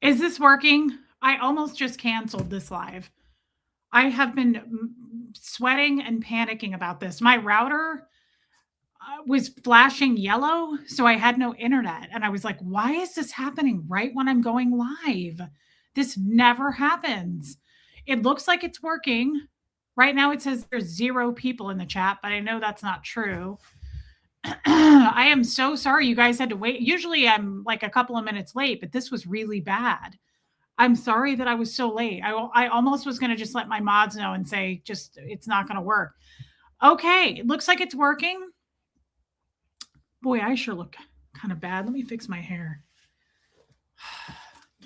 Is this working? I almost just canceled this live. I have been sweating and panicking about this. My router was flashing yellow, so I had no internet. And I was like, why is this happening right when I'm going live? This never happens. It looks like it's working. Right now it says there's 0 people in the chat, but I know that's not true. I am so sorry you guys had to wait. Usually I'm like a couple of minutes late, but this was really bad. I'm sorry that I was so late. I almost was going to just let my mods know and say, just, it's not going to work. Okay. It looks like it's working. Boy, I sure look kind of bad. Let me fix my hair.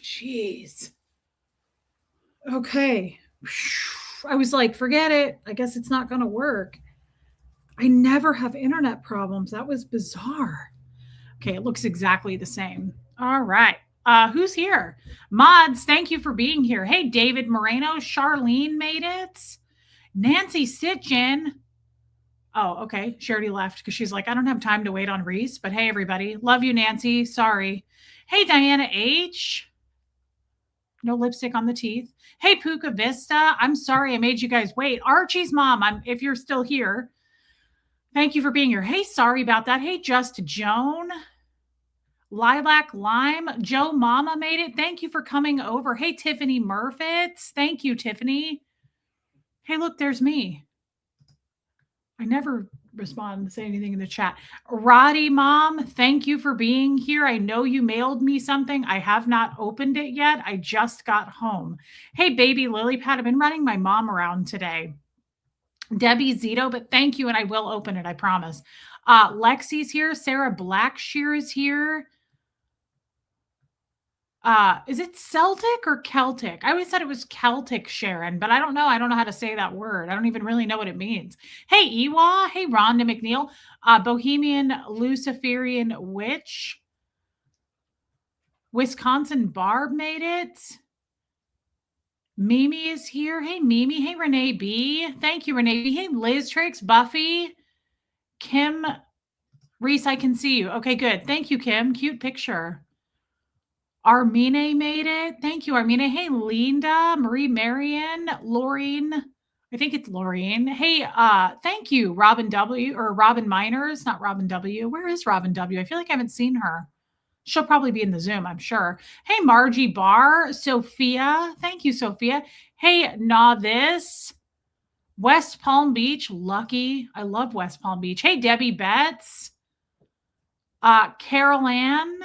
Jeez. Okay. I was like, forget it. I guess it's not going to work. I never have internet problems. That was bizarre. Okay, it looks exactly the same. All right. Who's here? Mods, thank you for being here. Hey, David Moreno. Charlene made it. Nancy Sitchin. Oh, okay. She already left because she's like, I don't have time to wait on Reese. But hey, everybody. Love you, Nancy. Sorry. Hey, Diana H. No lipstick on the teeth. Hey, Puka Vista. I'm sorry I made you guys wait. Archie's mom, if you're still here, thank you for being here. Hey, sorry about that. Hey, Just Joan. Lilac Lime. Joe Mama made it. Thank you for coming over. Hey, Tiffany Murfitts. Thank you, Tiffany. Hey, look, there's me. I never respond to say anything in the chat. Roddy Mom, thank you for being here. I know you mailed me something. I have not opened it yet. I just got home. Hey, baby Lily Pad, I've been running my mom around today. Debbie Zito, but thank you, and I will open it, I promise. Lexi's here. Sarah Blackshear is here. Is it Celtic or Celtic? I always said it was Celtic, Sharon, but I don't know. I don't know how to say that word. I don't even really know what it means. Hey, Ewa. Hey, Rhonda McNeil. Bohemian Luciferian Witch. Wisconsin Barb made it. Mimi is here. Hey, Mimi. Hey, Renee B. Thank you, Renee B. Hey, Liz Tricks, Buffy. Kim. Reese, I can see you. Okay, good. Thank you, Kim. Cute picture. Armine made it. Thank you, Armine. Hey, Linda, Marie Marion, Laureen. I think it's Laureen. Hey, thank you, Robin W. or Robin Miners, not Robin W. Where is Robin W? I feel like I haven't seen her. She'll probably be in the Zoom, I'm sure. Hey, Margie Barr, Sophia. Thank you, Sophia. Hey, This. West Palm Beach, Lucky. I love West Palm Beach. Hey, Debbie Betts. Carol Ann.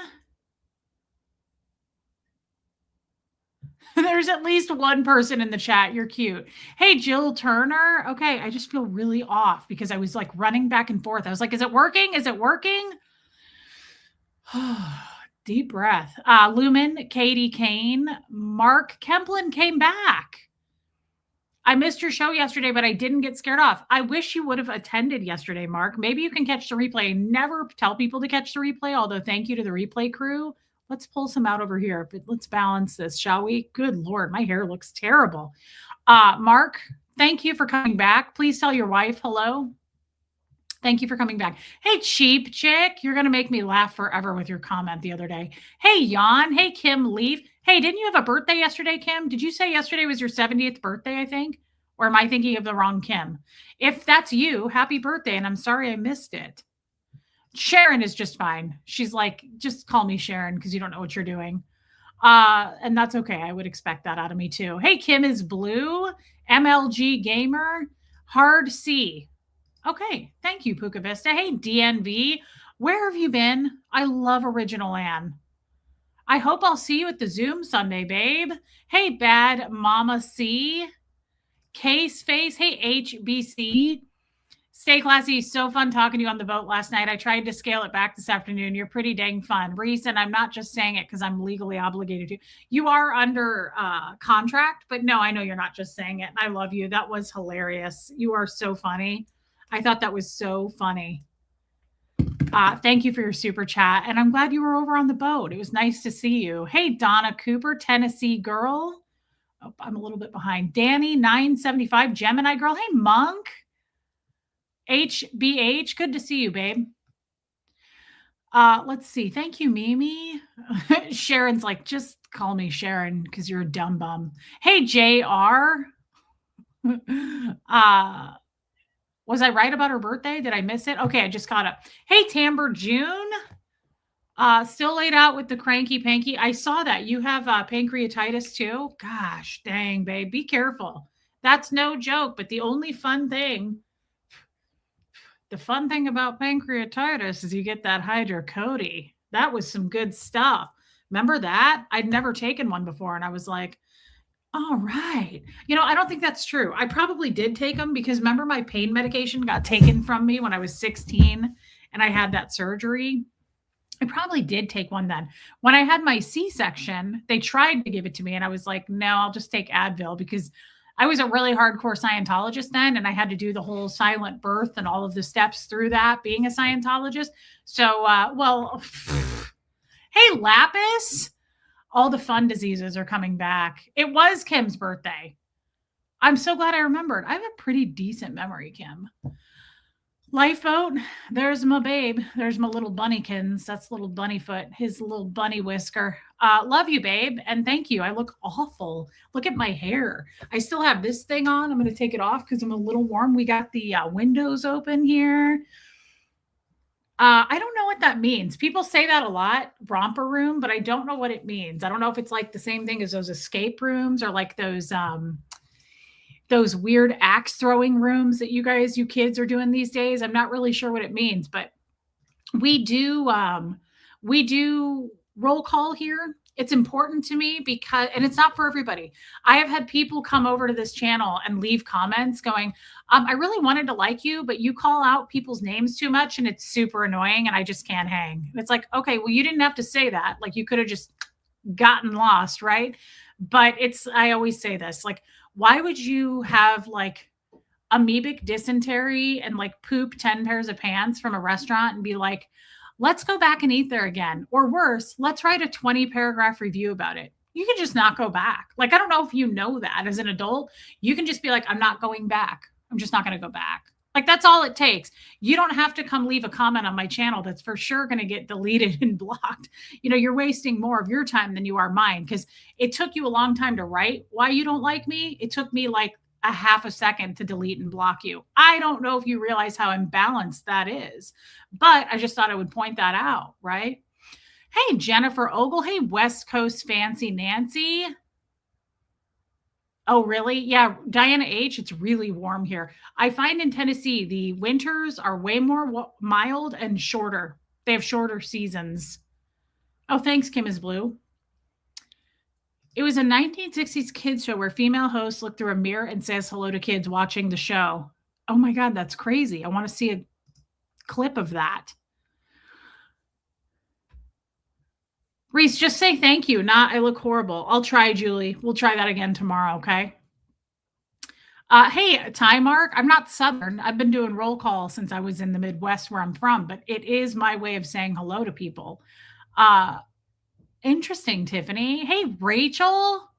There's at least one person in the chat. You're cute. Hey, Jill Turner. Okay, I just feel really off because I was like running back and forth. I was like, is it working? Is it working? Deep breath. Lumen, Katie Kane, Mark Kemplin came back. I missed your show yesterday, but I didn't get scared off. I wish you would have attended yesterday, Mark. Maybe you can catch the replay. Never tell people to catch the replay, although thank you to the replay crew. Let's pull some out over here. But let's balance this, shall we? Good Lord, my hair looks terrible. Mark, thank you for coming back. Please tell your wife hello. Thank you for coming back. Hey, Cheap Chick, you're going to make me laugh forever with your comment the other day. Hey, Jan. Hey, Kim Leaf. Hey, didn't you have a birthday yesterday, Kim? Did you say yesterday was your 70th birthday, I think? Or am I thinking of the wrong Kim? If that's you, happy birthday, and I'm sorry I missed it. Sharon is just fine. She's like, just call me Sharon because you don't know what you're doing. And that's okay. I would expect that out of me too. Hey, Kim is blue. MLG Gamer. Hard C. Okay. Thank you, Puka Vista. Hey, DNV. Where have you been? I love Original Ann. I hope I'll see you at the Zoom Sunday, babe. Hey, Bad Mama C. Case Face. Hey, HBC. Stay classy. So fun talking to you on the boat last night. I tried to scale it back this afternoon. You're pretty dang fun. Reese, and I'm not just saying it because I'm legally obligated to. You are under contract, but no, I know you're not just saying it. I love you. That was hilarious. You are so funny. I thought that was so funny. Thank you for your super chat. And I'm glad you were over on the boat. It was nice to see you. Hey, Donna Cooper, Tennessee girl. Oh, I'm a little bit behind. Danny, 975, Gemini girl. Hey, Monk. HBH, good to see you, babe. Let's see. Thank you, Mimi. Sharon's like, just Call me Sharon because you're a dumb bum. Hey, JR. uh, was I right about her birthday? Did I miss it? Okay, I just caught up. Hey, Tamber June. Still laid out with the cranky panky. I saw that. You have pancreatitis too? Gosh, dang, babe. Be careful. That's no joke. But the fun thing about pancreatitis is you get that hydrocodone. That was some good stuff. Remember that? I'd never taken one before. And I was like, all right. I don't think that's true. I probably did take them because remember my pain medication got taken from me when I was 16 and I had that surgery. I probably did take one then. When I had my C-section, they tried to give it to me and I was like, no, I'll just take Advil because I was a really hardcore Scientologist then and I had to do the whole silent birth and all of the steps through that being a Scientologist. So, hey, Lapis, all the fun diseases are coming back. It was Kim's birthday. I'm so glad I remembered. I have a pretty decent memory, Kim. Lifeboat, there's my babe. There's my little bunnykins. That's little bunnyfoot, his little bunny whisker. Love you, babe. And thank you. I look awful. Look at my hair. I still have this thing on. I'm going to take it off because I'm a little warm. We got the windows open here. I don't know what that means. People say that a lot, romper room, but I don't know what it means. I don't know if it's like the same thing as those escape rooms or like those weird axe throwing rooms that you kids are doing these days. I'm not really sure what it means, but we do roll call here. It's important to me and it's not for everybody. I have had people come over to this channel and leave comments going, I really wanted to like you, but you call out people's names too much and it's super annoying and I just can't hang. It's like, okay, well, you didn't have to say that. Like you could have just gotten lost, right? But I always say this, like, why would you have like amoebic dysentery and like poop 10 pairs of pants from a restaurant and be like, let's go back and eat there again. Or worse, let's write a 20 paragraph review about it. You can just not go back. Like, I don't know if you know that as an adult, you can just be like, I'm not going back. I'm just not going to go back. Like, that's all it takes. You don't have to come leave a comment on my channel that's for sure going to get deleted and blocked. You're wasting more of your time than you are mine because it took you a long time to write why you don't like me. It took me like a half a second to delete and block you. I don't know if you realize how imbalanced that is, but I just thought I would point that out, right? Hey, Jennifer Ogle. Hey, West Coast Fancy Nancy. Oh, really? Yeah. Diana H., it's really warm here. I find in Tennessee, the winters are way more mild and shorter. They have shorter seasons. Oh, thanks, Kim is Blue. It was a 1960s kids show where female hosts look through a mirror and says hello to kids watching the show. Oh my God, that's crazy. I want to see a clip of that. Reese, just say thank you, not I look horrible. I'll try, Julie. We'll try that again tomorrow, okay? Hey, Ty Mark, I'm not Southern. I've been doing roll call since I was in the Midwest where I'm from, but it is my way of saying hello to people. Interesting, Tiffany. Hey, Rachel.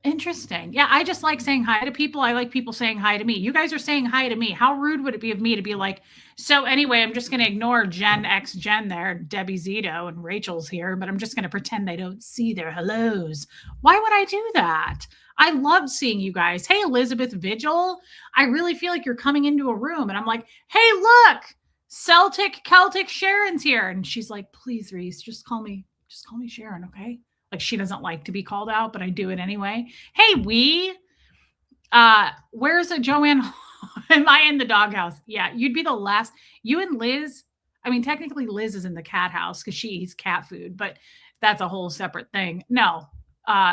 Interesting. Yeah, I just like saying hi to people. I like people saying hi to me. You guys are saying hi to me. How rude would it be of me to be like, so anyway, I'm just going to ignore Gen X Jen there, Debbie Zito, and Rachel's here, but I'm just going to pretend I don't see their hellos. Why would I do that? I love seeing you guys. Hey, Elizabeth Vigil. I really feel like you're coming into a room and I'm like, hey, look, Celtic Sharon's here. And she's like, please, Reese, just call me Sharon, okay? Like she doesn't like to be called out, but I do it anyway. Hey, where's a Joanne? Am I in the doghouse? Yeah, you'd be the last. You and Liz, I mean, technically Liz is in the cat house because she eats cat food, but that's a whole separate thing. No,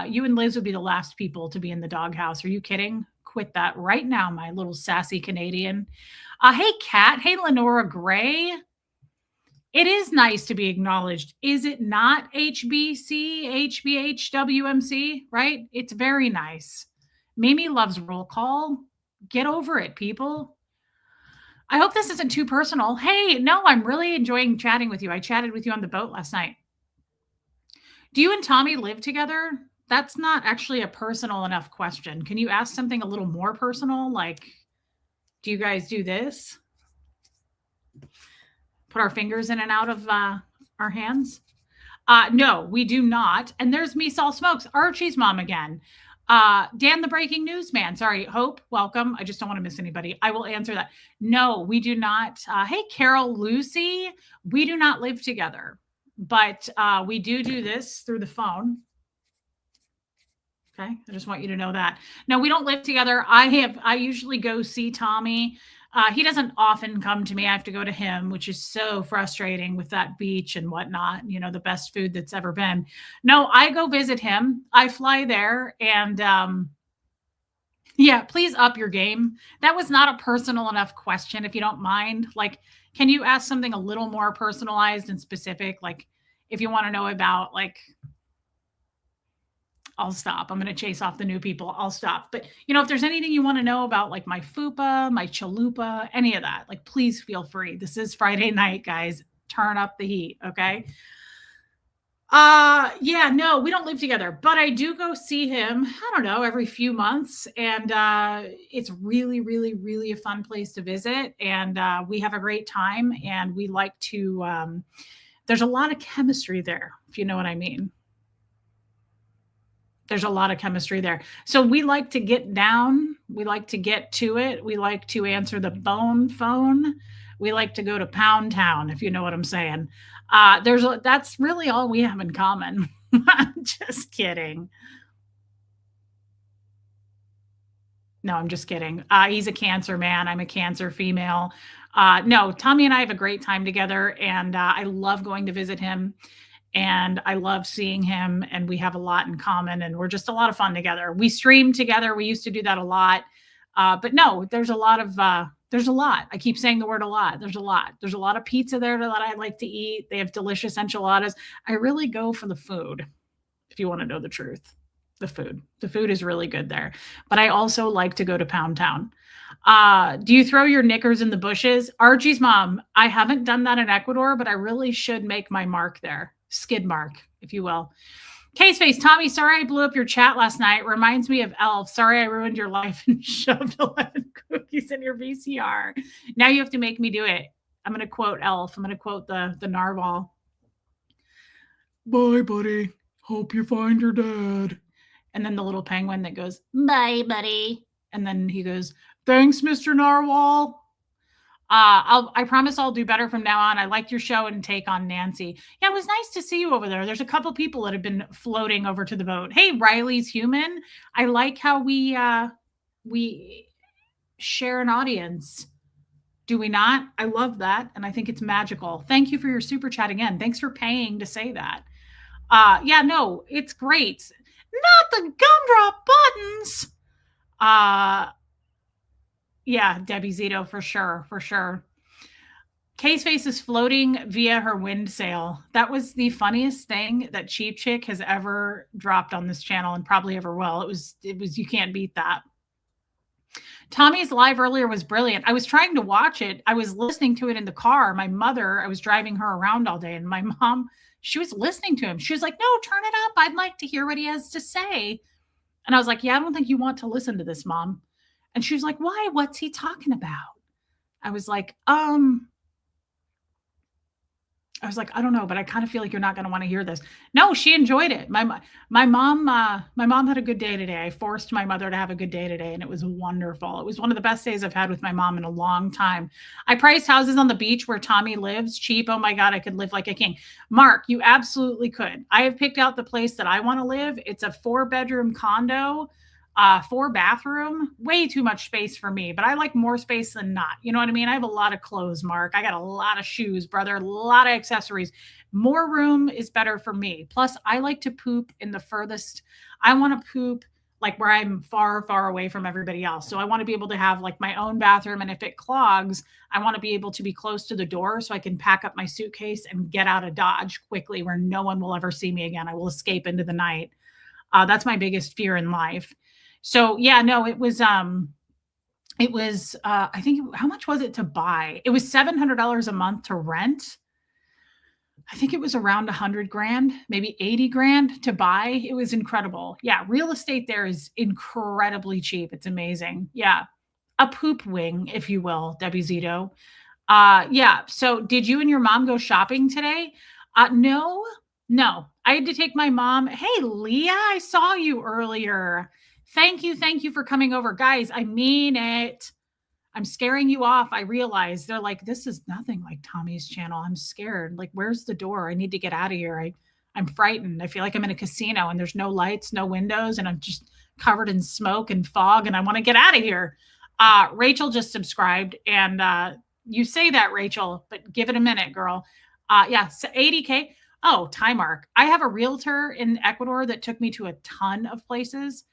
you and Liz would be the last people to be in the doghouse. Are you kidding? Quit that right now, my little sassy Canadian. Hey, Kat. Hey, Lenora Gray. It is nice to be acknowledged. Is it not HBC, HBH, WMC, right? It's very nice. Mimi loves roll call. Get over it, people. I hope this isn't too personal. Hey, no, I'm really enjoying chatting with you. I chatted with you on the boat last night. Do you and Tommy live together? That's not actually a personal enough question. Can you ask something a little more personal? Like, do you guys do this? Put our fingers in and out of Our hands? No, we do not. And there's me, Saul Smokes, Archie's mom again. Dan, the breaking news man. Sorry, Hope, welcome. I just don't want to miss anybody. I will answer that. No, we do not. Hey, Carol, Lucy, we do not live together, but we do this through the phone. Okay. I just want you to know that. No, we don't live together. I usually go see Tommy. He doesn't often come to me. I have to go to him, which is so frustrating with that beach and whatnot, the best food that's ever been. No, I go visit him. I fly there and, yeah, please up your game. That was not a personal enough question, if you don't mind. Like, can you ask something a little more personalized and specific? Like, if you want to know about, like, I'll stop. I'm going to chase off the new people. I'll stop. But, if there's anything you want to know about, like my fupa, my chalupa, any of that, like, please feel free. This is Friday night, guys. Turn up the heat. Okay. Yeah, no, we don't live together, but I do go see him, I don't know, every few months. And it's really, really, really a fun place to visit. And we have a great time. And we like to, there's a lot of chemistry there, if you know what I mean. There's a lot of chemistry there. So we like to get down. We like to get to it. We like to answer the phone. We like to go to Pound Town, if you know what I'm saying. That's really all we have in common. I'm just kidding. No, I'm just kidding. He's a Cancer man. I'm a Cancer female. No, Tommy and I have a great time together, and I love going to visit him. And I love seeing him, and we have a lot in common, and we're just a lot of fun together. We stream together. We used to do that a lot. But no, there's a lot. I keep saying the word a lot. There's a lot. There's a lot of pizza there that I like to eat. They have delicious enchiladas. I really go for the food, if you want to know the truth. The food. The food is really good there. But I also like to go to Pound Town. Do you throw your knickers in the bushes? Archie's mom, I haven't done that in Ecuador, but I really should make my mark there. Skid mark, if you will. Case face, Tommy, sorry I blew up your chat last night. Reminds me of Elf. Sorry I ruined your life and shoved 11 cookies in your VCR. Now you have to make me do it. I'm going to quote Elf. I'm going to quote the narwhal. Bye, buddy. Hope you find your dad. And then the little penguin that goes, bye, buddy. And then he goes, thanks, Mr. Narwhal. I promise I'll do better from now on. I liked your show and take on Nancy. Yeah, it was nice to see you over there. There's a couple people that have been floating over to the boat. Hey, Riley's human. I like how we share an audience. Do we not? I love that. And I think it's magical. Thank you for your super chat again. Thanks for paying to say that. Yeah, no, it's great. Not the gumdrop buttons. Yeah, Debbie Zito, for sure. Case Face is floating via her wind sail. That was the funniest thing that Cheap Chick has ever dropped on this channel and probably ever will. It was, you can't beat that. Tommy's live earlier was brilliant. I was trying to watch it. I was listening to it in the car. My mother, I was driving her around all day, and my mom, she was listening to him. She was like, no, turn it up. I'd like to hear what he has to say. And I was like, yeah, I don't think you want to listen to this, Mom. And she was like, why? What's he talking about? I was like, I don't know, but I kind of feel like you're not going to want to hear this. No, she enjoyed it. My mom had a good day today. I forced my mother to have a good day today, and it was wonderful. It was one of the best days I've had with my mom in a long time. I priced houses on the beach where Tommy lives cheap. Oh my God, I could live like a king. Mark, you absolutely could. I have picked out the place that I want to live. It's a 4-bedroom condo. 4-bathroom, way too much space for me, but I like more space than not. You know what I mean? I have a lot of clothes, Mark. I got a lot of shoes, brother, a lot of accessories. More room is better for me. Plus, I like to poop in the furthest. I want to poop like where I'm far, far away from everybody else. So I want to be able to have like my own bathroom. And if it clogs, I want to be able to be close to the door so I can pack up my suitcase and get out of Dodge quickly where no one will ever see me again. I will escape into the night. That's my biggest fear in life. So yeah, no, it was, I think, how much was it to buy? It was $700 a month to rent. I think it was around 100 grand, maybe 80 grand to buy. It was incredible. Yeah. Real estate there is incredibly cheap. It's amazing. Yeah. A poop wing, if you will, Debbie Zito. Yeah. So did you and your mom go shopping today? No, no. I had to take my mom. Hey, Leah, I saw you earlier. Thank you for coming over. Guys, I mean it. I'm scaring you off. I realize they're like, this is nothing like Tommy's channel. I'm scared. Like, where's the door? I need to get out of here. I'm frightened. I feel like I'm in a casino and there's no lights, no windows, and I'm just covered in smoke and fog, and I want to get out of here. Rachel just subscribed, and you say that, Rachel, but give it a minute, girl. Yeah, so 80K. Oh, time mark. I have a realtor in Ecuador that took me to a ton of places.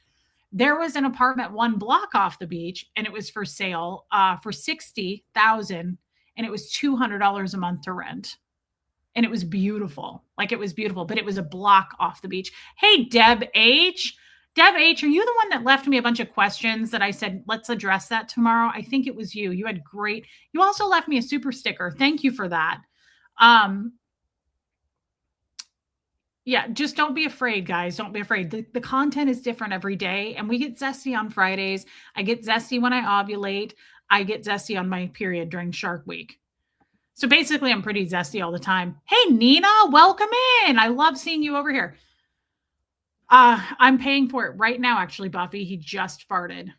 There was an apartment 1 block off the beach, and it was for sale for 60,000, and it was $200 a month to rent. And it was beautiful. Like, it was beautiful, but it was a block off the beach. Hey, Deb H. Deb H, are you the one that left me a bunch of questions that I said, let's address that tomorrow? I think it was you. You had great. You also left me a super sticker. Thank you for that. Yeah, just don't be afraid, guys. Don't be afraid. The content is different every day, and we get zesty on Fridays. I get zesty when I ovulate. I get zesty on my period during Shark Week. So basically, I'm pretty zesty all the time. Hey, Nina, welcome in. I love seeing you over here. I'm paying for it right now, actually, Buffy. He just farted.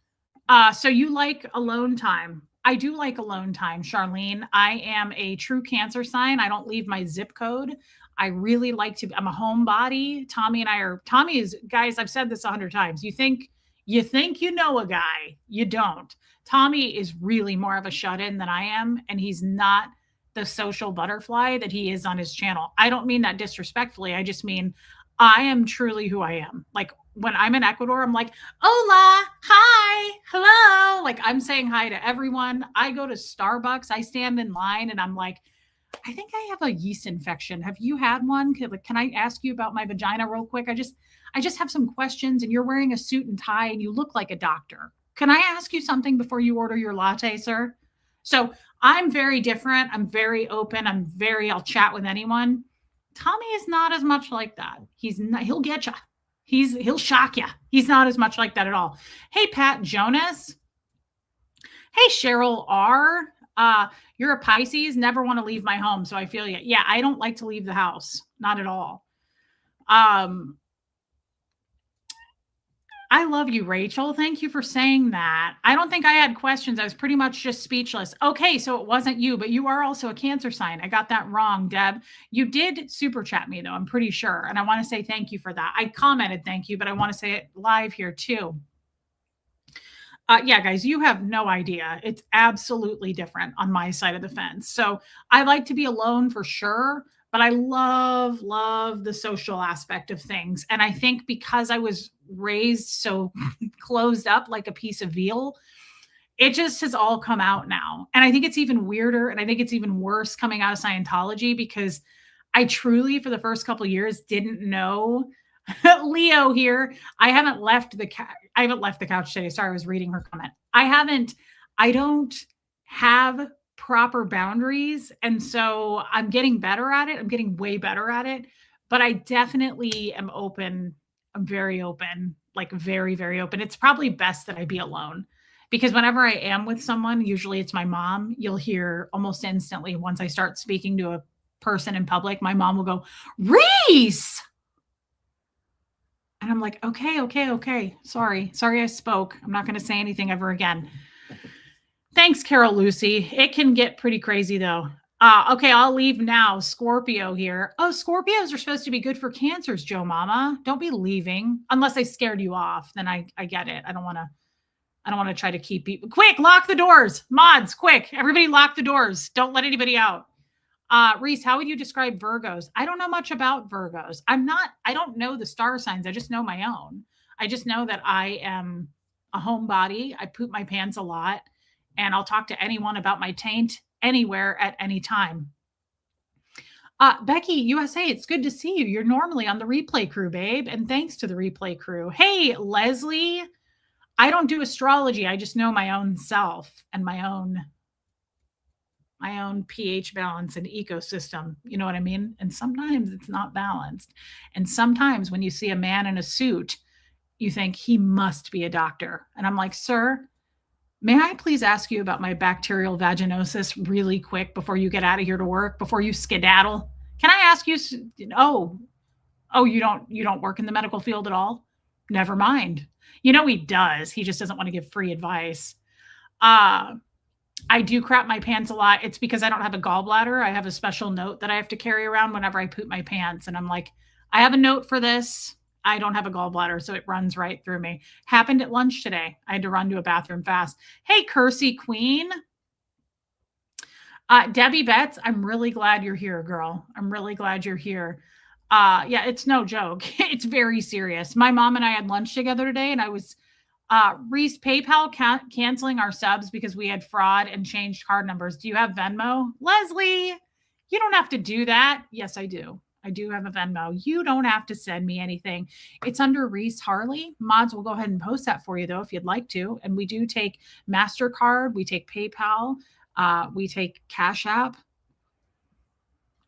So you like alone time. I do like alone time, Charlene. I am a true Cancer sign. I don't leave my zip code. I really like to, I'm a homebody. Tommy and I are, Tommy is, guys, I've said this 100 times. You think you know a guy, you don't. Tommy is really more of a shut-in than I am, and he's not the social butterfly that he is on his channel. I don't mean that disrespectfully. I just mean I am truly who I am. Like, when I'm in Ecuador, I'm like, hola, hi, hello. Like, I'm saying hi to everyone. I go to Starbucks, I stand in line, and I'm like, I think I have a yeast infection. Have you had one? Can I ask you about my vagina real quick? I just have some questions, and you're wearing a suit and tie and you look like a doctor. Can I ask you something before you order your latte, sir? So I'm very different. I'm very open. I'll chat with anyone. Tommy is not as much like that. He's not, he'll get you. He'll shock you. He's not as much like that at all. Hey, Pat Jonas. Hey, Cheryl R. You're a Pisces, never want to leave my home. So I feel you. Yeah, I don't like to leave the house. Not at all. I love you, Rachel. Thank you for saying that. I don't think I had questions. I was pretty much just speechless. Okay, so it wasn't you, but you are also a Cancer sign. I got that wrong, Deb. You did super chat me, though, I'm pretty sure. And I want to say thank you for that. I commented thank you, but I want to say it live here, too. Yeah, guys, you have no idea. It's absolutely different on my side of the fence. So I like to be alone for sure, but I love the social aspect of things. And I think because I was raised so closed up like a piece of veal, it just has all come out now. And I think it's even weirder, and I think it's even worse coming out of Scientology, because I truly, for the first couple of years, didn't know. Leo here. I haven't left the couch today. Sorry, I was reading her comment. I don't have proper boundaries. And so I'm getting better at it. I'm getting way better at it. But I definitely am open. I'm very open, like very, very open. It's probably best that I be alone, because whenever I am with someone, usually it's my mom, you'll hear almost instantly once I start speaking to a person in public, my mom will go, Reese! And I'm like, okay. Sorry, I spoke. I'm not going to say anything ever again. Thanks, Carol Lucy. It can get pretty crazy, though. Okay, I'll leave now. Scorpio here. Oh, Scorpios are supposed to be good for Cancers, Joe Mama. Don't be leaving unless I scared you off. Then I get it. I don't want to try to keep people. Quick, lock the doors. Mods, quick. Everybody lock the doors. Don't let anybody out. Reese, how would you describe Virgos? I don't know much about Virgos. I don't know the star signs. I just know my own. I just know that I am a homebody. I poop my pants a lot, and I'll talk to anyone about my taint anywhere at any time. Becky, USA, it's good to see you. You're normally on the replay crew, babe. And thanks to the replay crew. Hey, Leslie, I don't do astrology. I just know my own self and my own pH balance and ecosystem. You know what I mean? And sometimes it's not balanced. And sometimes when you see a man in a suit, you think he must be a doctor. And I'm like, sir, may I please ask you about my bacterial vaginosis really quick before you get out of here to work, before you skedaddle? Can I ask you? Oh, oh, you don't work in the medical field at all? Never mind. You know he does. He just doesn't want to give free advice. Uh, I do crap my pants a lot. It's because I don't have a gallbladder. I have a special note that I have to carry around whenever I poop my pants. And I'm like, I have a note for this. I don't have a gallbladder, so it runs right through me. Happened at lunch today. I had to run to a bathroom fast. Hey, Kersey Queen. Debbie Betts, I'm really glad you're here, girl. I'm really glad you're here. Yeah, it's no joke. It's very serious. My mom and I had lunch together today, and I was Reese, PayPal canceling our subs because we had fraud and changed card numbers. Do you have Venmo? Leslie, you don't have to do that. Yes, I do. I do have a Venmo. You don't have to send me anything. It's under Reese Harley. Mods will go ahead and post that for you, though, if you'd like to. And we do take MasterCard. We take PayPal. We take Cash App.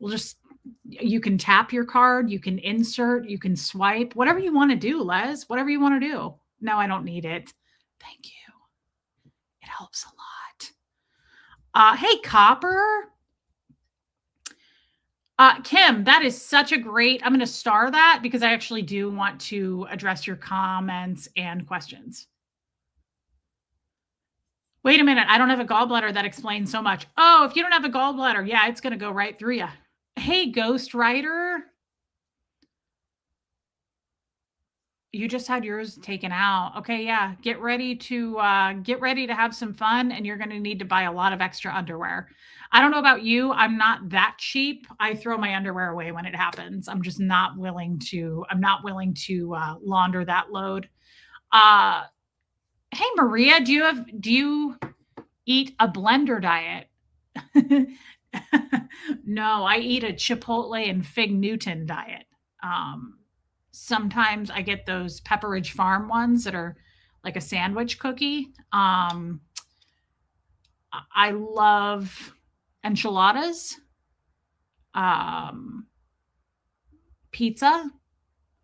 You can tap your card. You can insert. You can swipe. Whatever you want to do, Les. Whatever you want to do. No, I don't need it. Thank you. It helps a lot. Hey, Copper. Kim, that is such a great, I'm going to star that because I actually do want to address your comments and questions. Wait a minute. I don't have a gallbladder. That explains so much. Oh, if you don't have a gallbladder, yeah, it's going to go right through you. Hey, Ghost Rider. You just had yours taken out. Okay, yeah. Get ready to have some fun, and you're going to need to buy a lot of extra underwear. I don't know about you. I'm not that cheap. I throw my underwear away when it happens. I'm just not willing to. I'm not willing to launder that load. Hey, Maria, do you eat a blender diet? No, I eat a Chipotle and Fig Newton diet. Sometimes I get those Pepperidge Farm ones that are like a sandwich cookie. I love enchiladas, pizza.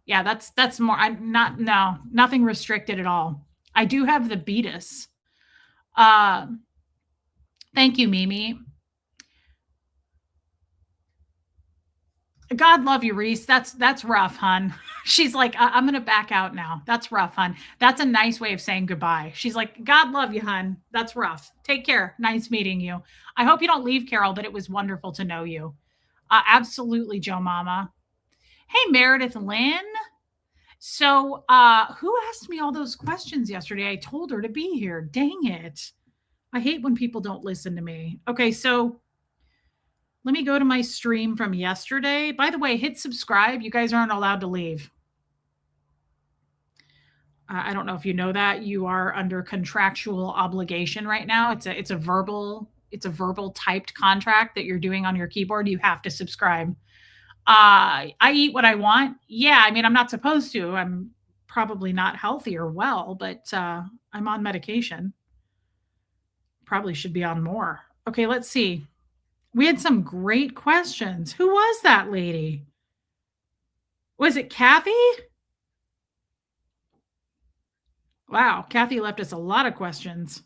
Yeah, that's more. I'm not no nothing restricted at all. I do have the Beatus. Uh, Thank you, Mimi. God love you, Reese. That's rough, hun. She's like, I'm gonna back out now. That's rough, hun. That's a nice way of saying goodbye. She's like, God love you, hun. That's rough. Take care. Nice meeting you. I hope you don't leave, Carol, but it was wonderful to know you. Absolutely, Joe Mama. Hey, Meredith Lynn. So, who asked me all those questions yesterday? I told her to be here. Dang it. I hate when people don't listen to me. Okay, so let me go to my stream from yesterday. By the way, hit subscribe. You guys aren't allowed to leave. I don't know if you know that. You are under contractual obligation right now. It's a verbal typed contract that you're doing on your keyboard. You have to subscribe. I eat what I want. Yeah, I mean, I'm not supposed to. I'm probably not healthy or well, but I'm on medication. Probably should be on more. Okay, let's see. We had some great questions. Who was that lady? Was it Kathy? Wow, Kathy left us a lot of questions.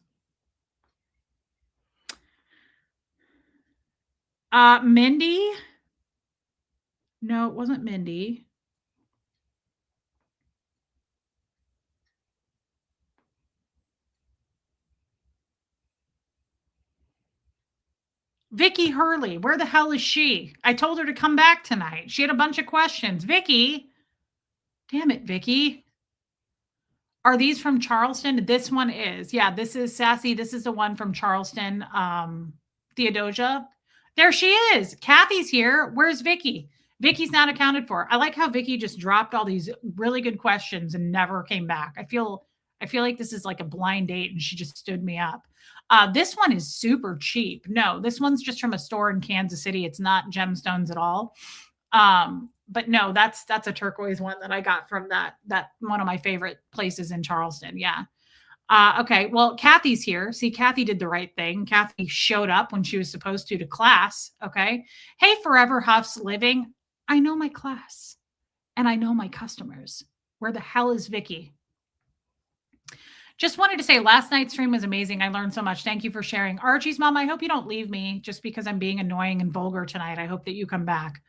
Mindy? No, it wasn't Mindy. Vicky Hurley, where the hell is she? I told her to come back tonight. She had a bunch of questions. Vicky, damn it, Vicky. Are these from Charleston? This one is. Yeah, this is Sassy. This is the one from Charleston. Theodosia. There she is. Kathy's here. Where's Vicky? Vicky's not accounted for. I like how Vicky just dropped all these really good questions and never came back. I feel like this is like a blind date and she just stood me up. This one is super cheap. No, this one's just from a store in Kansas City. It's not gemstones at all. But no, that's a turquoise one that I got from that one of my favorite places in Charleston. Yeah. Okay. Well, Kathy's here. See, Kathy did the right thing. Kathy showed up when she was supposed to class. Okay. Hey, Forever Huff's Living. I know my class and I know my customers. Where the hell is Vicky? Just wanted to say last night's stream was amazing. I learned so much. Thank you for sharing. Archie's mom, I hope you don't leave me just because I'm being annoying and vulgar tonight. I hope that you come back.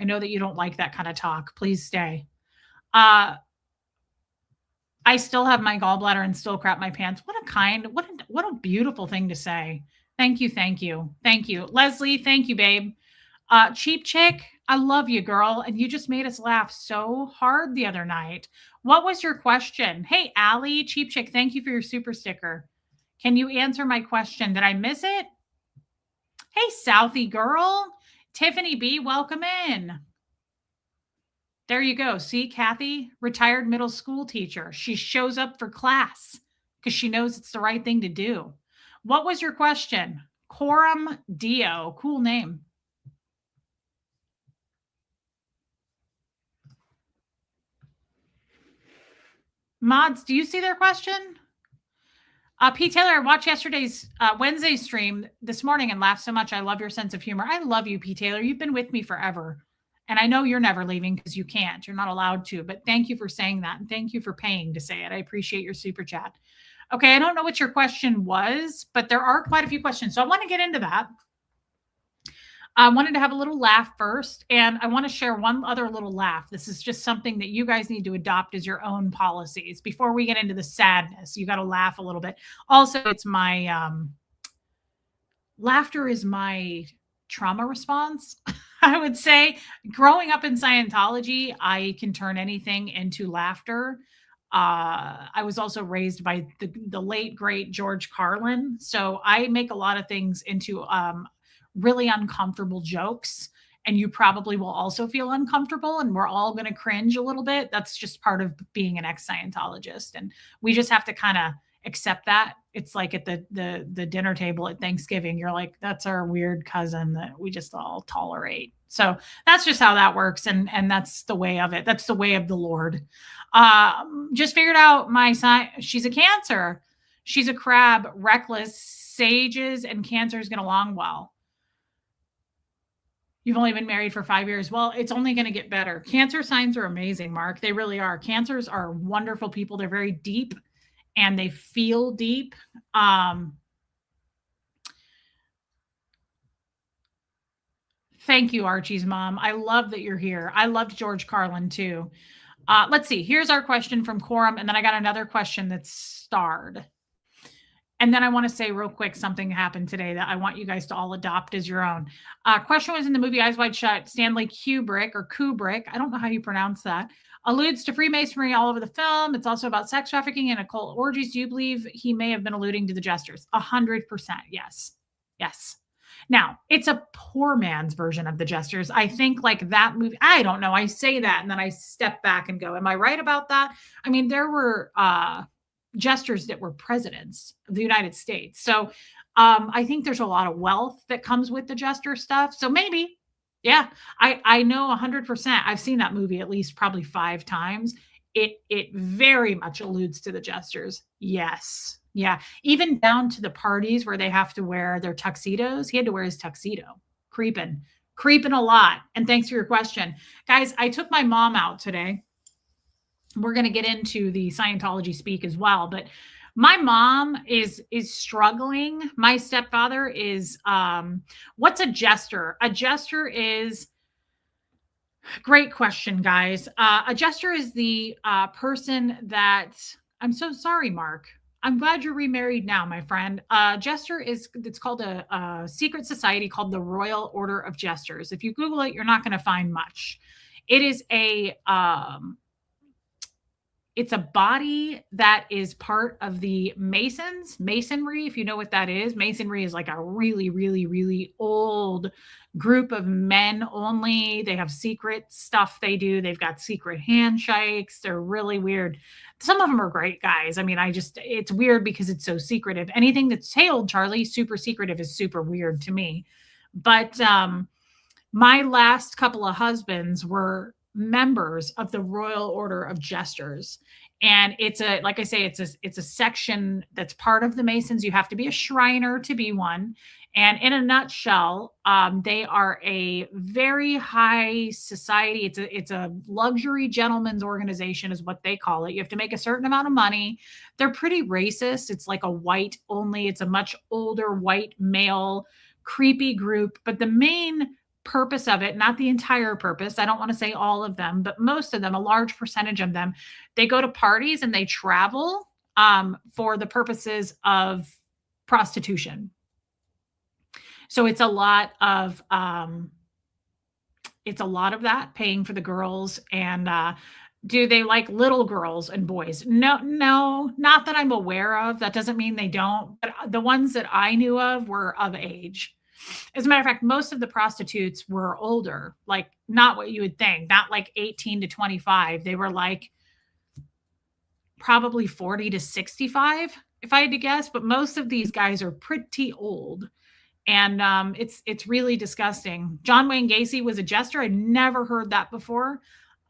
I know that you don't like that kind of talk. Please stay. Uh, I still have my gallbladder and still crap my pants. What a beautiful thing to say. Thank you, thank you, thank you, Leslie. Thank you, babe. Cheap chick, I love you, girl, and you just made us laugh so hard the other night. What was your question? Hey, Allie, cheap chick, thank you for your super sticker. Can you answer my question? Did I miss it? Hey, Southie girl, Tiffany B, welcome in. There you go. See, Kathy, retired middle school teacher. She shows up for class because she knows it's the right thing to do. What was your question? Coram Dio. Cool name. Mods, do you see their question? Pete Taylor, I watched yesterday's Wednesday stream this morning and laughed so much. I love your sense of humor. I love you, Pete Taylor. You've been with me forever. And I know you're never leaving because you can't. You're not allowed to. But thank you for saying that. And thank you for paying to say it. I appreciate your super chat. Okay, I don't know what your question was, but there are quite a few questions. So I want to get into that. I wanted to have a little laugh first, and I want to share one other little laugh. This is just something that you guys need to adopt as your own policies. Before we get into the sadness, you got to laugh a little bit. Also, it's my laughter is my trauma response. I would say growing up in Scientology, I can turn anything into laughter. I was also raised by the late, great George Carlin. So I make a lot of things into really uncomfortable jokes. And you probably will also feel uncomfortable, and we're all going to cringe a little bit. That's just part of being an ex-Scientologist. And we just have to kind of accept that. It's like at the dinner table at Thanksgiving, you're like, that's our weird cousin that we just all tolerate. So that's just how that works. And that's the way of it. That's the way of the Lord. Just figured out my sign. She's a Cancer. She's a crab, reckless, sages, and Cancers get along well. You've only been married for 5 years. Well, it's only going to get better. Cancer signs are amazing, Mark. They really are. Cancers are wonderful people. They're very deep and they feel deep. Thank you, Archie's mom. I love that you're here. I loved George Carlin too. Let's see. Here's our question from Quorum. And then I got another question that's starred. And then I want to say real quick something happened today that I want you guys to all adopt as your own. Question was in the movie Eyes Wide Shut. Stanley Kubrick, I don't know how you pronounce that, alludes to Freemasonry all over the film. It's also about sex trafficking and occult orgies. Do you believe he may have been alluding to the Jesters? 100%. Yes. Yes. Now, it's a poor man's version of the Jesters. I think like that movie, I don't know. I say that and then I step back and go, am I right about that? I mean, there were Jesters that were presidents of the United States. So I think there's a lot of wealth that comes with the Jester stuff. So maybe, yeah, I know 100%. I've seen that movie at least probably 5 times. It very much alludes to the Jesters. Yes. Yeah. Even down to the parties where they have to wear their tuxedos. He had to wear his tuxedo. Creeping a lot. And thanks for your question. Guys, I took my mom out today. We're going to get into the Scientology speak as well, but my mom is struggling. My stepfather is what's a Jester? A Jester is great question, guys. A Jester is the person that I'm so sorry, Mark. I'm glad you're remarried now, my friend. Jester it's called a secret society called the Royal Order of Jesters. If you Google it, you're not going to find much. It is it's a body that is part of the Masonry. If you know what that is, Masonry is like a really, really, really old group of men only. They have secret stuff they do. They've got secret handshakes. They're really weird. Some of them are great guys. I mean, it's weird because it's so secretive. Anything that's, hey, old Charlie, super secretive is super weird to me. But my last couple of husbands were members of the Royal Order of Jesters. And it's like I say, it's a section that's part of the Masons. You have to be a Shriner to be one. And in a nutshell, they are a very high society. It's a luxury gentleman's organization is what they call it. You have to make a certain amount of money. They're pretty racist. It's like a white only. It's a much older white male creepy group. But the main purpose of it, not the entire purpose. I don't want to say all of them, but most of them, a large percentage of them, they go to parties and they travel for the purposes of prostitution. So it's a lot of that, paying for the girls. And do they like little girls and boys? No, no, not that I'm aware of. That doesn't mean they don't. But the ones that I knew of were of age. As a matter of fact, most of the prostitutes were older, like not what you would think, not like 18 to 25. They were like probably 40 to 65, if I had to guess. But most of these guys are pretty old. And it's really disgusting. John Wayne Gacy was a jester. I never heard that before.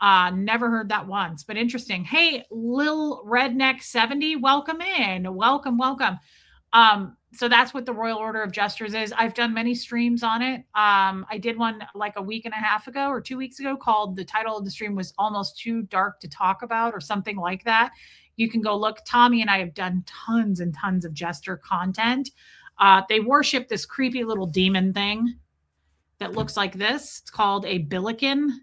Never heard that once, but interesting. Hey, Lil Redneck 70, welcome in. Welcome, welcome. So that's what the Royal Order of Jesters is. I've done many streams on it. I did one like a week and a half ago or 2 weeks ago called, the title of the stream was Almost Too Dark to Talk About or something like that. You can go look. Tommy and I have done tons and tons of jester content. They worship this creepy little demon thing that looks like this. It's called a Billiken.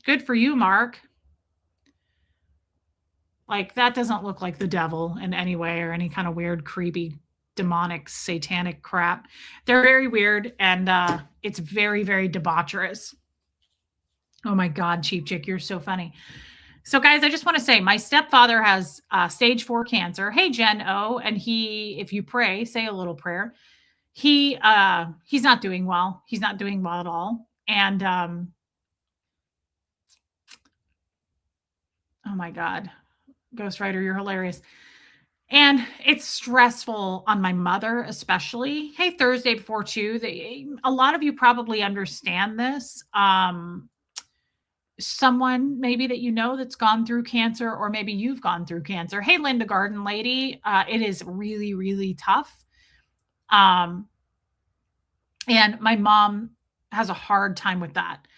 Good for you, Mark. Like, that doesn't look like the devil in any way or any kind of weird, creepy, demonic, satanic crap. They're very weird, and it's very, very debaucherous. Oh my God, Cheap Chick, you're so funny. So, guys, I just want to say my stepfather has stage 4 cancer. Hey, Jen O, and he, if you pray, say a little prayer. He's not doing well. He's not doing well at all. And oh my God, Ghost Rider, you're hilarious. And it's stressful on my mother, especially. Hey, Thursday before 2, a lot of you probably understand this. Someone maybe that you know that's gone through cancer, or maybe you've gone through cancer. Hey, Linda Garden Lady, it is really, really tough. And my mom has a hard time with that.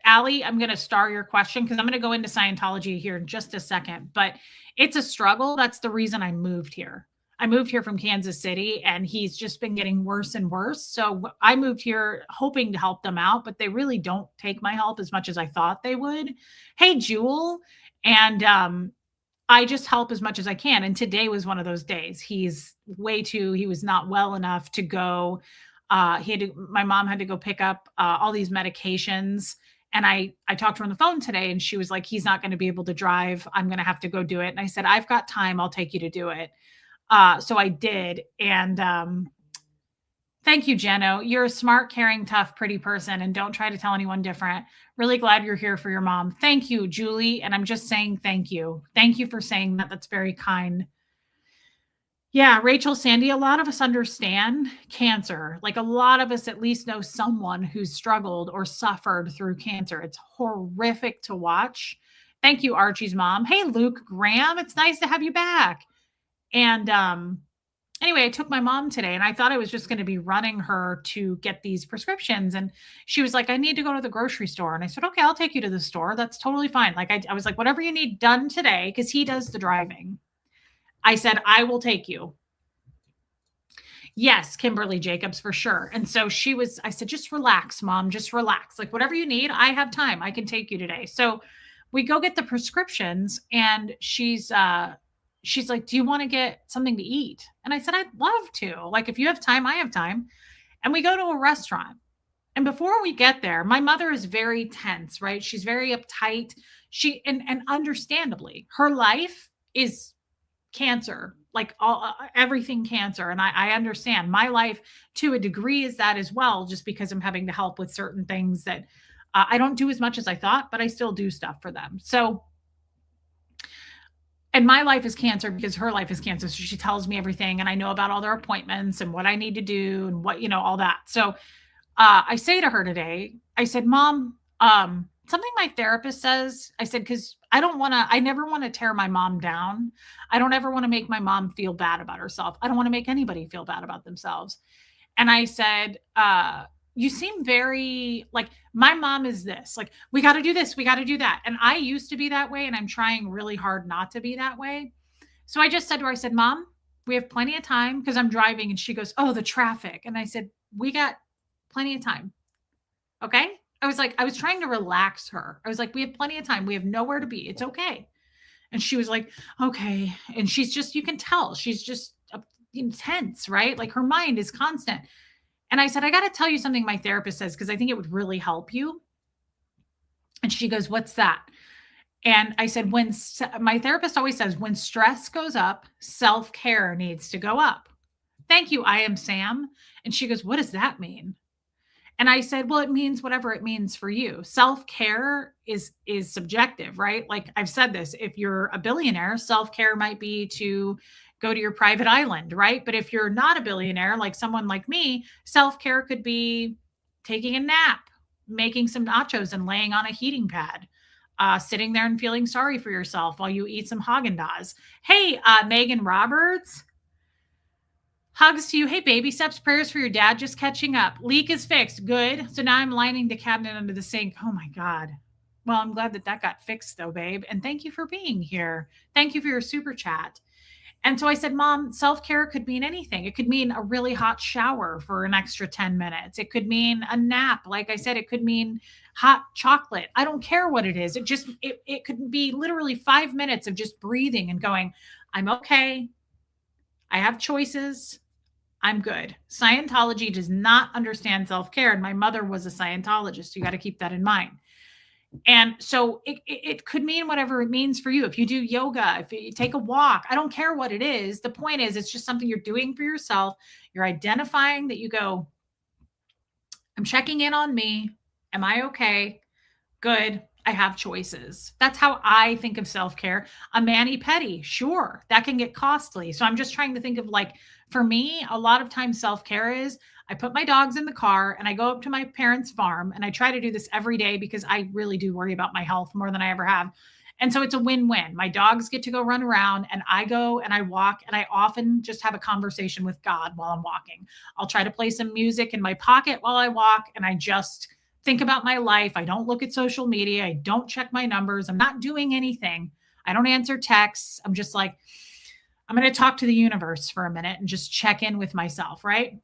Allie, I'm going to star your question because I'm going to go into Scientology here in just a second, but it's a struggle. That's the reason I moved here. I moved here from Kansas City, and he's just been getting worse and worse. So I moved here hoping to help them out, but they really don't take my help as much as I thought they would. Hey, Jewel. And I just help as much as I can. And today was one of those days. He was not well enough to go. My mom had to go pick up all these medications. And I talked to her on the phone today, and she was like, he's not going to be able to drive. I'm going to have to go do it. And I said, I've got time. I'll take you to do it. So I did. And thank you, Jeno. You're a smart, caring, tough, pretty person. And don't try to tell anyone different. Really glad you're here for your mom. Thank you, Julie. And I'm just saying thank you. Thank you for saying that. That's very kind. Yeah, Rachel, Sandy, a lot of us understand cancer. Like, a lot of us at least know someone who's struggled or suffered through cancer. It's horrific to watch. Thank you, Archie's mom. Hey, Luke Graham. It's nice to have you back. And anyway, I took my mom today, and I thought I was just going to be running her to get these prescriptions. And she was like, I need to go to the grocery store. And I said, okay, I'll take you to the store. That's totally fine. Like, I was like, whatever you need done today, because he does the driving. I said, I will take you. Yes, Kimberly Jacobs, for sure. And so I said, just relax, Mom, just relax. Like, whatever you need, I have time. I can take you today. So we go get the prescriptions, and she's like, do you want to get something to eat? And I said, I'd love to. Like, if you have time, I have time. And we go to a restaurant. And before we get there, my mother is very tense, right? She's very uptight. And understandably, her life is cancer, like everything cancer. And I understand my life to a degree is that as well, just because I'm having to help with certain things that I don't do as much as I thought, but I still do stuff for them. So, and my life is cancer because her life is cancer. So she tells me everything, and I know about all their appointments and what I need to do and what, all that. So I say to her today, I said, Mom, something my therapist says, I said, because I never want to tear my mom down. I don't ever want to make my mom feel bad about herself. I don't want to make anybody feel bad about themselves. And I said, you seem very like, my mom is this, like, we got to do this, we got to do that. And I used to be that way, and I'm trying really hard not to be that way. So I just said to her, I said, Mom, we have plenty of time because I'm driving. And she goes, oh, the traffic. And I said, We got plenty of time. Okay. I was trying to relax her. I was like, we have plenty of time. We have nowhere to be. It's okay. And she was like, okay. And she's just, you can tell she's just intense, right? Like her mind is constant. And I said, I got to tell you something my therapist says, because I think it would really help you. And she goes, what's that? And I said, my therapist always says, when stress goes up, self care needs to go up. Thank you. I am Sam. And she goes, what does that mean? And I said, well, it means whatever it means for you. Self-care is subjective, right? Like I've said this, if you're a billionaire, self-care might be to go to your private island, right? But if you're not a billionaire, like someone like me, self-care could be taking a nap, making some nachos and laying on a heating pad. Sitting there and feeling sorry for yourself while you eat some Haagen-Dazs. Hey, Megan Roberts, hugs to you. Hey, baby steps, prayers for your dad. Just catching up. Leak is fixed. Good. So now I'm lining the cabinet under the sink. Oh my God. Well, I'm glad that that got fixed though, babe. And thank you for being here. Thank you for your super chat. And so I said, Mom, self care could mean anything. It could mean a really hot shower for an extra 10 minutes. It could mean a nap. Like I said, it could mean hot chocolate. I don't care what it is. It could be literally 5 minutes of just breathing and going, I'm okay. I have choices. I'm good. Scientology does not understand self care. And my mother was a Scientologist. You got to keep that in mind. And so it could mean whatever it means for you. If you do yoga, if you take a walk, I don't care what it is. The point is, it's just something you're doing for yourself. You're identifying that you go, I'm checking in on me. Am I okay? Good. I have choices. That's how I think of self-care. A mani-pedi, sure, that can get costly. So I'm just trying to think of like, for me, a lot of times self-care is I put my dogs in the car and I go up to my parents' farm, and I try to do this every day because I really do worry about my health more than I ever have. And so it's a win-win. My dogs get to go run around and I go and I walk, and I often just have a conversation with God while I'm walking. I'll try to play some music in my pocket while I walk, and I just think about my life. I don't look at social media. I don't check my numbers. I'm not doing anything. I don't answer texts. I'm just like, I'm going to talk to the universe for a minute and just check in with myself, right?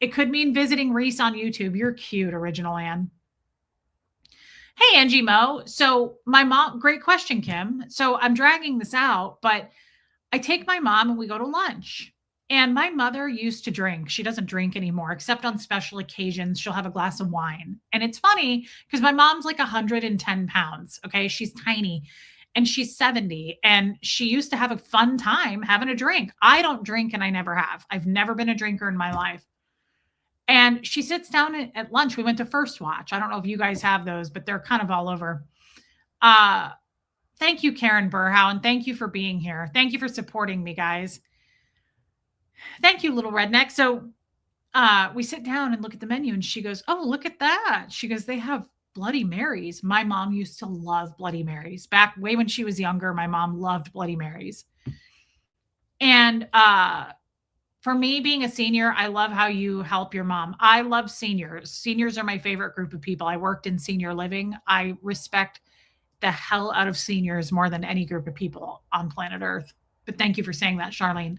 It could mean visiting Reese on YouTube. You're cute, Original Ann. Hey, Angie Mo. So my mom, great question, Kim. So I'm dragging this out, but I take my mom and we go to lunch. And my mother used to drink. She doesn't drink anymore, except on special occasions. She'll have a glass of wine. And it's funny because my mom's like 110 pounds. Okay. She's tiny and she's 70. And she used to have a fun time having a drink. I don't drink and I never have. I've never been a drinker in my life. And she sits down at lunch. We went to First Watch. I don't know if you guys have those, but they're kind of all over. Thank you, Karen Burhow. And thank you for being here. Thank you for supporting me, guys. Thank you, little redneck. So we sit down and look at the menu, and she goes, oh, look at that. She goes, they have Bloody Marys. My mom used to love Bloody Marys. Back way when she was younger, my mom loved Bloody Marys. And for me, being a senior, I love how you help your mom. I love seniors. Seniors are my favorite group of people. I worked in senior living. I respect the hell out of seniors more than any group of people on planet Earth. But thank you for saying that, Charlene.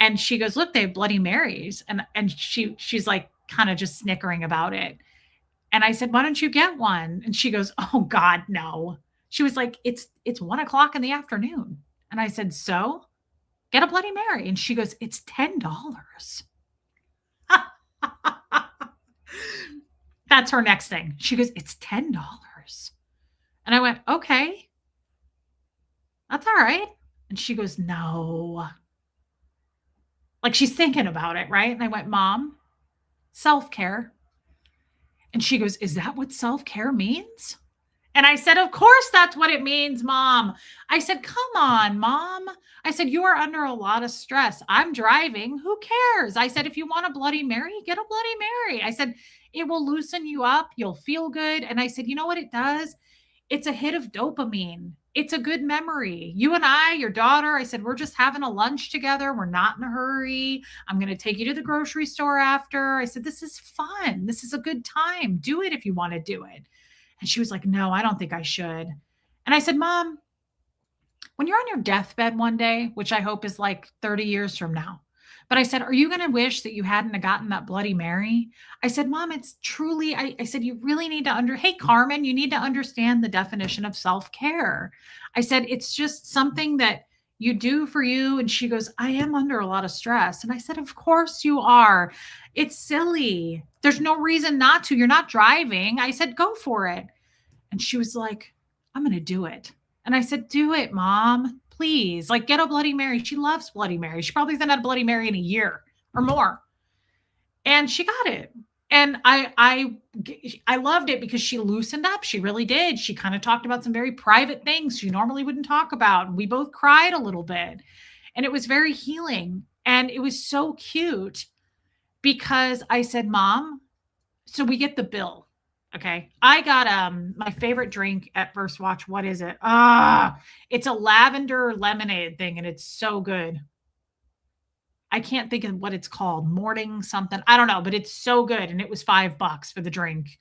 And she goes, look, they have Bloody Marys. And she's like kind of just snickering about it. And I said, why don't you get one? And she goes, oh God, no. She was like, it's 1:00 in the afternoon. And I said, so get a Bloody Mary. And she goes, it's $10. That's her next thing. She goes, it's $10. And I went, okay, that's all right. And she goes, no. Like she's thinking about it, right? And I went, Mom, self-care. And she goes, is that what self-care means? And I said, of course that's what it means, Mom. I said, come on, Mom. I said, you are under a lot of stress. I'm driving. Who cares? I said, if you want a Bloody Mary, get a Bloody Mary. I said, it will loosen you up. You'll feel good. And I said, you know what it does? It's a hit of dopamine. It's a good memory. You and I, your daughter, I said, we're just having a lunch together. We're not in a hurry. I'm going to take you to the grocery store after. I said, this is fun. This is a good time. Do it if you want to do it. And she was like, no, I don't think I should. And I said, Mom, when you're on your deathbed one day, which I hope is like 30 years from now, But I said, "Are you gonna wish that you hadn't have gotten that Bloody Mary?" I said, "Mom, it's truly," I said, "You really need to hey, Carmen, you need to understand the definition of self-care." I said, "It's just something that you do for you." And she goes, "I am under a lot of stress." And I said, "Of course you are. It's silly. There's no reason not to. You're not driving." I said, "Go for it." And she was like, "I'm going to do it." And I said, "Do it, Mom. Please. Like, get a Bloody Mary." She loves Bloody Mary. She probably hasn't had a Bloody Mary in a year or more. And she got it. And I loved it because she loosened up. She really did. She kind of talked about some very private things she normally wouldn't talk about. We both cried a little bit. And it was very healing. And it was so cute because I said, "Mom," so we get the bill. Okay. I got my favorite drink at First Watch. What is it? It's a lavender lemonade thing and it's so good. I can't think of what it's called. Morning something. I don't know, but it's so good and it was $5 for the drink.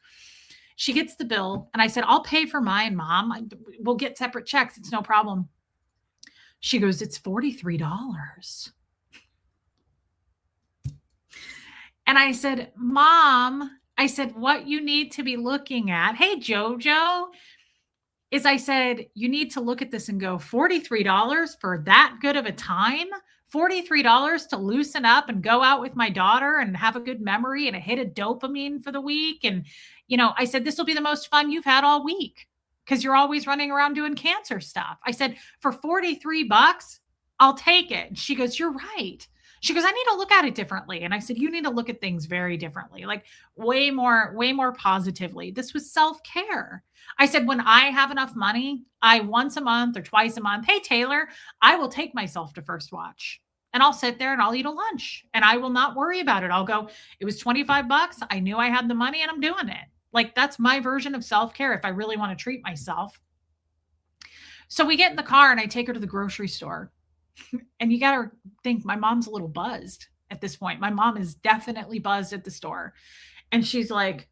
She gets the bill and I said, "I'll pay for mine, Mom. We'll get separate checks. It's no problem." She goes, "It's $43." And I said, "Mom," I said, "what you need to be looking at," hey, Jojo, is I said, "You need to look at this and go, $43 for that good of a time? $43 to loosen up and go out with my daughter and have a good memory and a hit of dopamine for the week." And, I said, "This will be the most fun you've had all week because you're always running around doing cancer stuff." I said, "For 43 bucks, I'll take it." And she goes, "You're right." She goes, "I need to look at it differently." And I said, "You need to look at things very differently, like way more positively. This was self care." I said, "When I have enough money, I once a month or twice a month, hey, Taylor, I will take myself to First Watch and I'll sit there and I'll eat a lunch and I will not worry about it. I'll go, it was 25 bucks. I knew I had the money and I'm doing it." Like that's my version of self care if I really want to treat myself. So we get in the car and I take her to the grocery store. And you got to think my mom's a little buzzed at this point. My mom is definitely buzzed at the store. And she's like,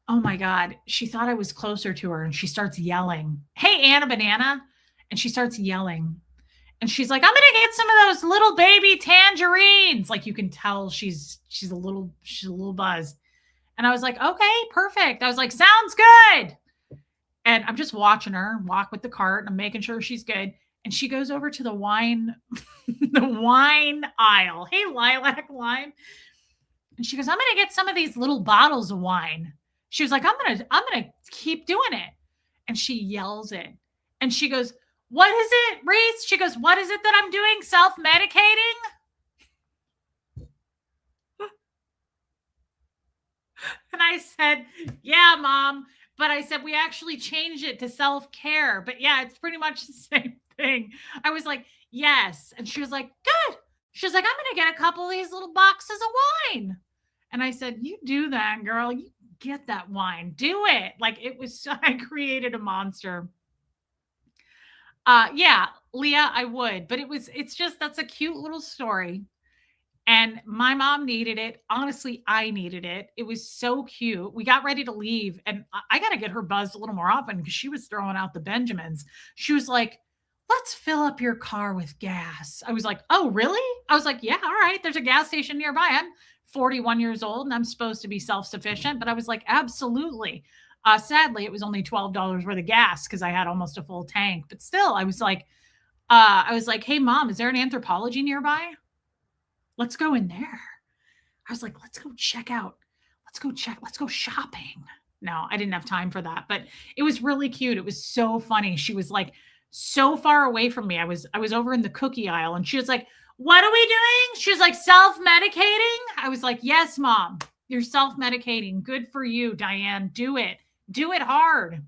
"Oh my God." She thought I was closer to her and she starts yelling, "Hey, Anna Banana." And she starts yelling. And she's like, "I'm going to get some of those little baby tangerines." Like you can tell she's a little buzzed. And I was like, "Okay, perfect." I was like, "Sounds good." And I'm just watching her walk with the cart and I'm making sure she's good. And she goes over to the wine, the wine aisle. Hey, Lilac Lime. And she goes, "I'm gonna get some of these little bottles of wine." She was like, I'm gonna keep doing it. And she yells it. And she goes, "What is it, Reese?" She goes, "What is it that I'm doing? Self-medicating?" And I said, "Yeah, Mom." But I said, "We actually changed it to self-care." But yeah, it's pretty much the same thing. I was like, "Yes." And she was like, "Good." She was like, "I'm going to get a couple of these little boxes of wine." And I said, "You do that, girl. You get that wine. Do it." Like it was, I created a monster. Yeah, Leah, I would. But it's just, that's a cute little story. And my mom needed it. Honestly, I needed it. It was so cute. We got ready to leave, and I got to get her buzzed a little more often because she was throwing out the Benjamins. She was like, "Let's fill up your car with gas." I was like, "Oh, really?" I was like, "Yeah, all right. There's a gas station nearby." I'm 41 years old and I'm supposed to be self sufficient, but I was like, "Absolutely." Sadly, it was only $12 worth of gas because I had almost a full tank. But still, I was like, "Hey, Mom, is there an Anthropology nearby? Let's go in there." I was like, "Let's go check out. Let's go check. Let's go shopping." No, I didn't have time for that, but it was really cute. It was so funny. She was like so far away from me. I was over in the cookie aisle and she was like, "What are we doing?" She was like, "Self-medicating?" I was like, "Yes, Mom. You're self-medicating. Good for you, Diane. Do it. Do it hard."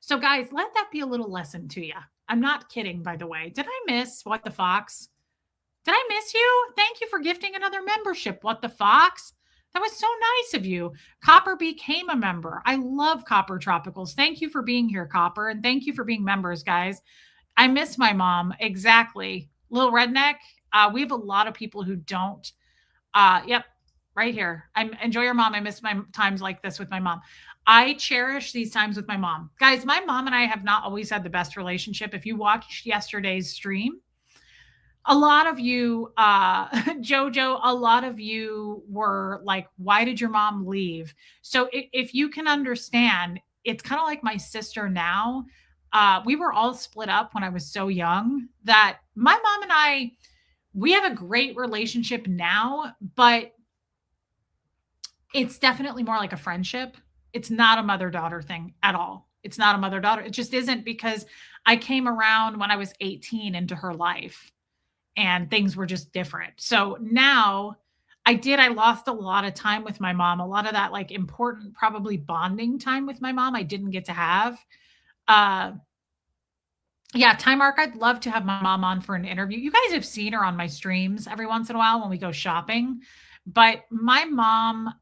So guys, let that be a little lesson to you. I'm not kidding, by the way. Did I miss What the Fox? Did I miss you? Thank you for gifting another membership. What the Fox? That was so nice of you. Copper became a member. I love Copper Tropicals. Thank you for being here, Copper. And thank you for being members, guys. I miss my mom. Exactly. Little Redneck. We have a lot of people who don't. Yep. Right here. I enjoy your mom. I miss my times like this with my mom. I cherish these times with my mom. Guys, my mom and I have not always had the best relationship. If you watched yesterday's stream, A lot of you, Jojo, a lot of you were like, "Why did your mom leave?" So if you can understand, it's kinda like my sister now. We were all split up when I was so young that my mom and I, we have a great relationship now, but it's definitely more like a friendship. It's not a mother-daughter thing at all. It's not a mother-daughter. It just isn't because I came around when I was 18 into her life and things were just different. So now I lost a lot of time with my mom. A lot of that like important, probably bonding time with my mom, I didn't get to have. Uh, yeah, time arc. I'd love to have my mom on for an interview. You guys have seen her on my streams every once in a while when we go shopping. But my mom,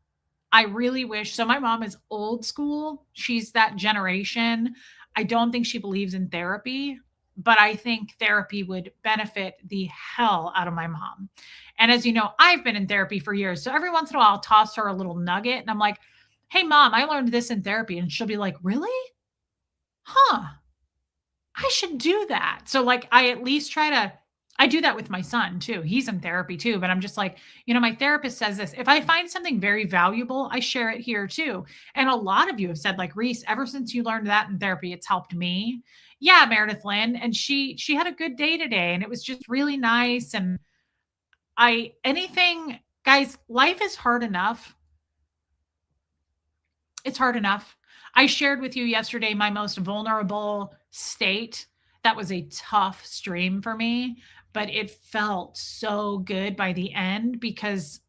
I really wish, so my mom is old school. She's that generation. I don't think she believes in therapy, but I think therapy would benefit the hell out of my mom. And as you know, I've been in therapy for years. So every once in a while, I'll toss her a little nugget and I'm like, "Hey, mom, I learned this in therapy." And she'll be like, "Really? Huh. I should do that." So, like, I at least try to, I do that with my son too. He's in therapy too, but I'm just like, my therapist says this. If I find something very valuable, I share it here too. And a lot of you have said, like, Reese, ever since you learned that in therapy, it's helped me. Yeah, Meredith Lynn. And she had a good day today and it was just really nice. And anything, guys, life is hard enough. It's hard enough. I shared with you yesterday my most vulnerable state. That was a tough stream for me, but it felt so good by the end because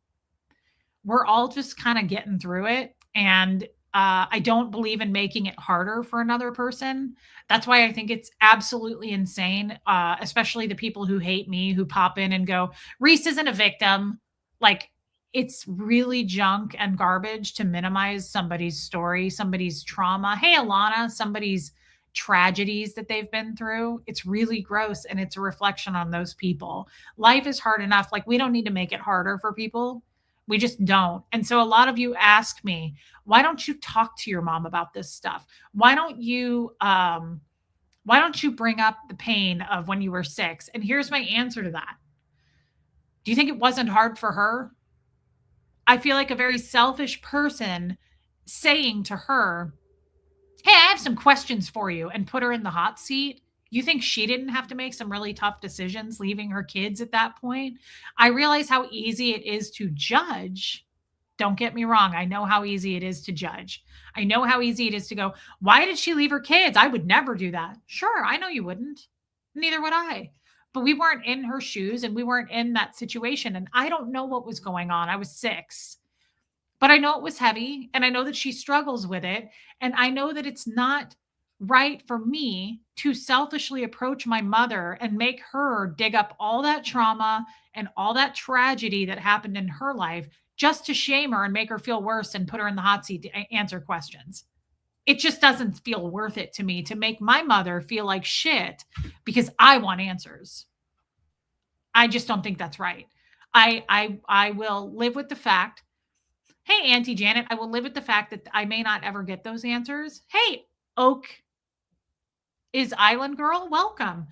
we're all just kind of getting through it. And I don't believe in making it harder for another person. That's why I think it's absolutely insane, especially the people who hate me who pop in and go, Reese isn't a victim. Like, it's really junk and garbage to minimize somebody's story, somebody's trauma. Hey, Alana, somebody's tragedies that they've been through. It's really gross and it's a reflection on those people. Life is hard enough. Like, we don't need to make it harder for people. We just don't. And so a lot of you ask me, why don't you talk to your mom about this stuff? Why don't you bring up the pain of when you were 6? And here's my answer to that. Do you think it wasn't hard for her? I feel like a very selfish person saying to her, "Hey, I have some questions for you," and put her in the hot seat. You think she didn't have to make some really tough decisions leaving her kids at that point? I realize how easy it is to judge. Don't get me wrong. I know how easy it is to judge. I know how easy it is to go, "Why did she leave her kids? I would never do that." Sure, I know you wouldn't. Neither would I. But we weren't in her shoes and we weren't in that situation. And I don't know what was going on. I was 6. But I know it was heavy, and I know that she struggles with it, and I know that it's not right for me to selfishly approach my mother and make her dig up all that trauma and all that tragedy that happened in her life just to shame her and make her feel worse and put her in the hot seat to answer questions. It just doesn't feel worth it to me to make my mother feel like shit because I want answers. I just don't think that's right. I will live with the fact. Hey, Auntie Janet, I will live with the fact that I may not ever get those answers. Hey, Oak is Island Girl, welcome.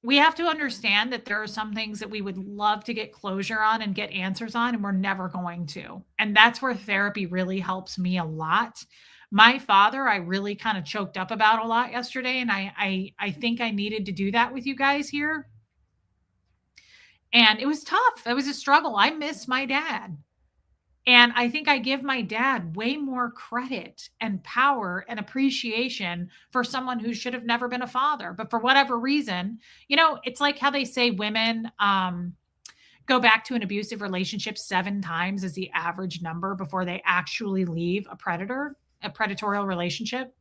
We have to understand that there are some things that we would love to get closure on and get answers on, and we're never going to. And that's where therapy really helps me a lot. My father, I really kind of choked up about a lot yesterday, and I think I needed to do that with you guys here. And it was tough. It was a struggle. I miss my dad. And I think I give my dad way more credit and power and appreciation for someone who should have never been a father. But for whatever reason, it's like how they say women go back to an abusive relationship 7 times as the average number before they actually leave a predatorial relationship.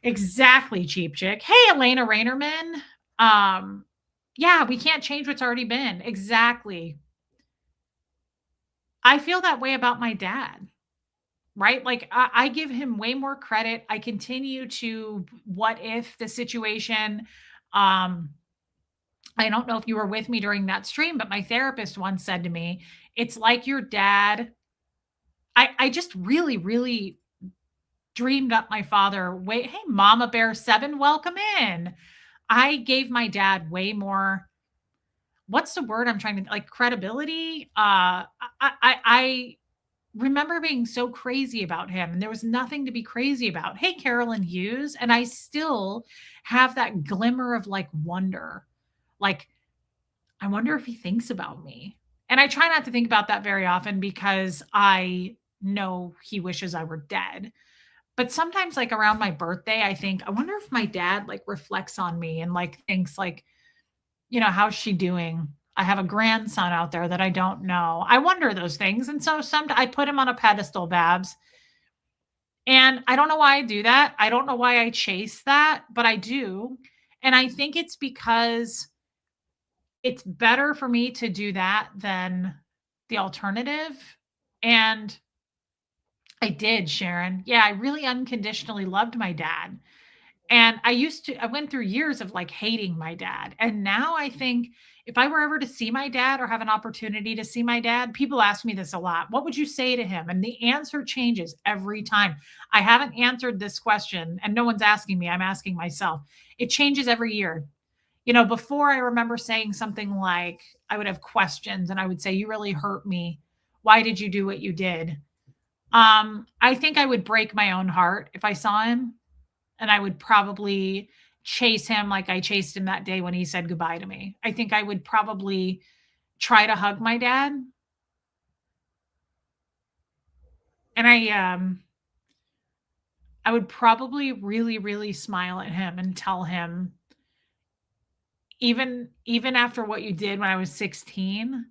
Exactly, cheap chick. Hey, Elena Rainerman. Yeah, we can't change what's already been. Exactly. I feel that way about my dad, right? Like I give him way more credit. I continue to what if the situation. Um, I don't know if you were with me during that stream, but my therapist once said to me, it's like your dad. I just really, really dreamed up my father. Wait, hey, Mama Bear 7, welcome in. I gave my dad way more, what's the word I'm trying to, like, credibility? I remember being so crazy about him, and there was nothing to be crazy about. Hey, Carolyn Hughes, and I still have that glimmer of, like, wonder. Like, I wonder if he thinks about me. And I try not to think about that very often because I know he wishes I were dead. But sometimes, like, around my birthday, I think, I wonder if my dad, like, reflects on me and, like, thinks, like, how's she doing? I have a grandson out there that I don't know. I wonder those things. And so I put him on a pedestal, Babs. And I don't know why I do that. I don't know why I chase that, but I do. And I think it's because it's better for me to do that than the alternative. And I did, Sharon. Yeah, I really unconditionally loved my dad. And I went through years of, like, hating my dad. And now I think if I were ever to see my dad or have an opportunity to see my dad, people ask me this a lot. What would you say to him? And the answer changes every time. I haven't answered this question, and no one's asking me. I'm asking myself. It changes every year. Before, I remember saying something like, I would have questions and I would say, "You really hurt me. Why did you do what you did?" I think I would break my own heart if I saw him, and I would probably chase him like I chased him that day when he said goodbye to me. I think I would probably try to hug my dad, and I would probably really, really smile at him and tell him, even after what you did when I was 16,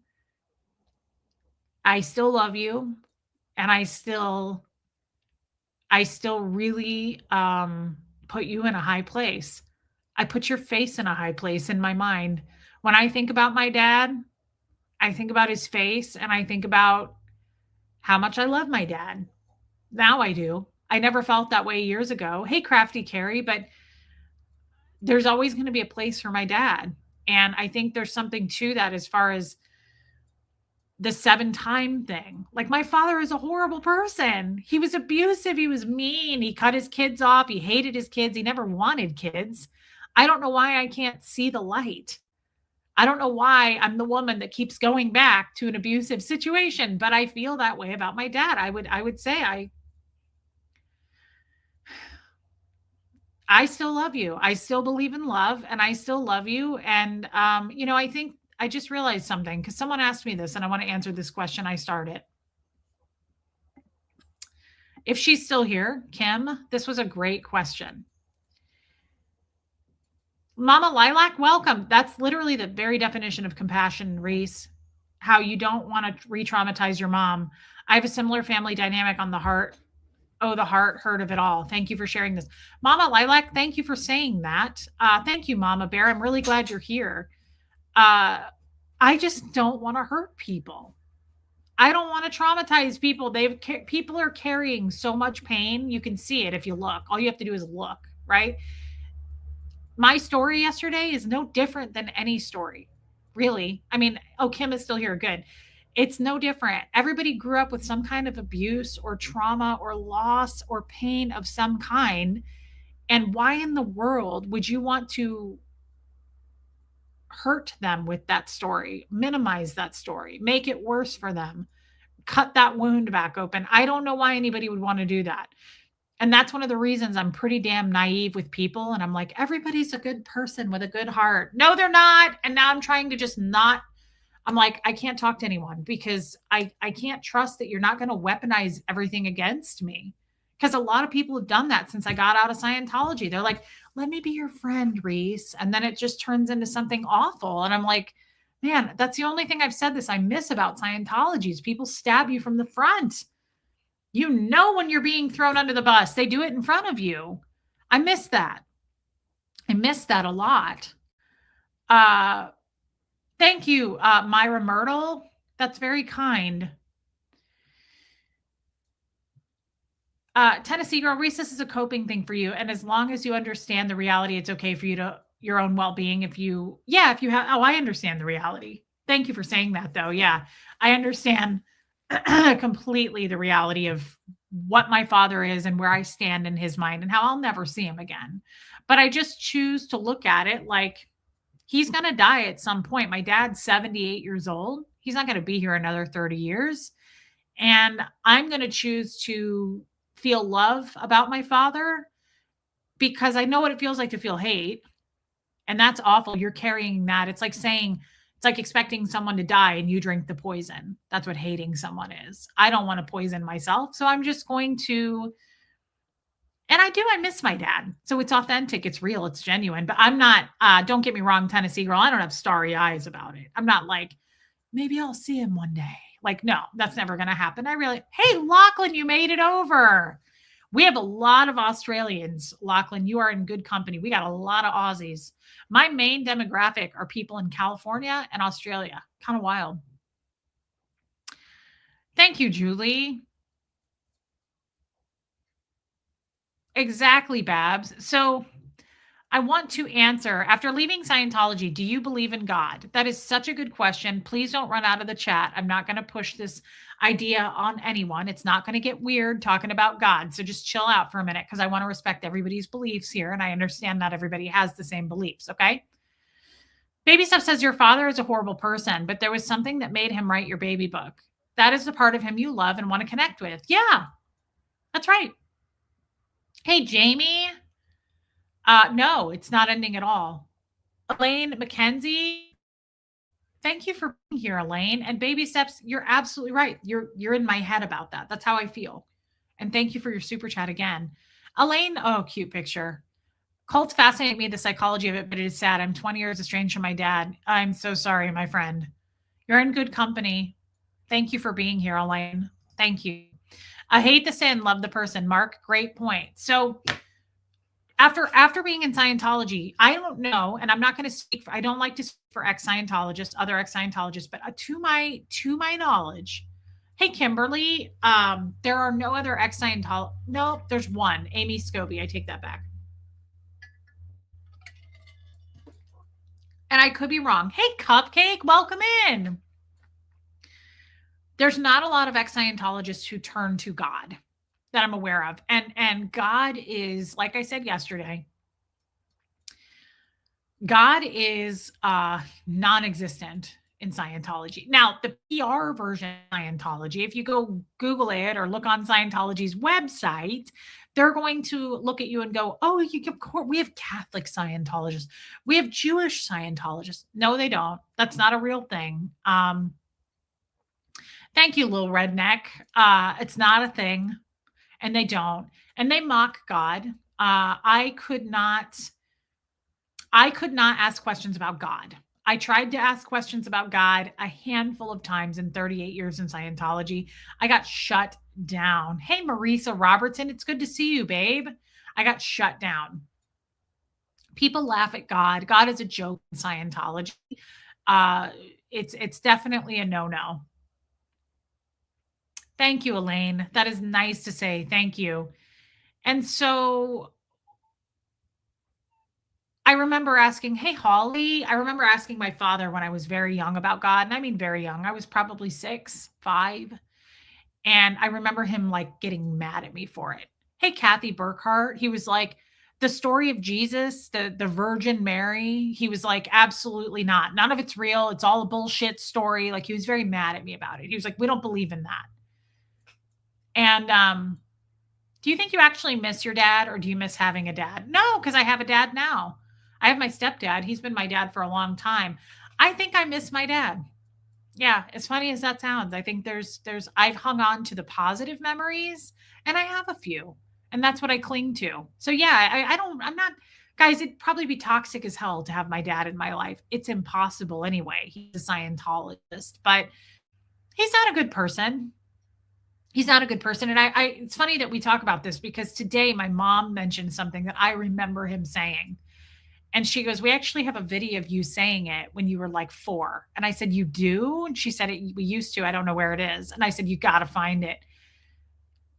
I still love you, and I still really, put you in a high place. I put your face in a high place in my mind. When I think about my dad, I think about his face, and I think about how much I love my dad. Now I do. I never felt that way years ago. Hey, Crafty Carrie, but there's always gonna be a place for my dad, and I think there's something to that as far as the 7-time thing. Like, my father is a horrible person. He was abusive, he was mean, he cut his kids off, he hated his kids, he never wanted kids. I don't know why I can't see the light. I don't know why I'm the woman that keeps going back to an abusive situation, but I feel that way about my dad. I would say I still love you. I still believe in love, and I still love you. And I think I just realized something because someone asked me this, and I want to answer this question. I started. If she's still here, Kim, this was a great question. Mama Lilac, welcome. That's literally the very definition of compassion, Reese. How you don't want to re-traumatize your mom. I have a similar family dynamic on the heart. Oh, the heart hurt of it all. Thank you for sharing this. Mama Lilac, thank you for saying that. Thank you, Mama Bear. I'm really glad you're here. I just don't want to hurt people. I don't want to traumatize people. People are carrying so much pain. You can see it if you look. All you have to do is look, right? My story yesterday is no different than any story, really. I mean, oh, Kim is still here. Good. It's no different. Everybody grew up with some kind of abuse or trauma or loss or pain of some kind. And why in the world would you want to hurt them with that story, minimize that story, make it worse for them, cut that wound back open? I don't know why anybody would want to do that. And that's one of the reasons I'm pretty damn naive with people. And I'm like, everybody's a good person with a good heart. No, they're not. And now I'm trying to just not. I'm like, I can't talk to anyone because I can't trust that you're not going to weaponize everything against me. Because a lot of people have done that since I got out of Scientology. They're like, let me be your friend, Reese. And then it just turns into something awful. And I'm like, man, that's the only thing I've said this I miss about Scientology is people stab you from the front. You know when you're being thrown under the bus. They do it in front of you. I miss that. I miss that a lot. Thank you, Myra Myrtle. That's very kind. Tennessee girl, Reese, this is a coping thing for you. And as long as you understand the reality, it's okay for you to your own well-being. If you have, I understand the reality. Thank you for saying that though. Yeah, I understand completely the reality of what my father is and where I stand in his mind and how I'll never see him again. But I just choose to look at it like he's going to die at some point. My dad's 78 years old. He's not going to be here another 30 years. And I'm going to choose to feel love about my father because I know what it feels like to feel hate. And that's awful. You're carrying that. It's like saying, it's like expecting someone to die and you drink the poison. That's what hating someone is. I don't want to poison myself. So I'm just going to, and I miss my dad. So it's authentic, it's real, it's genuine. But I'm not, don't get me wrong, Tennessee girl, I don't have starry eyes about it. I'm not like, maybe I'll see him one day. Like, no, that's never going to happen. Hey, Lachlan, you made it over. We have a lot of Australians. Lachlan, you are in good company. We got a lot of Aussies. My main demographic are people in California and Australia. Kind of wild. Thank you, Julie. Exactly, Babs. So I want to answer after leaving Scientology, do you believe in God? That is such a good question. Please don't run out of the chat. I'm not going to push this idea on anyone. It's not going to get weird talking about God. So just chill out for a minute because I want to respect everybody's beliefs here. And I understand not everybody has the same beliefs. Okay. Baby Stuff says your father is a horrible person, but there was something that made him write your baby book. That is the part of him you love and want to connect with. Yeah, that's right. Hey, Jamie. No, it's not ending at all. Elaine McKenzie, thank you for being here, Elaine. And baby steps, you're absolutely right. You're in my head about that. That's how I feel. And thank you for your super chat again. Elaine, oh, cute picture. Cults fascinate me, the psychology of it, but it is sad. I'm 20 years estranged from my dad. I'm so sorry, my friend. You're in good company. Thank you for being here, Elaine. Thank you. I hate the sin, love the person. Mark, great point. So after being in Scientology, I don't know, and I'm not going to speak for, I don't like to speak for ex-Scientologists, other ex-Scientologists, but to my knowledge, hey Kimberly, there are no other ex-Scientologists. No, there's one, Amy Scobie. I take that back. And I could be wrong. Hey Cupcake, welcome in. There's not a lot of ex-Scientologists who turn to God that I'm aware of. And God is, like I said yesterday, God is non-existent in Scientology. Now, the PR version of Scientology, if you go Google it or look on Scientology's website, they're going to look at you and go, oh, of course, we have Catholic Scientologists. We have Jewish Scientologists. No, they don't. That's not a real thing. Thank you, little redneck. It's not a thing. And they don't. And they mock God. I could not ask questions about God. I tried to ask questions about God a handful of times in 38 years in Scientology. I got shut down. Hey, Marisa Robertson, it's good to see you, babe. I got shut down. People laugh at God. God is a joke in Scientology. It's definitely a no-no. Thank you, Elaine. That is nice to say. Thank you. And so I remember asking, hey, Holly, I remember asking my father when I was very young about God. And I mean, very young. I was probably 6, 5. And I remember him like getting mad at me for it. Hey, Kathy Burkhart. He was like, the story of Jesus, the Virgin Mary, he was like, absolutely not. None of it's real. It's all a bullshit story. Like he was very mad at me about it. He was like, we don't believe in that. And do you think you actually miss your dad or do you miss having a dad? No, because I have a dad now. I have my stepdad. He's been my dad for a long time. I think I miss my dad. Yeah, as funny as that sounds, I think I've hung on to the positive memories and I have a few and that's what I cling to. So yeah, I'm not, guys, it'd probably be toxic as hell to have my dad in my life. It's impossible anyway. He's a Scientologist, but he's not a good person. He's not a good person. And it's funny that we talk about this because today my mom mentioned something that I remember him saying. And she goes, we actually have a video of you saying it when you were like 4. And I said, you do? And she said, we used to. I don't know where it is. And I said, you got to find it.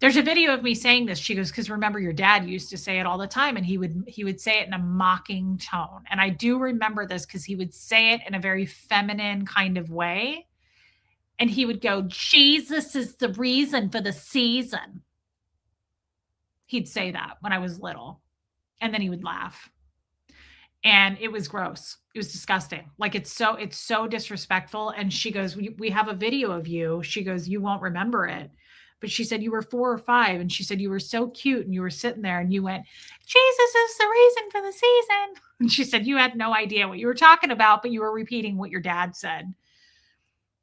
There's a video of me saying this. She goes, because remember your dad used to say it all the time. And he would say it in a mocking tone. And I do remember this because he would say it in a very feminine kind of way. And he would go, Jesus is the reason for the season. He'd say that when I was little, and then he would laugh. And it was gross. It was disgusting. Like, it's so disrespectful, and she goes, "We have a video of you." She goes, "You won't remember it." But she said, "You were 4 or 5," and she said, "You were so cute, and you were sitting there, and you went, 'Jesus is the reason for the season.'" And she said, "You had no idea what you were talking about, but you were repeating what your dad said."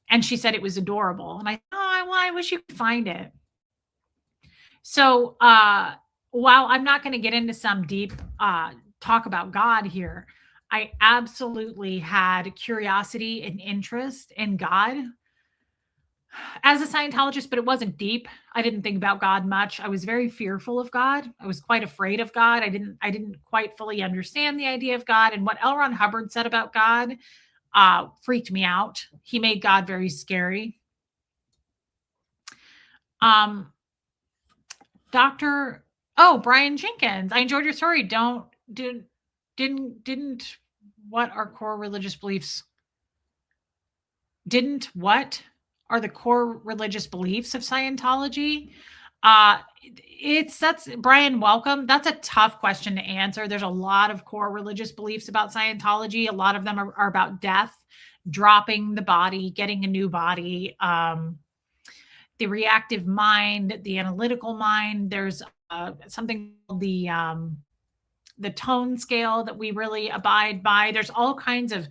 And she said it was adorable. And I wish you could find it. So, while I'm not gonna get into some deep, talk about God here, I absolutely had curiosity and interest in God as a Scientologist, but it wasn't deep. I didn't think about God much. I was very fearful of God. I was quite afraid of God. I didn't quite fully understand the idea of God, and what L. Ron Hubbard said about God, freaked me out. He made God very scary. Um, Dr. Oh, Brian Jenkins. I enjoyed your story. Don't didn't what are core religious beliefs? Didn't what are the core religious beliefs of Scientology? It's that's Brian, welcome. That's a tough question to answer. There's a lot of core religious beliefs about Scientology. A lot of them are about death, dropping the body, getting a new body. The reactive mind, the analytical mind. There's something called the tone scale that we really abide by. There's all kinds of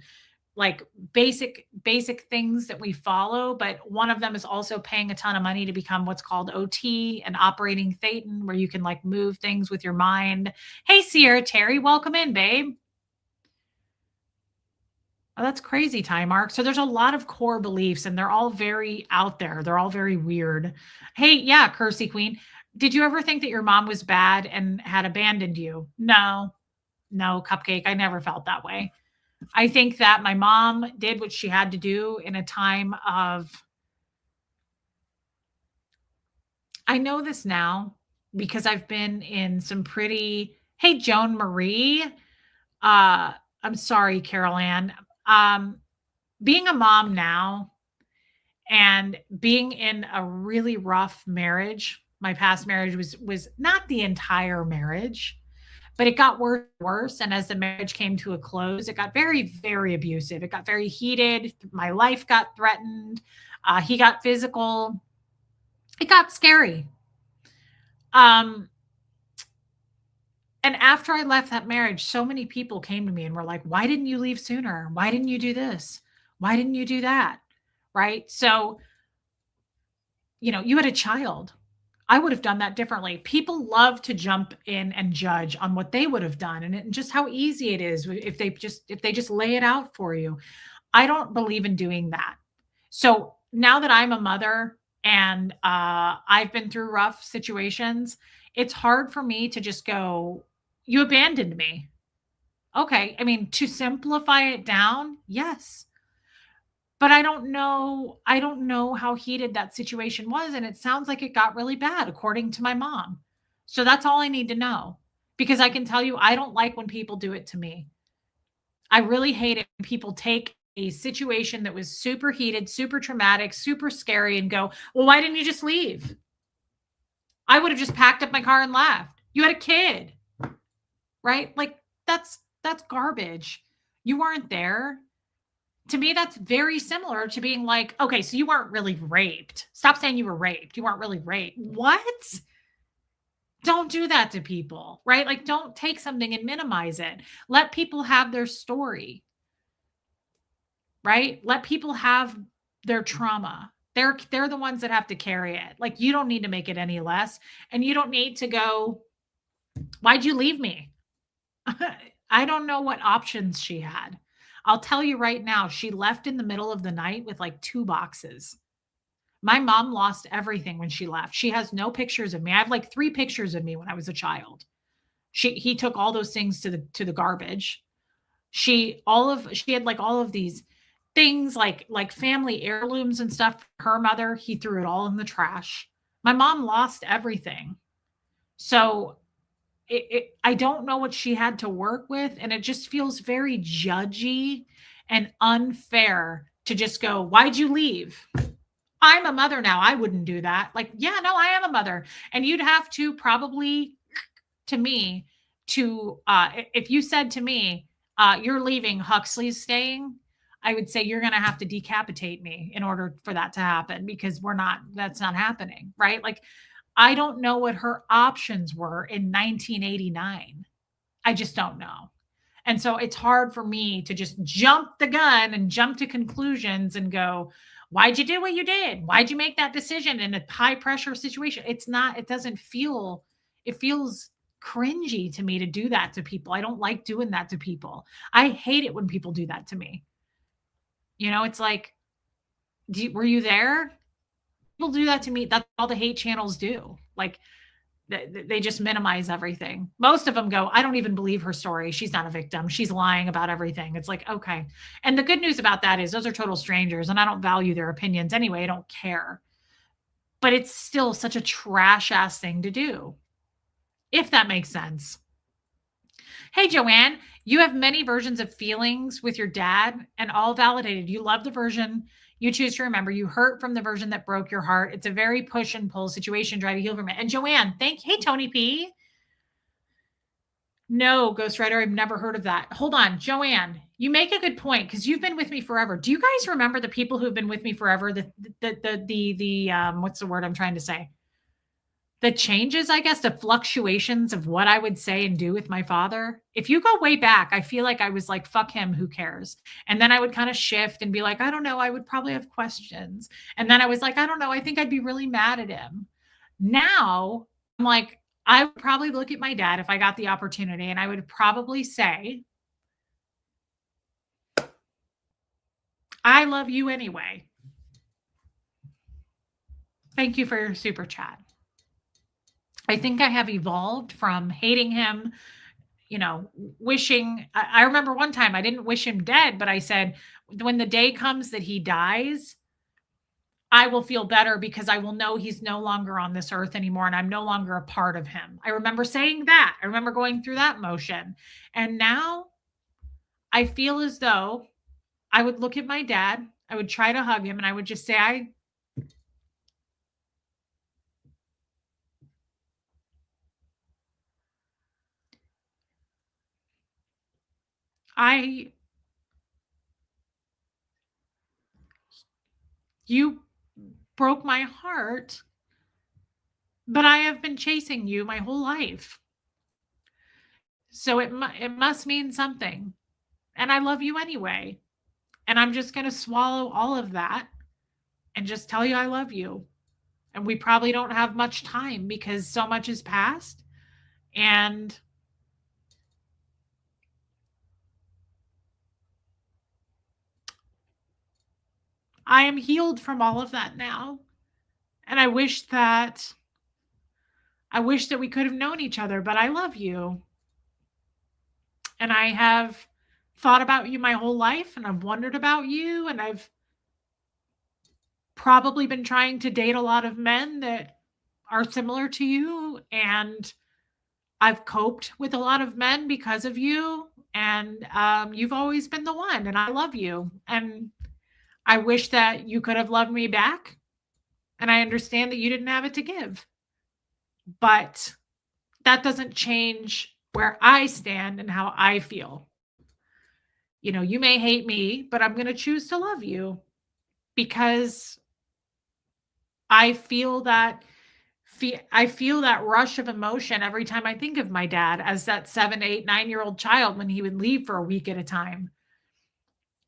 like basic things that we follow, but one of them is also paying a ton of money to become what's called OT, and operating Thetan, where you can like move things with your mind. Hey, Sierra Terry, welcome in, babe. Oh, that's crazy time, Mark. So there's a lot of core beliefs, and they're all very out there. They're all very weird. Hey, yeah, Cursey Queen. Did you ever think that your mom was bad and had abandoned you? No, no, Cupcake. I never felt that way. I think that my mom did what she had to do in a time of, I know this now because I've been in some pretty, hey, Joan Marie. I'm sorry, Carol Ann. Um, Being a mom now and being in a really rough marriage, my past marriage was not the entire marriage, but it got worse and worse. And as the marriage came to a close, it got very, very abusive. It got very heated. My life got threatened. He got physical. It got scary. Um, and after I left that marriage, so many people came to me and were like, "Why didn't you leave sooner? Why didn't you do this? Why didn't you do that?" Right. So, you had a child. I would have done that differently. People love to jump in and judge on what they would have done, and just how easy it is if they just lay it out for you. I don't believe in doing that. So now that I'm a mother and I've been through rough situations, it's hard for me to just go, "You abandoned me." Okay. I mean, to simplify it down, yes. But I don't know how heated that situation was, and it sounds like it got really bad according to my mom. So that's all I need to know, because I can tell you I don't like when people do it to me. I really hate it when people take a situation that was super heated, super traumatic, super scary and go, "Well, why didn't you just leave?" I would have just packed up my car and left. You had a kid, right? Like, that's garbage. You weren't there. To me, that's very similar to being like, "Okay, so you weren't really raped. Stop saying you were raped. You weren't really raped." What? Don't do that to people, right? Like, don't take something and minimize it. Let people have their story, right? Let people have their trauma. They're the ones that have to carry it. Like, you don't need to make it any less, and you don't need to go, "Why'd you leave me?" I don't know what options she had. I'll tell you right now, she left in the middle of the night with like 2 boxes. My mom lost everything when she left. She has no pictures of me. I have like 3 pictures of me when I was a child. He took all those things to the garbage. She had like all of these things like family heirlooms and stuff for her mother. He threw it all in the trash. My mom lost everything. So I don't know what she had to work with, and it just feels very judgy and unfair to just go, "Why'd you leave?" I'm a mother now. I wouldn't do that. Like, yeah, no, I am a mother. And you'd have to probably to me to if you said to me, you're leaving, Huxley's staying, I would say you're going to have to decapitate me in order for that to happen because that's not happening, right? Like, I don't know what her options were in 1989. I just don't know. And so it's hard for me to just jump the gun and jump to conclusions and go, why'd you do what you did? Why'd you make that decision in a high pressure situation? It doesn't feel, it feels cringy to me to do that to people. I don't like doing that to people. I hate it when people do that to me. It's like, were you there? People do that to me. That's all the hate channels do. Like, they just minimize everything. Most of them go, I don't even believe her story. She's not a victim. She's lying about everything. It's like, okay. And the good news about that is those are total strangers and I don't value their opinions anyway. I don't care. But it's still such a trash ass thing to do, if that makes sense. Hey, Joanne, you have many versions of feelings with your dad and all validated. You love the version you choose to remember. You hurt from the version that broke your heart. It's a very push and pull situation. Try to heal from it. And Joanne, hey, Tony P. No, Ghostwriter, I've never heard of that. Hold on, Joanne, you make a good point because you've been with me forever. Do you guys remember the people who've been with me forever? What's the word I'm trying to say? The changes, I guess, the fluctuations of what I would say and do with my father. If you go way back, I feel like I was like, fuck him, who cares? And then I would kind of shift and be like, I don't know, I would probably have questions. And then I was like, I don't know, I think I'd be really mad at him. Now I'm like, I would probably look at my dad if I got the opportunity and I would probably say, I love you anyway. Thank you for your super chat. I think I have evolved from hating him, wishing. I remember one time I didn't wish him dead, but I said, when the day comes that he dies, I will feel better because I will know he's no longer on this earth anymore and I'm no longer a part of him. I remember saying that. I remember going through that motion. And now I feel as though I would look at my dad, I would try to hug him, and I would just say, you broke my heart, but I have been chasing you my whole life. So it must mean something. And I love you anyway. And I'm just going to swallow all of that and just tell you I love you. And we probably don't have much time because so much has passed. And I am healed from all of that now. And I wish that we could have known each other, but I love you. And I have thought about you my whole life and I've wondered about you and I've probably been trying to date a lot of men that are similar to you, and I've coped with a lot of men because of you, and you've always been the one, and I love you, and I wish that you could have loved me back, and I understand that you didn't have it to give, but that doesn't change where I stand and how I feel. You may hate me, but I'm going to choose to love you because I feel that rush of emotion every time I think of my dad as that 7, 8, 9-year-old child when he would leave for a week at a time.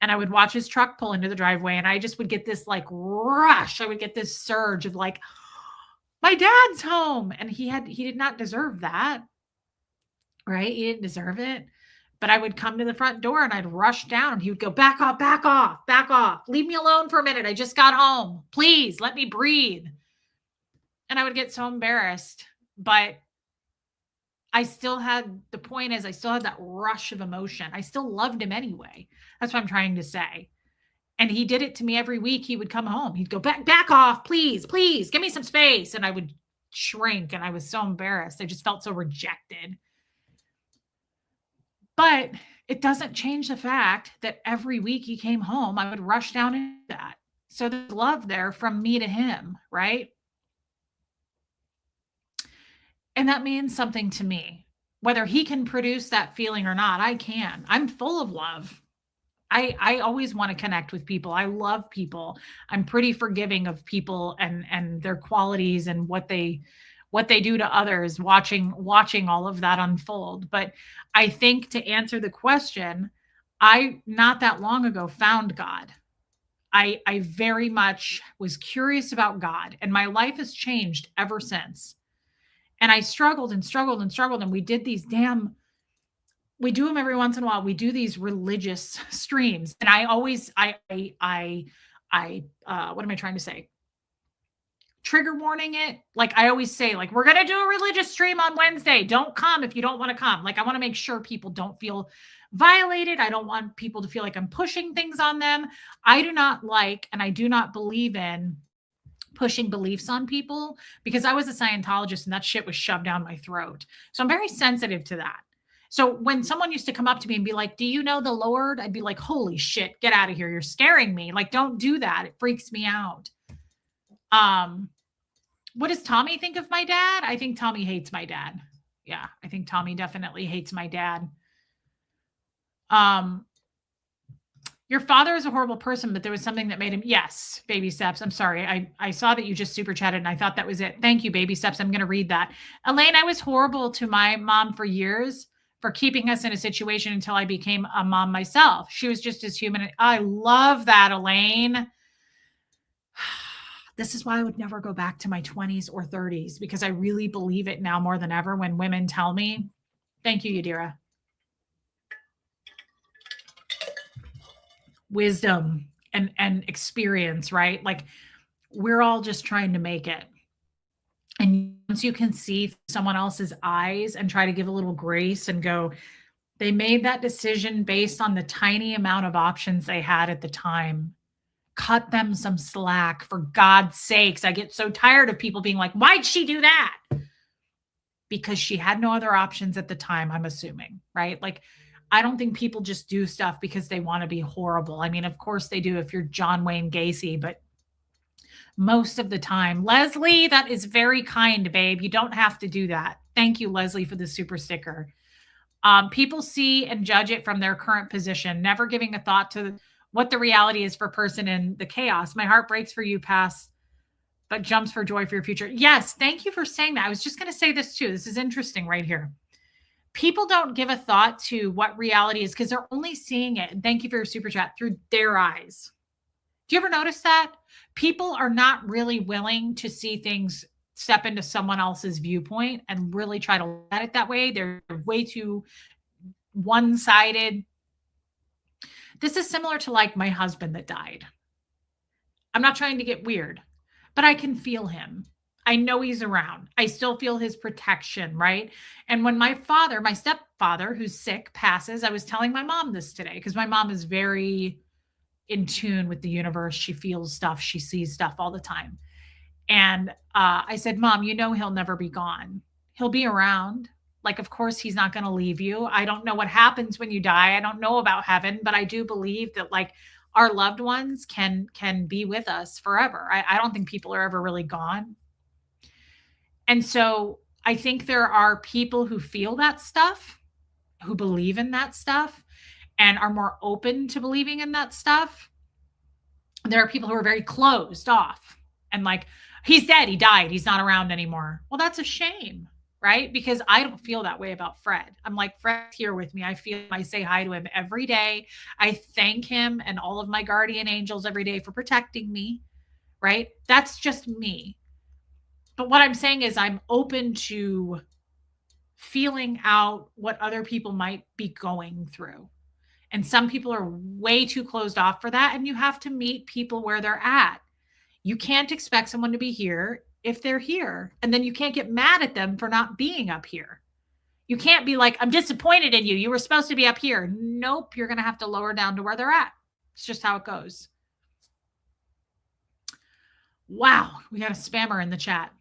And I would watch his truck pull into the driveway and I just would get this like rush. I would get this surge of like, my dad's home. And he did not deserve that. Right? He didn't deserve it. But I would come to the front door and I'd rush down and he would go, back off, back off, back off. Leave me alone for a minute. I just got home. Please let me breathe. And I would get so embarrassed, but I still had that rush of emotion. I still loved him anyway. That's what I'm trying to say. And he did it to me every week. He would come home. He'd go, back off, please, give me some space. And I would shrink and I was so embarrassed. I just felt so rejected. But it doesn't change the fact that every week he came home, I would rush down into that. So there's love there from me to him, right? And that means something to me. whether he can produce that feeling or not, I can. I'm full of love. I always want to connect with people. I love people. I'm pretty forgiving of people and their qualities and what they do to others, watching all of that unfold. But I think to answer the question, I not that long ago found God. I very much was curious about God, and my life has changed ever since. And I struggled and struggled and struggled, and we do them every once in a while. We do these religious streams, and I always what am I trying to say? Trigger warning it. Like I always say, like, we're gonna do a religious stream on Wednesday. Don't come if you don't want to come. Like I want to make sure people don't feel violated. I don't want people to feel like I'm pushing things on them. I do not like and I do not believe in pushing beliefs on people because I was a Scientologist and that shit was shoved down my throat. So I'm very sensitive to that. So when someone used to come up to me and be like, "Do you know the Lord?" I'd be like, "Holy shit, get out of here. You're scaring me. Like, don't do that. It freaks me out." Um, what does Tommy think of my dad? I think Tommy hates my dad. Yeah, I think Tommy definitely hates my dad. Um, your father is a horrible person, but there was something that made him. Yes, baby steps. I'm sorry. I saw that you just super chatted and I thought that was it. Thank you, baby steps. I'm going to read that. Elaine, I was horrible to my mom for years for keeping us in a situation until I became a mom myself. She was just as human. I love that, Elaine. This is why I would never go back to my 20s or 30s because I really believe it now more than ever when women tell me. Thank you, Yadira. Wisdom and experience, right? Like we're all just trying to make it. And once you can see someone else's eyes and try to give a little grace and go, they made that decision based on the tiny amount of options they had at the time. Cut them some slack, for God's sakes. I get so tired of people being like, why'd she do that? Because she had no other options at the time, I'm assuming, right? Like, I don't think people just do stuff because they want to be horrible. I mean, of course they do if you're John Wayne Gacy, but most of the time, Leslie, that is very kind, babe. You don't have to do that. Thank you, Leslie, for the super sticker. People see and judge it from their current position, never giving a thought to what the reality is for a person in the chaos. My heart breaks for you, past, but jumps for joy for your future. Yes, thank you for saying that. I was just going to say this too. This is interesting right here. People don't give a thought to what reality is because they're only seeing it. And thank you for your super chat, through their eyes. Do you ever notice that? People are not really willing to see things, step into someone else's viewpoint and really try to look at it that way. They're way too one-sided. This is similar to like my husband that died. I'm not trying to get weird, but I can feel him. I know he's around. I still feel his protection, right? And when my father, my stepfather, who's sick, passes, I was telling my mom this today because my mom is very in tune with the universe. She feels stuff, she sees stuff all the time. And I said, Mom, you know, he'll never be gone. He'll be around. Like, of course, he's not going to leave you. I don't know what happens when you die. I don't know about heaven, but I do believe that like our loved ones can be with us forever. I don't think people are ever really gone. And so I think there are people who feel that stuff, who believe in that stuff, and are more open to believing in that stuff. There are people who are very closed off and like, he's dead, he died, he's not around anymore. Well, that's a shame, right? Because I don't feel that way about Fred. I'm like, Fred's here with me. I feel, I say hi to him every day. I thank him and all of my guardian angels every day for protecting me, right? That's just me. But what I'm saying is I'm open to feeling out what other people might be going through. And some people are way too closed off for that. And you have to meet people where they're at. You can't expect someone to be here if they're here. And then you can't get mad at them for not being up here. You can't be like, I'm disappointed in you. You were supposed to be up here. Nope. You're going to have to lower down to where they're at. It's just how it goes. Wow. We got a spammer in the chat.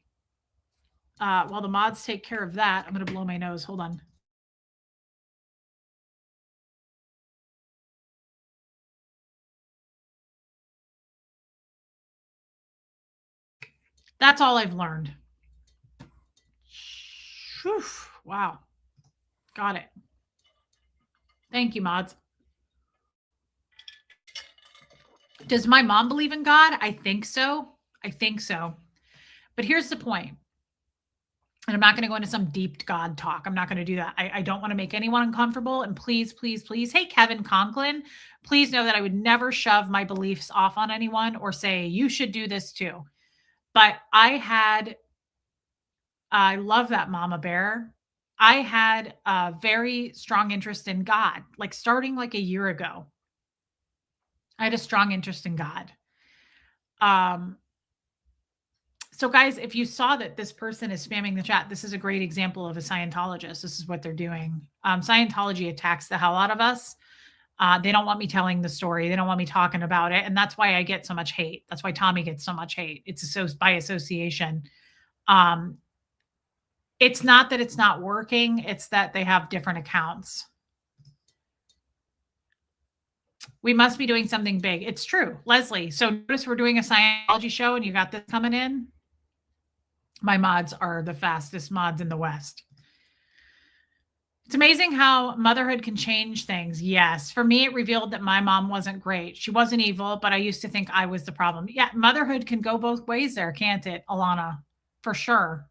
While the mods take care of that, I'm going to blow my nose. Hold on. That's all I've learned. Whew, wow. Got it. Thank you, mods. Does my mom believe in God? I think so. I think so. But here's the point. And I'm not going to go into some deep God talk. I'm not going to do that. I don't want to make anyone uncomfortable. And please, please, please, hey, Kevin Conklin, please know that I would never shove my beliefs off on anyone or say, you should do this too. But I love that mama bear. I had a very strong interest in God, like starting like a year ago. I had a strong interest in God. So guys, if you saw that this person is spamming the chat, this is a great example of a Scientologist. This is what they're doing. Scientology attacks the hell out of us. They don't want me telling the story. They don't want me talking about it. And that's why I get so much hate. That's why Tommy gets so much hate. It's by association. It's not that it's not working. It's that they have different accounts. We must be doing something big. It's true. Leslie, so notice we're doing a Scientology show and you got this coming in. My mods are the fastest mods in the West. It's amazing how motherhood can change things. Yes. For me, it revealed that my mom wasn't great. She wasn't evil, but I used to think I was the problem. Yeah, motherhood can go both ways there, can't it, Alana? For sure.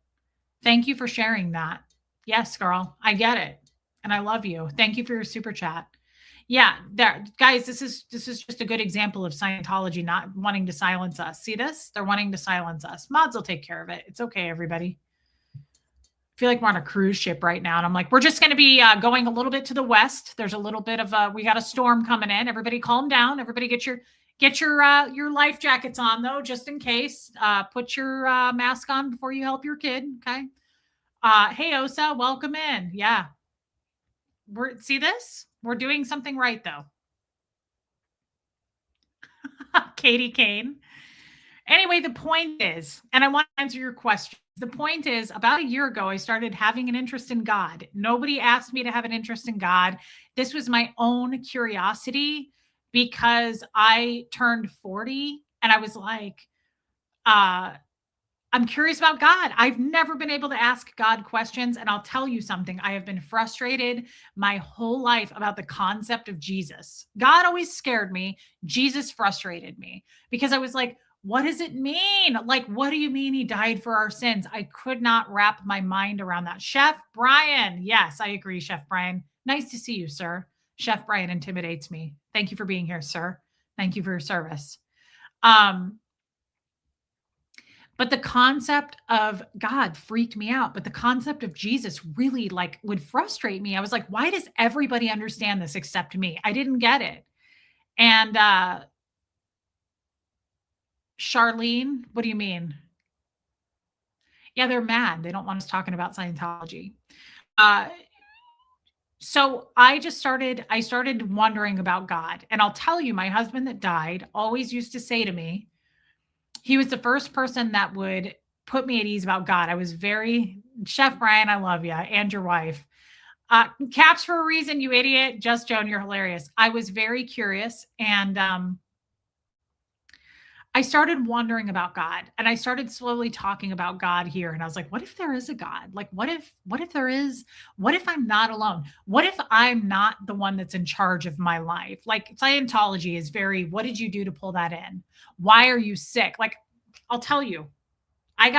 Thank you for sharing that. Yes, girl, I get it. And I love you. Thank you for your super chat. Yeah, there, guys, this is just a good example of Scientology not wanting to silence us. See this? They're wanting to silence us. Mods will take care of it. It's okay, everybody. I feel like we're on a cruise ship right now. And I'm like, we're just going to be going a little bit to the west. There's a little bit of we got a storm coming in. Everybody calm down. Everybody get your life jackets on though, just in case. Put your mask on before you help your kid. Okay. Hey, Osa, welcome in. Yeah. See this? We're doing something right, though. Katie Kane. Anyway, the point is, and I want to answer your question. The point is, about a year ago, I started having an interest in God. Nobody asked me to have an interest in God. This was my own curiosity because I turned 40 and I was like, I'm curious about God. I've never been able to ask God questions. And I'll tell you something. I have been frustrated my whole life about the concept of Jesus. God always scared me. Jesus frustrated me because I was like, what does it mean? Like, what do you mean he died for our sins? I could not wrap my mind around that. Chef Brian. Yes, I agree, Chef Brian. Nice to see you, sir. Chef Brian intimidates me. Thank you for being here, sir. Thank you for your service. But the concept of God freaked me out. But the concept of Jesus really would frustrate me. I was like, why does everybody understand this except me? I didn't get it. And Charlene, what do you mean? Yeah, they're mad. They don't want us talking about Scientology. So I started wondering about God. And I'll tell you, my husband that died always used to say to me, he was the first person that would put me at ease about God. I was Chef Brian, I love you, and your wife. Caps for a reason, you idiot. Just Joan, you're hilarious. I was very curious, and I started wondering about God, and I started slowly talking about God here. And I was like, what if there is a God? Like, what if there is, what if I'm not alone? What if I'm not the one that's in charge of my life? Like Scientology is what did you do to pull that in? Why are you sick? Like, I'll tell you, I'm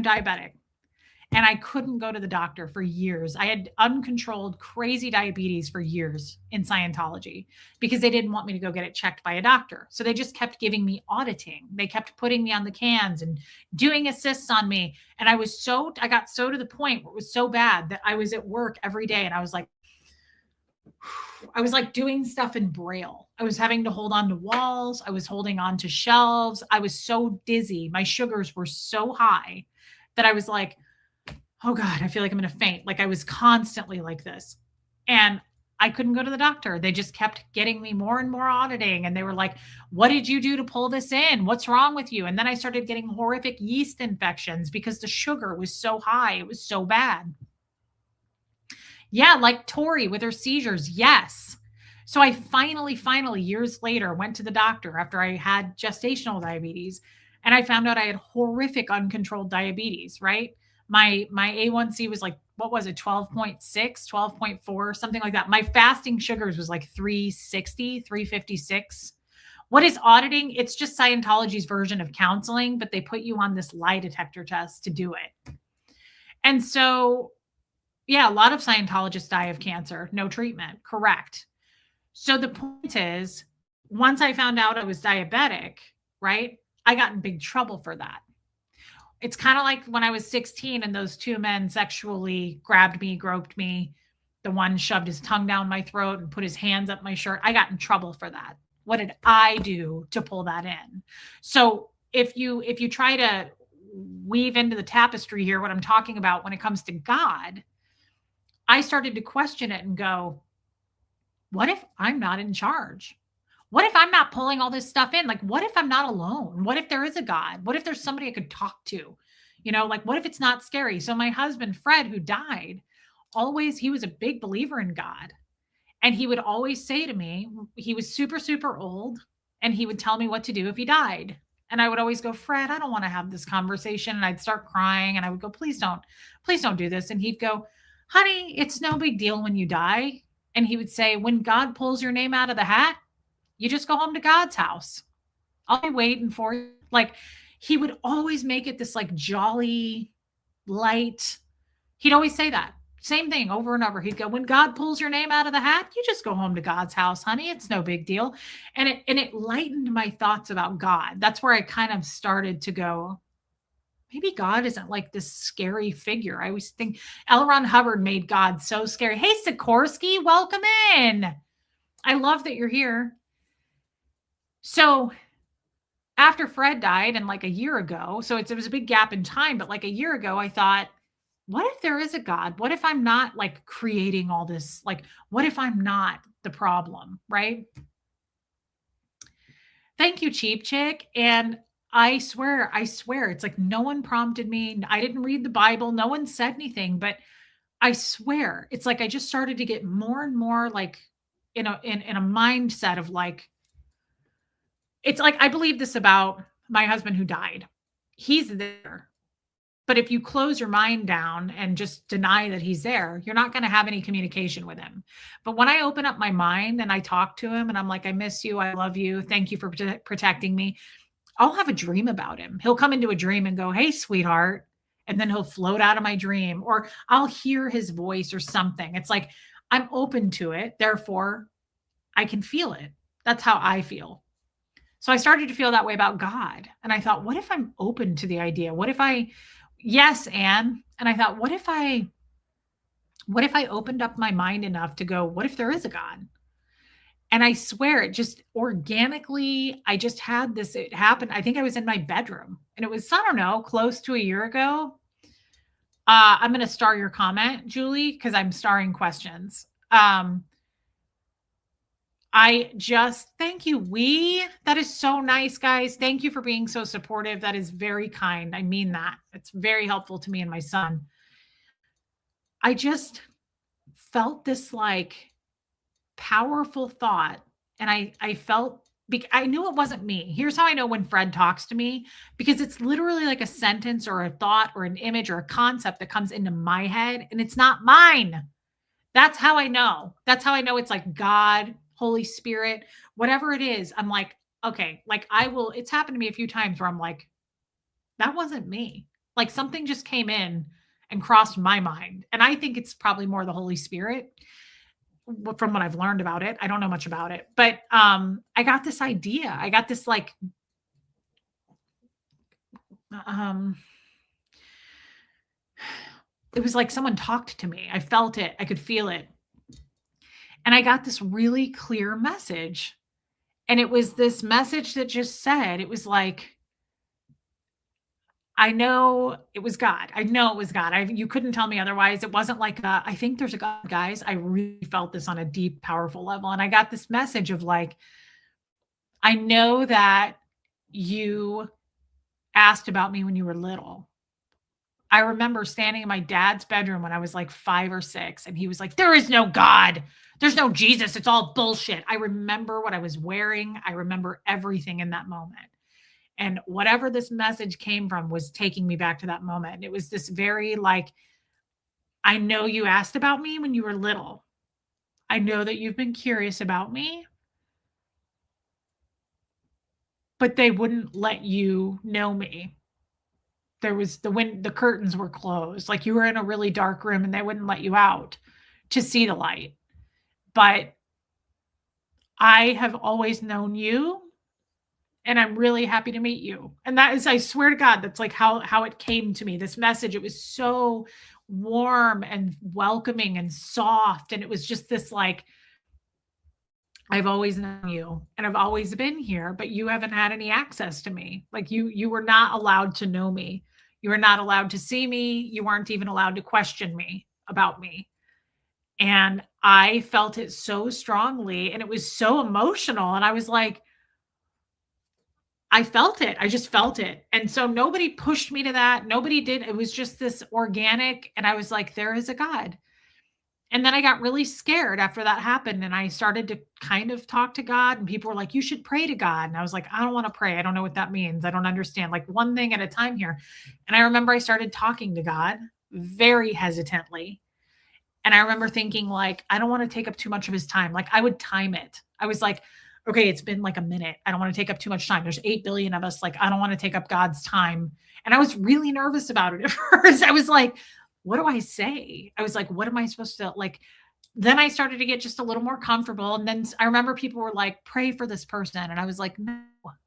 diabetic and I couldn't go to the doctor for years. I had uncontrolled crazy diabetes for years in Scientology because they didn't want me to go get it checked by a doctor. So they just kept giving me auditing. They kept putting me on the cans and doing assists on me. And I got so to the point where it was so bad that I was at work every day and I was like doing stuff in Braille. I was having to hold on to walls. I was holding on to shelves. I was so dizzy. My sugars were so high that I was like, oh God, I feel like I'm going to faint. Like I was constantly like this. And I couldn't go to the doctor. They just kept getting me more and more auditing. And they were like, what did you do to pull this in? What's wrong with you? And then I started getting horrific yeast infections because the sugar was so high. It was so bad. Yeah, like Tori with her seizures. Yes. So I finally, years later, went to the doctor after I had gestational diabetes. And I found out I had horrific uncontrolled diabetes, right? My A1C was like, what was it? 12.6, 12.4, something like that. My fasting sugars was like 360, 356. What is auditing? It's just Scientology's version of counseling, but they put you on this lie detector test to do it. And so, yeah, a lot of Scientologists die of cancer, no treatment. Correct. So the point is, once I found out I was diabetic, right? I got in big trouble for that. It's kind of like when I was 16 and those two men sexually grabbed me, groped me. The one shoved his tongue down my throat and put his hands up my shirt. I got in trouble for that. What did I do to pull that in? So if you try to weave into the tapestry here what I'm talking about when it comes to God, I started to question it and go, what if I'm not in charge? What if I'm not pulling all this stuff in? Like, what if I'm not alone? What if there is a God? What if there's somebody I could talk to? Like, what if it's not scary? So my husband, Fred, who died, he was a big believer in God. And he would always say to me, he was super, super old, and he would tell me what to do if he died. And I would always go, Fred, I don't want to have this conversation. And I'd start crying and I would go, please don't do this. And he'd go, honey, it's no big deal when you die. And he would say, when God pulls your name out of the hat, you just go home to God's house. I'll be waiting for you. Like, he would always make it this like jolly, light. He'd always say that same thing over and over. He'd go, when God pulls your name out of the hat, you just go home to God's house, honey. It's no big deal. And it lightened my thoughts about God. That's where I kind of started to go, maybe God isn't like this scary figure. I always think L. Ron Hubbard made God so scary. Hey, Sikorsky, welcome in. I love that you're here. So after Fred died and like a year ago, so it was a big gap in time, but like a year ago, I thought, what if there is a God? What if I'm not like creating all this? Like, what if I'm not the problem? Right? Thank you, Cheap Chick. And I swear, it's like no one prompted me. I didn't read the Bible. No one said anything, but I swear it's like I just started to get more and more like in a mindset of like, it's like I believe this about my husband who died. He's there. But if you close your mind down and just deny that he's there, you're not going to have any communication with him. But when I open up my mind and I talk to him and I'm like, I miss you. I love you. Thank you for protecting me. I'll have a dream about him. He'll come into a dream and go, hey, sweetheart. And then he'll float out of my dream, or I'll hear his voice or something. It's like I'm open to it. Therefore, I can feel it. That's how I feel. So I started to feel that way about God. And I thought, what if I'm open to the idea? What if yes, Anne. And I thought, what if I opened up my mind enough to go, what if there is a God? And I swear it just organically, I just had this, it happened. I think I was in my bedroom and it was, I don't know, close to a year ago. I'm going to star your comment, Julie, because I'm starring questions. Thank you. That is so nice, guys. Thank you for being so supportive. That is very kind. I mean that. It's very helpful to me and my son. I just felt this like powerful thought. And I felt, I knew it wasn't me. Here's how I know when Fred talks to me, because it's literally like a sentence or a thought or an image or a concept that comes into my head and it's not mine. That's how I know. That's how I know it's like God, Holy Spirit, whatever it is. I'm like, okay, like it's happened to me a few times where I'm like, that wasn't me. Like something just came in and crossed my mind. And I think it's probably more the Holy Spirit from what I've learned about it. I don't know much about it, but I got this idea. I got this like, it was like someone talked to me. I felt it. I could feel it. And I got this really clear message. And it was this message that just said, it was like, I know it was God. I know it was God. You couldn't tell me otherwise. It wasn't like, I think there's a God, guys. I really felt this on a deep, powerful level. And I got this message of like, I know that you asked about me when you were little. I remember standing in my dad's bedroom when I was like 5 or 6, and he was like, there is no God. There's no Jesus. It's all bullshit. I remember what I was wearing. I remember everything in that moment. And whatever this message came from was taking me back to that moment. It was this very like, I know you asked about me when you were little. I know that you've been curious about me, but they wouldn't let you know me. There was when the curtains were closed, like you were in a really dark room and they wouldn't let you out to see the light. But I have always known you and I'm really happy to meet you. And that is, I swear to God, that's like how it came to me. This message, it was so warm and welcoming and soft. And it was just this like, I've always known you and I've always been here, but you haven't had any access to me. Like you were not allowed to know me. You were not allowed to see me. You weren't even allowed to question me about me. And I felt it so strongly and it was so emotional. And I was like, I felt it. I just felt it. And so nobody pushed me to that. Nobody did. It was just this organic. And I was like, there is a God. And then I got really scared after that happened. And I started to kind of talk to God. And people were like, you should pray to God. And I was like, I don't want to pray. I don't know what that means. I don't understand. Like one thing at a time here. And I remember I started talking to God very hesitantly. And I remember thinking, like, I don't want to take up too much of his time. Like, I would time it. I was like, okay, it's been like a minute. I don't want to take up too much time. There's 8 billion of us. Like, I don't want to take up God's time. And I was really nervous about it at first. I was like, what do I say? I was like, what am I supposed to like? Then I started to get just a little more comfortable. And then I remember people were like, pray for this person. And I was like, no,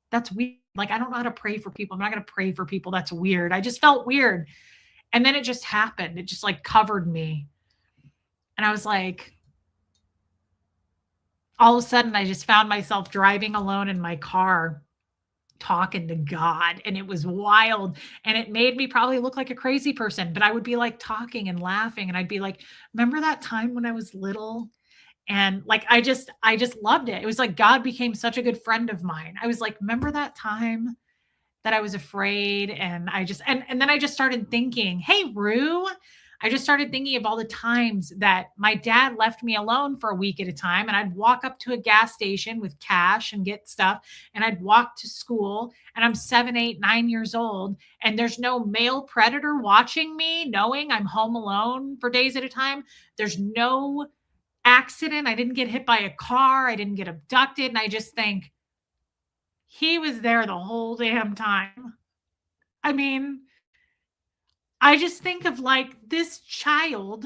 that's weird. Like, I don't know how to pray for people. I'm not going to pray for people. That's weird. I just felt weird. And then it just happened. It just like covered me. And I was like, all of a sudden, I just found myself driving alone in my car, talking to God. And it was wild. And it made me probably look like a crazy person, but I would be like talking and laughing. And I'd be like, remember that time when I was little? And like, I just loved it. It was like God became such a good friend of mine. I was like, remember that time that I was afraid? And I just, and then I just started thinking, hey, Rue, I just started thinking of all the times that my dad left me alone for a week at a time. And I'd walk up to a gas station with cash and get stuff. And I'd walk to school and I'm 7, 8, 9 years old. And there's no male predator watching me, knowing I'm home alone for days at a time. There's no accident. I didn't get hit by a car. I didn't get abducted. And I just think he was there the whole damn time. I mean, I just think of like this child,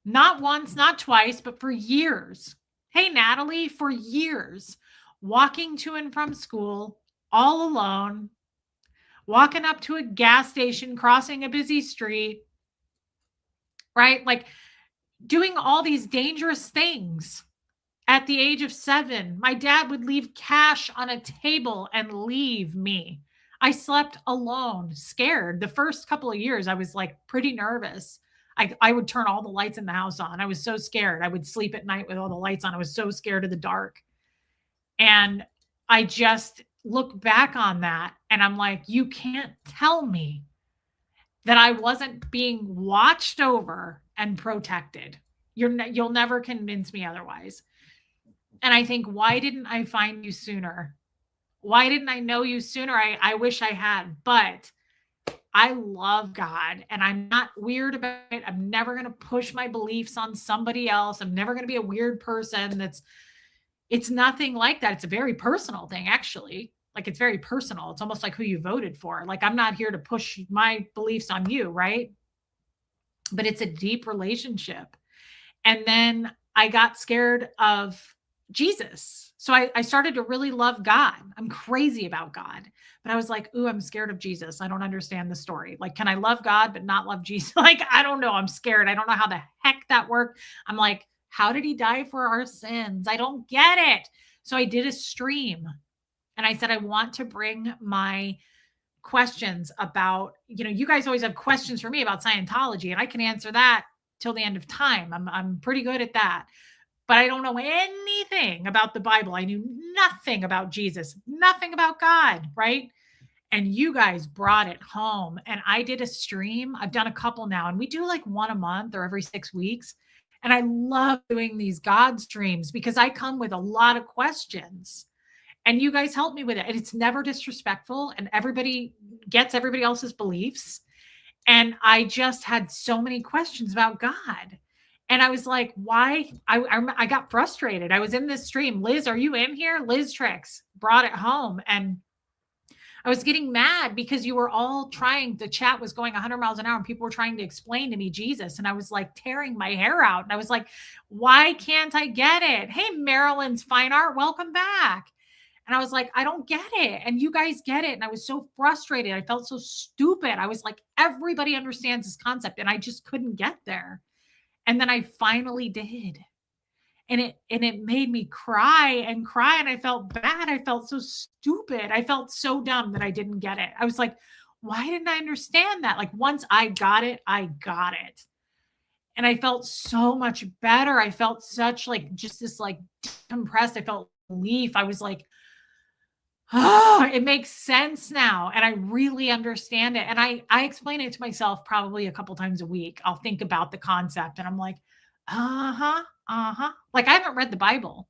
not once, not twice, but for years. Hey, Natalie, for years, walking to and from school all alone, walking up to a gas station, crossing a busy street, right? Like doing all these dangerous things. At the age of 7, my dad would leave cash on a table and leave me. I slept alone, scared. The first couple of years, I was like pretty nervous. I would turn all the lights in the house on. I was so scared. I would sleep at night with all the lights on. I was so scared of the dark. And I just look back on that and I'm like, you can't tell me that I wasn't being watched over and protected. You'll never convince me otherwise. And I think, why didn't I find you sooner? Why didn't I know you sooner? I wish I had, but I love God and I'm not weird about it. I'm never going to push my beliefs on somebody else. I'm never going to be a weird person. It's nothing like that. It's a very personal thing, actually. Like it's very personal. It's almost like who you voted for. Like I'm not here to push my beliefs on you, right? But it's a deep relationship. And then I got scared of Jesus. So I started to really love God. I'm crazy about God. But I was like, ooh, I'm scared of Jesus. I don't understand the story. Like, can I love God but not love Jesus? Like, I don't know. I'm scared. I don't know how the heck that worked. I'm like, how did he die for our sins? I don't get it. So I did a stream and I said, I want to bring my questions about, you guys always have questions for me about Scientology and I can answer that till the end of time. I'm pretty good at that. But I don't know anything about the Bible. I knew nothing about Jesus, nothing about God, right? And you guys brought it home. And I did a stream. I've done a couple now, and we do like one a month or every 6 weeks. And I love doing these God streams because I come with a lot of questions. And you guys helped me with it. And it's never disrespectful. And everybody gets everybody else's beliefs. And I just had so many questions about God. And I was like, why? I got frustrated. I was in this stream. Liz, are you in here? Liz Tricks brought it home. And I was getting mad because you were all trying, the chat was going 100 miles an hour and people were trying to explain to me Jesus. And I was like tearing my hair out. And I was like, why can't I get it? Hey, Marilyn's Fine Art, welcome back. And I was like, I don't get it. And you guys get it. And I was so frustrated. I felt so stupid. I was like, everybody understands this concept. And I just couldn't get there. And then I finally did. And it made me cry and cry. And I felt bad. I felt so stupid. I felt so dumb that I didn't get it. I was like, why didn't I understand that? Like once I got it, I got it. And I felt so much better. I felt such like just this like compressed. I felt relief. I was like, oh, it makes sense now. And I really understand it. And I explain it to myself probably a couple times a week. I'll think about the concept and I'm like, uh-huh, uh-huh. Like I haven't read the Bible,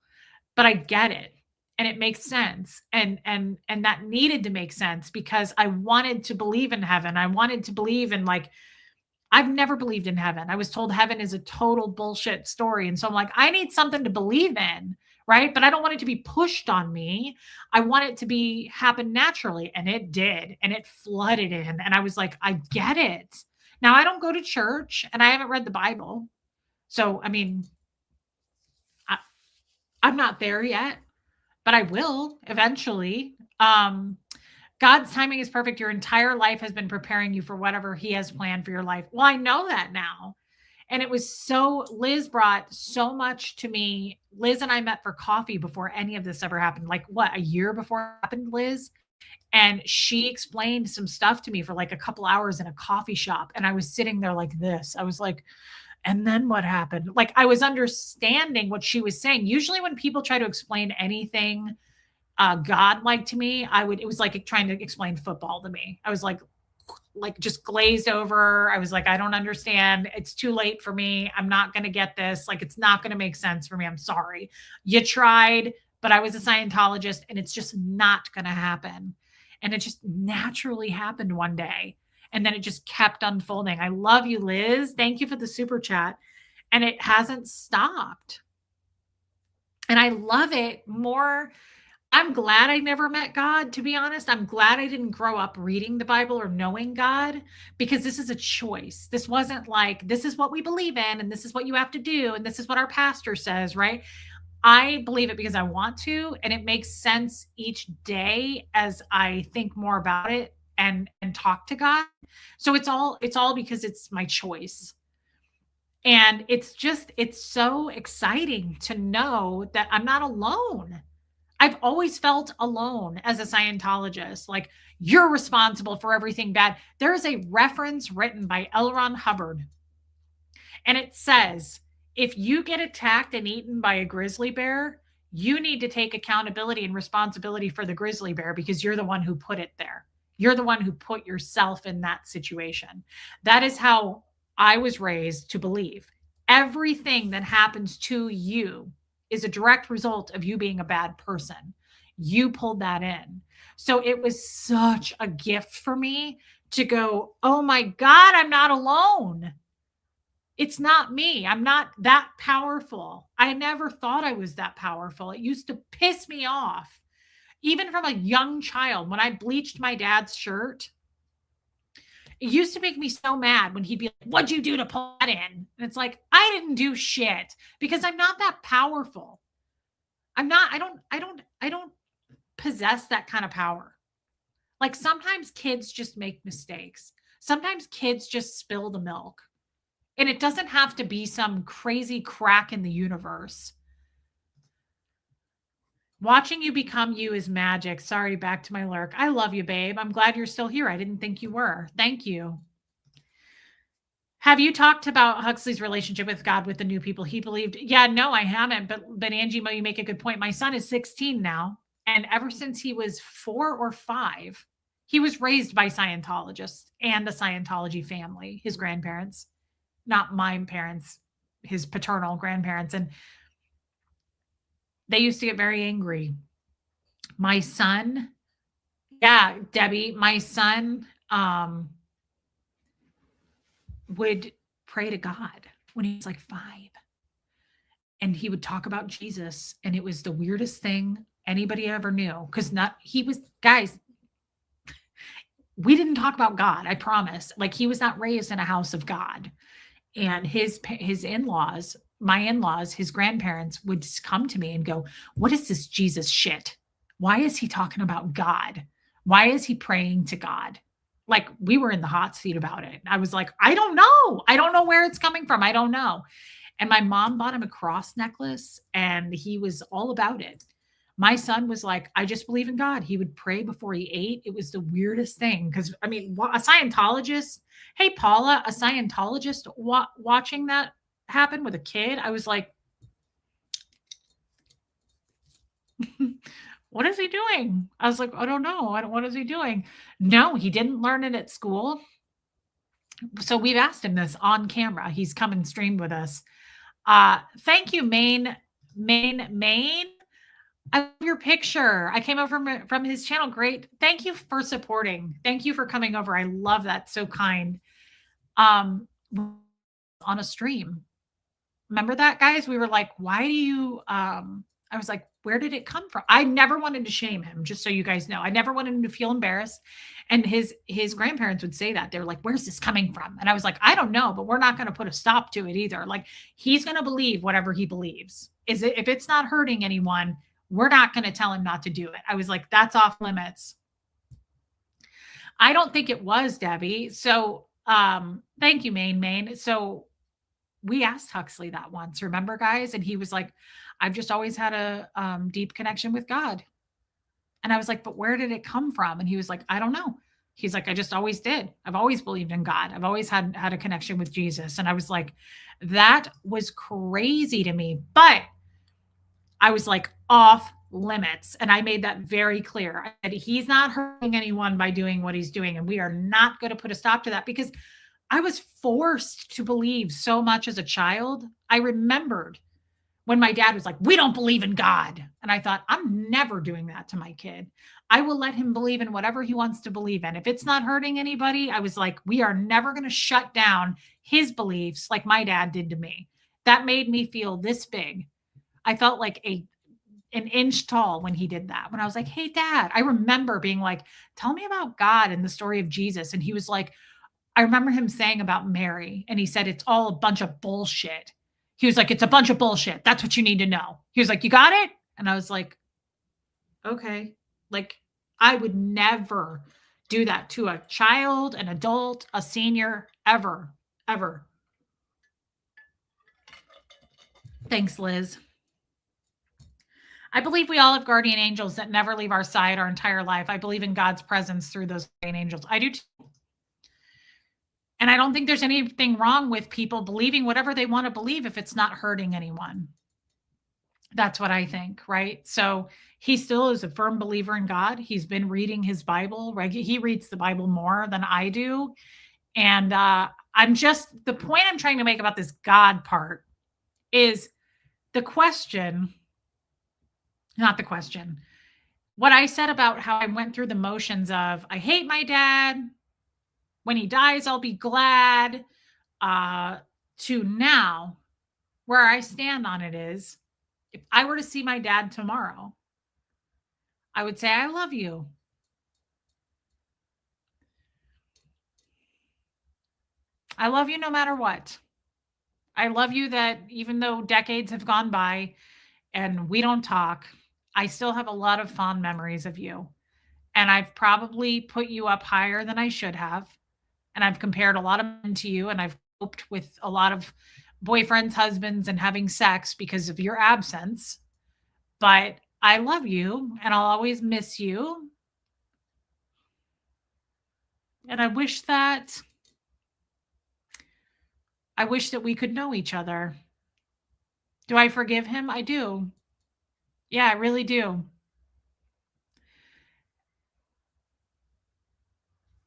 but I get it. And it makes sense. And that needed to make sense because I wanted to believe in heaven. I wanted to believe in like, I've never believed in heaven. I was told heaven is a total bullshit story. And so I'm like, I need something to believe in, right? But I don't want it to be pushed on me. I want it to be happen naturally. And it did. And it flooded in. And I was like, I get it. Now I don't go to church and I haven't read the Bible. So, I mean, I'm not there yet, but I will eventually. God's timing is perfect. Your entire life has been preparing you for whatever he has planned for your life. Well, I know that now. And it was so, Liz brought so much to me. Liz and I met for coffee before any of this ever happened. Like what, a year before it happened, Liz? And she explained some stuff to me for like a couple hours in a coffee shop. And I was sitting there like this. I was like, and then what happened? Like I was understanding what she was saying. Usually when people try to explain anything God-like to me, it was like trying to explain football to me. I was like just glazed over. I was like, I don't understand. It's too late for me. I'm not going to get this. Like, it's not going to make sense for me. I'm sorry. You tried, but I was a Scientologist and it's just not going to happen. And it just naturally happened one day. And then it just kept unfolding. I love you, Liz. Thank you for the super chat. And it hasn't stopped. And I love it more. I'm glad I never met God, to be honest. I'm glad I didn't grow up reading the Bible or knowing God because this is a choice. This wasn't like, this is what we believe in and this is what you have to do and this is what our pastor says, right? I believe it because I want to, and it makes sense each day as I think more about it and talk to God. So it's all because it's my choice. And it's so exciting to know that I'm not alone. I've always felt alone as a Scientologist. Like, you're responsible for everything bad. There is a reference written by L. Ron Hubbard, and it says, if you get attacked and eaten by a grizzly bear, you need to take accountability and responsibility for the grizzly bear because you're the one who put it there. You're the one who put yourself in that situation. That is how I was raised to believe. Everything that happens to you is a direct result of you being a bad person. You pulled that in. So it was such a gift for me to go, oh my God, I'm not alone. It's not me. I'm not that powerful. I never thought I was that powerful. It used to piss me off. Even from a young child, when I bleached my dad's shirt, it used to make me so mad when he'd be like, what'd you do to pull that in? And it's like, I didn't do shit because I'm not that powerful. I don't possess that kind of power. Like sometimes kids just make mistakes. Sometimes kids just spill the milk. And it doesn't have to be some crazy crack in the universe. Watching you become you is magic. Sorry, back to my lurk. I love you, babe. I'm glad you're still here. I didn't think you were. Thank you. Have you talked about Huxley's relationship with God with the new people he believed? Yeah, no, I haven't. But Angie, you make a good point. My son is 16 now. And ever since he was 4 or 5, he was raised by Scientologists and the Scientology family, his grandparents, not my parents, his paternal grandparents. And they used to get very angry My son, yeah, Debbie, my son would pray to God when he was like 5, and he would talk about Jesus, and it was the weirdest thing anybody ever knew. Because not he was guys, we didn't talk about God, I promise. Like, he was not raised in a house of God. And his in-laws, my in-laws, his grandparents would just come to me and go, "What is this Jesus shit? Why is he talking about God? Why is he praying to God?" Like, we were in the hot seat about it. I was like, "I don't know. I don't know where it's coming from. I don't know." And my mom bought him a cross necklace, and he was all about it. My son was like, "I just believe in God." He would pray before he ate. It was the weirdest thing because, I mean, a Scientologist, hey, Paula, a Scientologist watching that happen with a kid, I was like, "What is he doing?" I was like, "I don't know. What is he doing?" No, he didn't learn it at school. So we've asked him this on camera. He's come and streamed with us. Thank you, Maine. I love your picture. I came over from his channel. Great. Thank you for supporting. Thank you for coming over. I love that. So kind. Um, on a stream. Remember that, guys? We were like, why do you I was like, where did it come from? I never wanted to shame him, just so you guys know. I never wanted him to feel embarrassed. And his grandparents would say that. They're like, "Where's this coming from?" And I was like, "I don't know, but we're not going to put a stop to it either. Like, he's going to believe whatever he believes. Is it if it's not hurting anyone, we're not going to tell him not to do it." I was like, "That's off limits." I don't think it was, Debbie. So, thank you, Maine. So we asked Huxley that once, remember, guys? And he was like, "I've just always had a deep connection with God." And I was like, "But where did it come from?" And he was like, "I don't know." He's like, "I just always did. I've always believed in God. I've always had a connection with Jesus." And I was like, that was crazy to me. But I was like, off limits. And I made that very clear. I said, he's not hurting anyone by doing what he's doing. And we are not going to put a stop to that because I was forced to believe so much as a child. I remembered when my dad was like, "We don't believe in God." And I thought, I'm never doing that to my kid. I will let him believe in whatever he wants to believe in. If it's not hurting anybody, I was like, we are never going to shut down his beliefs like my dad did to me. That made me feel this big. I felt like an inch tall when he did that. When I was like, "Hey, Dad," I remember being like, "Tell me about God and the story of Jesus." And he was like, I remember him saying about Mary, and he said, "It's all a bunch of bullshit." He was like, "It's a bunch of bullshit. That's what you need to know." He was like, "You got it?" And I was like, "Okay." Like, I would never do that to a child, an adult, a senior, ever, ever. Thanks, Liz. I believe we all have guardian angels that never leave our side our entire life. I believe in God's presence through those guardian angels. I do too. And I don't think there's anything wrong with people believing whatever they want to believe if it's not hurting anyone. That's what I think, right? So he still is a firm believer in God. He's been reading his Bible, right? He reads the Bible more than I do. And I'm just, the point I'm trying to make about this God part is the question, not the question. What I said about how I went through the motions of, I hate my dad. When he dies, I'll be glad. To now, where I stand on it is, if I were to see my dad tomorrow, I would say, "I love you. I love you no matter what. I love you that even though decades have gone by and we don't talk, I still have a lot of fond memories of you. And I've probably put you up higher than I should have. And I've compared a lot of men to you, and I've coped with a lot of boyfriends, husbands, and having sex because of your absence. But I love you and I'll always miss you. And I wish that we could know each other." Do I forgive him? I do. Yeah, I really do.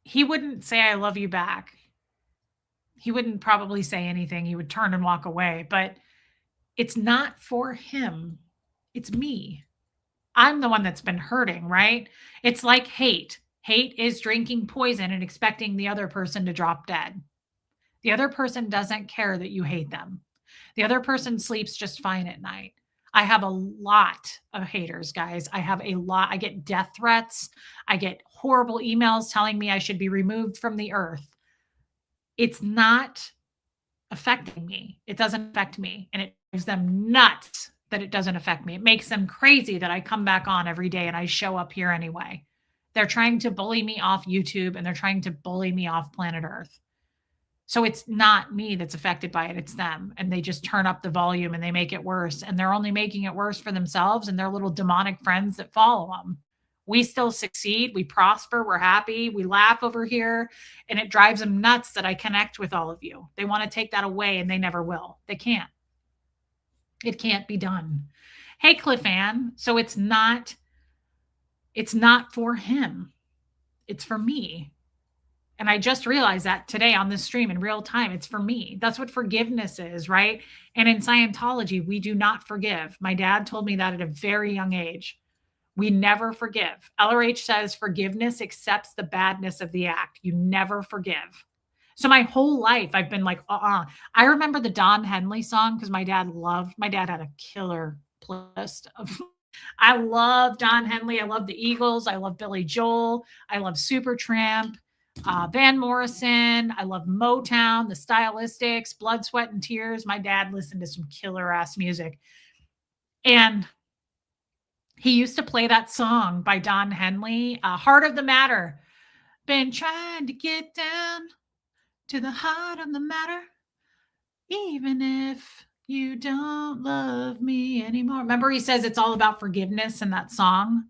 He wouldn't say I love you back. He wouldn't probably say anything. He would turn and walk away, but it's not for him. It's me. I'm the one that's been hurting, right? It's like hate. Hate is drinking poison and expecting the other person to drop dead. The other person doesn't care that you hate them. The other person sleeps just fine at night. I have a lot of haters, guys. I have a lot. I get death threats. I get horrible emails telling me I should be removed from the earth. It's not affecting me. It doesn't affect me. And it drives them nuts that it doesn't affect me. It makes them crazy that I come back on every day and I show up here anyway. They're trying to bully me off YouTube and they're trying to bully me off planet Earth. So it's not me that's affected by it, it's them. And they just turn up the volume and they make it worse. And they're only making it worse for themselves and their little demonic friends that follow them. We still succeed, we prosper, we're happy, we laugh over here, and it drives them nuts that I connect with all of you. They want to take that away and they never will. They can't. It can't be done. Hey, Cliff Ann. So it's not for him. It's for me. And I just realized that today on this stream in real time. It's for me. That's what forgiveness is, right? And in Scientology, we do not forgive. My dad told me that at a very young age. We never forgive. LRH says forgiveness accepts the badness of the act. You never forgive. So my whole life, I've been like, I remember the Don Henley song because my dad had a killer playlist of. I love Don Henley. I love the Eagles. I love Billy Joel. I love Supertramp. Van Morrison. I love Motown, the Stylistics, Blood, Sweat, and Tears. My dad listened to some killer ass music. And he used to play that song by Don Henley, Heart of the Matter. Been trying to get down to the heart of the matter, even if you don't love me anymore. Remember, he says it's all about forgiveness in that song.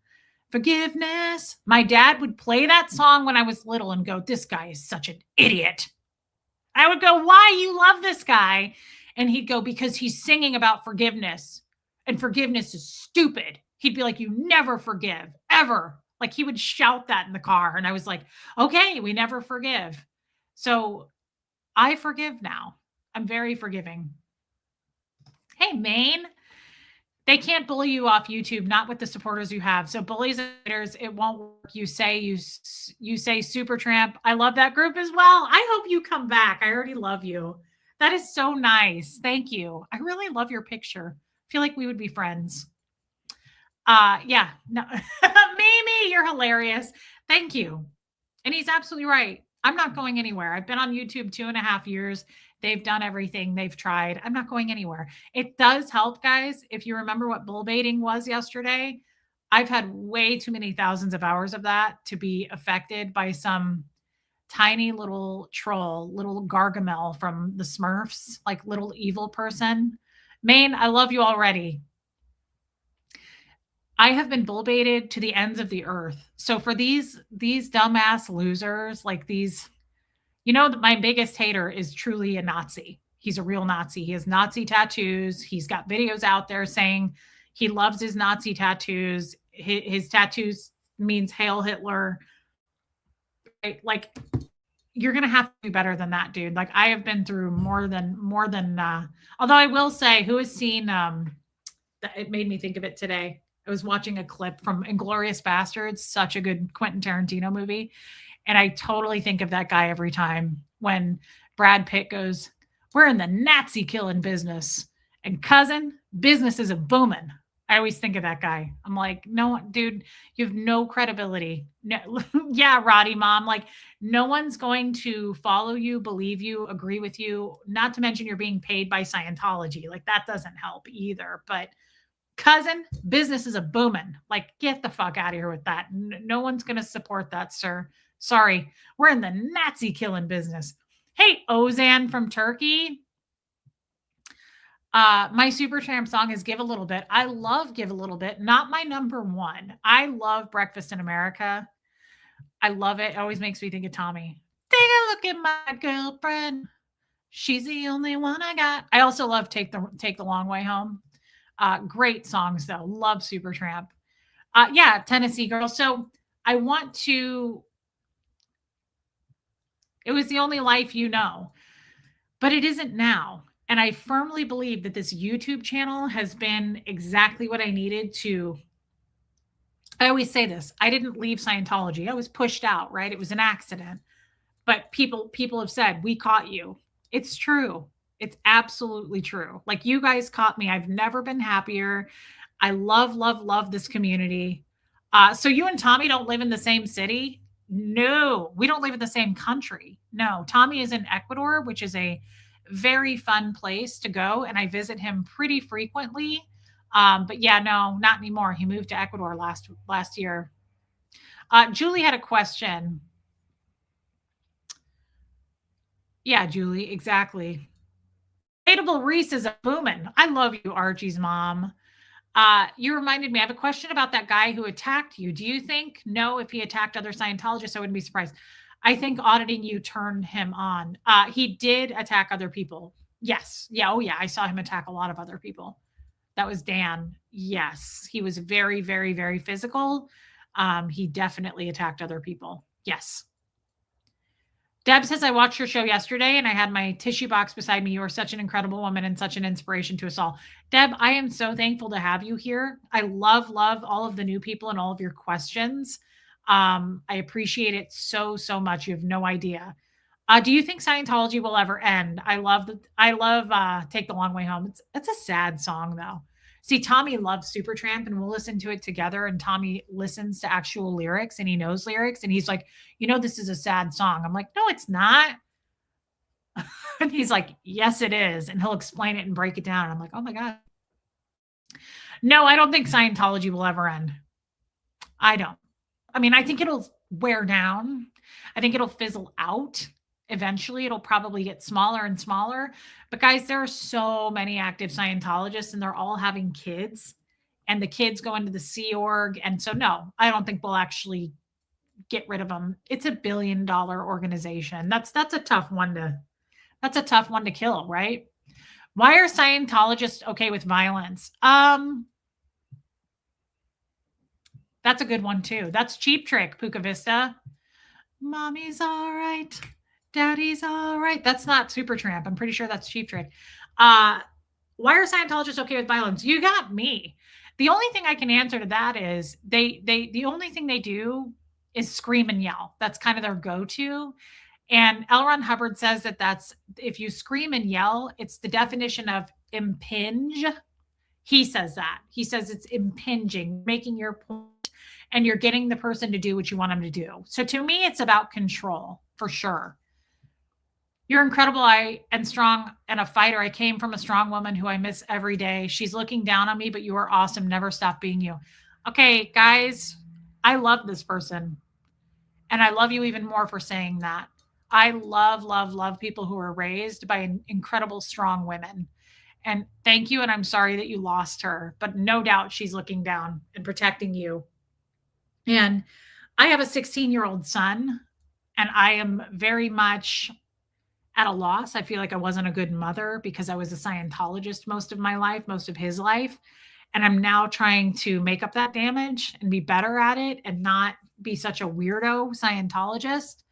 Forgiveness. My dad would play that song when I was little and go, this guy is such an idiot. I would go, why you love this guy? And he'd go, because he's singing about forgiveness and forgiveness is stupid. He'd be like, you never forgive, ever. Like he would shout that in the car. And I was like, okay, we never forgive. So I forgive now. I'm very forgiving. Hey, Maine. They can't bully you off YouTube, not with the supporters you have. So bullies and haters, it won't work. You say Supertramp. I love that group as well. I hope you come back. I already love you. That is so nice. Thank you. I really love your picture. I feel like we would be friends. Yeah. No. Mimi, you're hilarious. Thank you. And he's absolutely right. I'm not going anywhere. I've been on YouTube 2.5 years. They've done everything. They've tried. I'm not going anywhere. It does help, guys. If you remember what bull baiting was yesterday, I've had way too many thousands of hours of that to be affected by some tiny little troll, little Gargamel from the Smurfs, like little evil person. Maine, I love you already. I have been bull baited to the ends of the earth. So for these dumbass losers, like these, my biggest hater is truly a Nazi. He's a real Nazi. He has Nazi tattoos. He's got videos out there saying he loves his Nazi tattoos. His tattoos means Hail Hitler. Right? Like, you're going to have to do better than that, dude. Like, I have been through more than, although I will say, who has seen, it made me think of it today. I was watching a clip from Inglourious Bastards, such a good Quentin Tarantino movie. And I totally think of that guy every time when Brad Pitt goes, we're in the Nazi killing business. And cousin, business is a booming. I always think of that guy. I'm like, no, dude, you have no credibility. No, yeah, Roddy mom. Like, no one's going to follow you, believe you, agree with you. Not to mention you're being paid by Scientology. Like, that doesn't help either. But cousin, business is a booming. Like, get the fuck out of here with that. No one's going to support that, sir. Sorry. We're in the Nazi killing business. Hey, Ozan from Turkey. My Supertramp song is Give a Little Bit. I love Give a Little Bit. Not my number one. I love Breakfast in America. I love it. It always makes me think of Tommy. Take a look at my girlfriend. She's the only one I got. I also love Take the Long Way Home. Great songs though. Love Supertramp. Yeah, Tennessee Girl. So I want to. It was the only life you know, but it isn't now. And I firmly believe that this YouTube channel has been exactly what I needed to I always say this, I didn't leave Scientology. I was pushed out, right? It was an accident. But people have said, "We caught you." It's true. It's absolutely true. Like, you guys caught me. I've never been happier. I love, love, love this community. So you and Tommy don't live in the same city? No, we don't live in the same country. No, Tommy is in Ecuador, which is a very fun place to go, and I visit him pretty frequently. But yeah, no, not anymore. He moved to Ecuador last year. Julie had a question. Yeah, Julie, exactly. Relatable Reese is a booming. I love you, Archie's mom. You reminded me, I have a question about that guy who attacked you. Do you think, no, if he attacked other Scientologists, I wouldn't be surprised. I think auditing you turned him on. He did attack other people. Yes. Yeah. Oh, yeah. I saw him attack a lot of other people. That was Dan. Yes. He was very, very, very physical. He definitely attacked other people. Yes. Deb says, I watched your show yesterday and I had my tissue box beside me. You are such an incredible woman and such an inspiration to us all. Deb, I am so thankful to have you here. I love, love all of the new people and all of your questions. I appreciate it so, so much. You have no idea. Do you think Scientology will ever end? I love Take the Long Way Home. It's a sad song though. See, Tommy loves Supertramp and we'll listen to it together. And Tommy listens to actual lyrics and he knows lyrics. And he's like, this is a sad song. I'm like, no, it's not. And he's like, yes, it is. And he'll explain it and break it down. I'm like, oh my God. No, I don't think Scientology will ever end. I don't. I mean, I think it'll wear down. I think it'll fizzle out. Eventually, it'll probably get smaller and smaller. But guys, there are so many active Scientologists and they're all having kids and the kids go into the Sea Org. And so, no, I don't think we'll actually get rid of them. It's $1 billion organization. That's a tough one to kill, right? Why are Scientologists okay with violence? That's a good one too. That's Cheap Trick, Puka Vista. Mommy's all right. Daddy's all right. That's not Supertramp. I'm pretty sure that's Cheap Trick. Why are Scientologists okay with violence? You got me. The only thing I can answer to that is the only thing they do is scream and yell. That's kind of their go-to. And L. Ron Hubbard says that that's if you scream and yell, it's the definition of impinge. He says that. He says it's impinging, making your point, and you're getting the person to do what you want them to do. So to me, it's about control for sure. You're incredible. I and strong and a fighter. I came from a strong woman who I miss every day. She's looking down on me, but you are awesome. Never stop being you. Okay, guys, I love this person. And I love you even more for saying that. I love, love, love people who are raised by incredible, strong women. And thank you. And I'm sorry that you lost her, but no doubt she's looking down and protecting you. And I have a 16-year-old son, and I am very much at a loss. I feel like I wasn't a good mother because I was a Scientologist most of my life, most of his life. And I'm now trying to make up that damage and be better at it and not be such a weirdo Scientologist.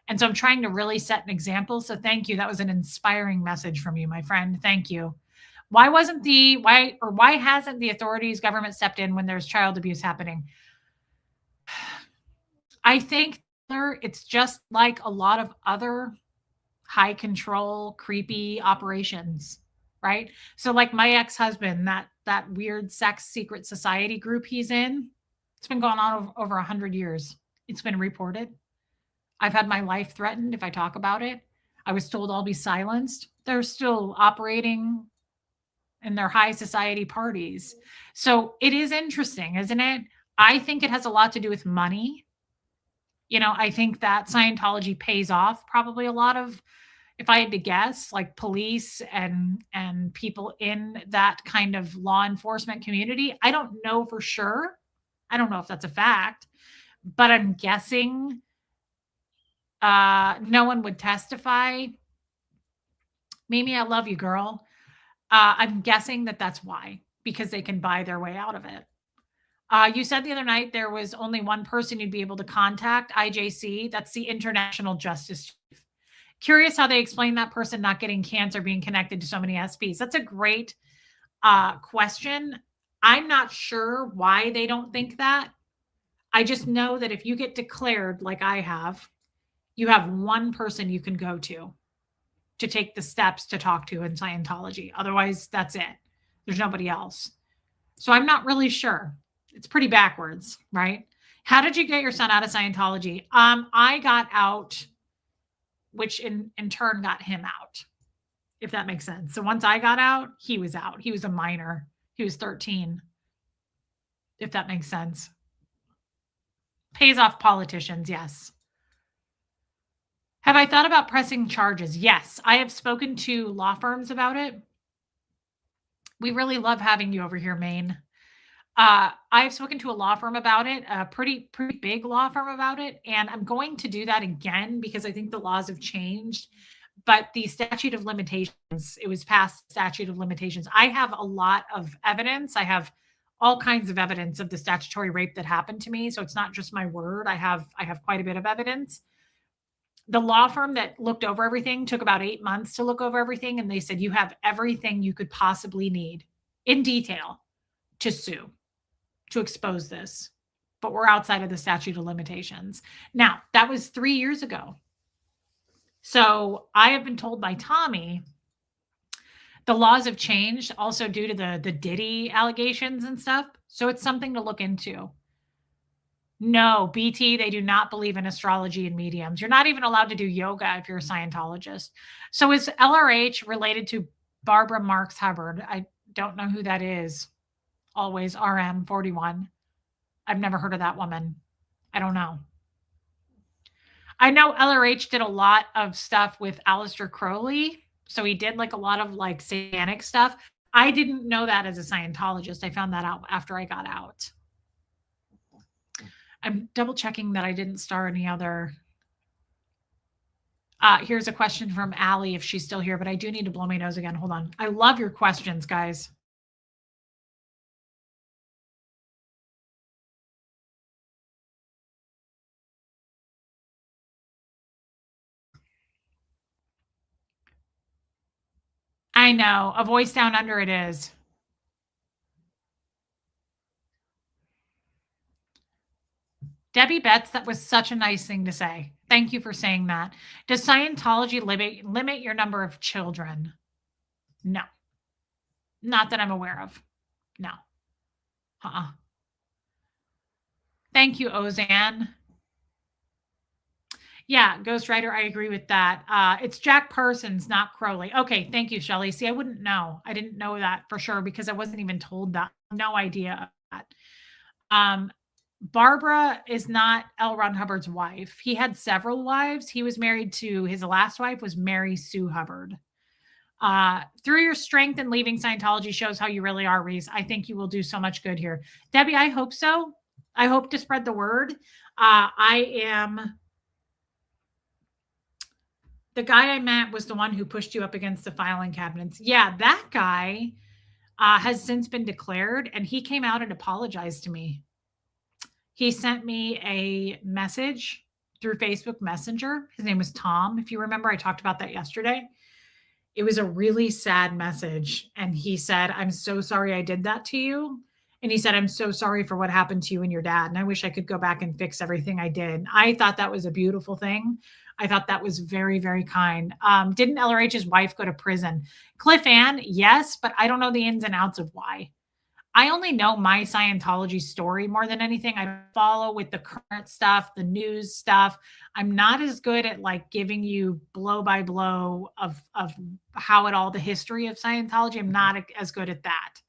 And so I'm trying to really set an example. So thank you. That was an inspiring message from you, my friend. Thank you. Why hasn't the authorities, government stepped in when there's child abuse happening? I think it's just like a lot of other high control, creepy operations, right? So like my ex-husband, that weird sex secret society group he's in, it's been going on over 100 years. It's been reported. I've had my life threatened if I talk about it. I was told I'll be silenced. They're still operating in their high society parties. So it is interesting, isn't it? I think it has a lot to do with money. I think that Scientology pays off probably a lot of, if I had to guess, like police and people in that kind of law enforcement community. I don't know for sure. I don't know if that's a fact, but I'm guessing no one would testify. Mimi, I love you, girl. I'm guessing that that's why, because they can buy their way out of it. You said the other night there was only one person you'd be able to contact, IJC. That's the International Justice Chief. Curious how they explain that person not getting cancer being connected to so many SPs. That's a great question. I'm not sure why they don't think that. I just know that if you get declared like I have, you have one person you can go to take the steps to talk to in Scientology. Otherwise, that's it. There's nobody else. So I'm not really sure. It's pretty backwards, right? How did you get your son out of Scientology? I got out, which in turn got him out, if that makes sense. So once I got out, he was out. He was a minor. He was 13, if that makes sense. Pays off politicians, yes. Have I thought about pressing charges? Yes, I have spoken to law firms about it. We really love having you over here, Maine. I've spoken to a law firm about it, a pretty big law firm about it, and I'm going to do that again because I think the laws have changed. But the statute of limitations, it was past statute of limitations. I have a lot of evidence. I have all kinds of evidence of the statutory rape that happened to me. So it's not just my word. I have quite a bit of evidence. The law firm that looked over everything took about 8 months to look over everything, and they said you have everything you could possibly need in detail to sue, to expose this, but we're outside of the statute of limitations. Now, that was 3 years ago. So I have been told by Tommy the laws have changed also due to the Diddy allegations and stuff. So it's something to look into. No, BT, they do not believe in astrology and mediums. You're not even allowed to do yoga if you're a Scientologist. So is LRH related to Barbara Marx Hubbard? I don't know who that is. Always RM 41. I've never heard of that woman. I don't know. I know LRH did a lot of stuff with Aleister Crowley. So he did like a lot of like satanic stuff. I didn't know that as a Scientologist. I found that out after I got out. I'm double checking that I didn't star any other. Here's a question from Allie if she's still here, but I do need to blow my nose again. Hold on. I love your questions, guys. I know. A voice down under it is. Debbie Betts, that was such a nice thing to say. Thank you for saying that. Does Scientology limit your number of children? No. Not that I'm aware of. No. Thank you, Ozan. Yeah, Ghost Rider, I agree with that. It's Jack Parsons, not Crowley. Okay, thank you, Shelley. See, I wouldn't know. I didn't know that for sure because I wasn't even told that. No idea of that. Barbara is not L. Ron Hubbard's wife. He had several wives. He was married to his last wife was Mary Sue Hubbard. Through your strength in leaving Scientology shows how you really are, Reese. I think you will do so much good here. Debbie, I hope so. I hope to spread the word. The guy I met was the one who pushed you up against the filing cabinets. Yeah, that guy has since been declared, and he came out and apologized to me. He sent me a message through Facebook Messenger. His name was Tom. If you remember, I talked about that yesterday. It was a really sad message. And he said, I'm so sorry I did that to you. And he said, I'm so sorry for what happened to you and your dad. And I wish I could go back and fix everything I did. I thought that was a beautiful thing. I thought that was very, very kind. Didn't LRH's wife go to prison? Cliff Ann, yes, but I don't know the ins and outs of why. I only know my Scientology story more than anything. I follow with the current stuff, the news stuff. I'm not as good at like giving you blow by blow of how it all the history of Scientology. I'm not as good at that.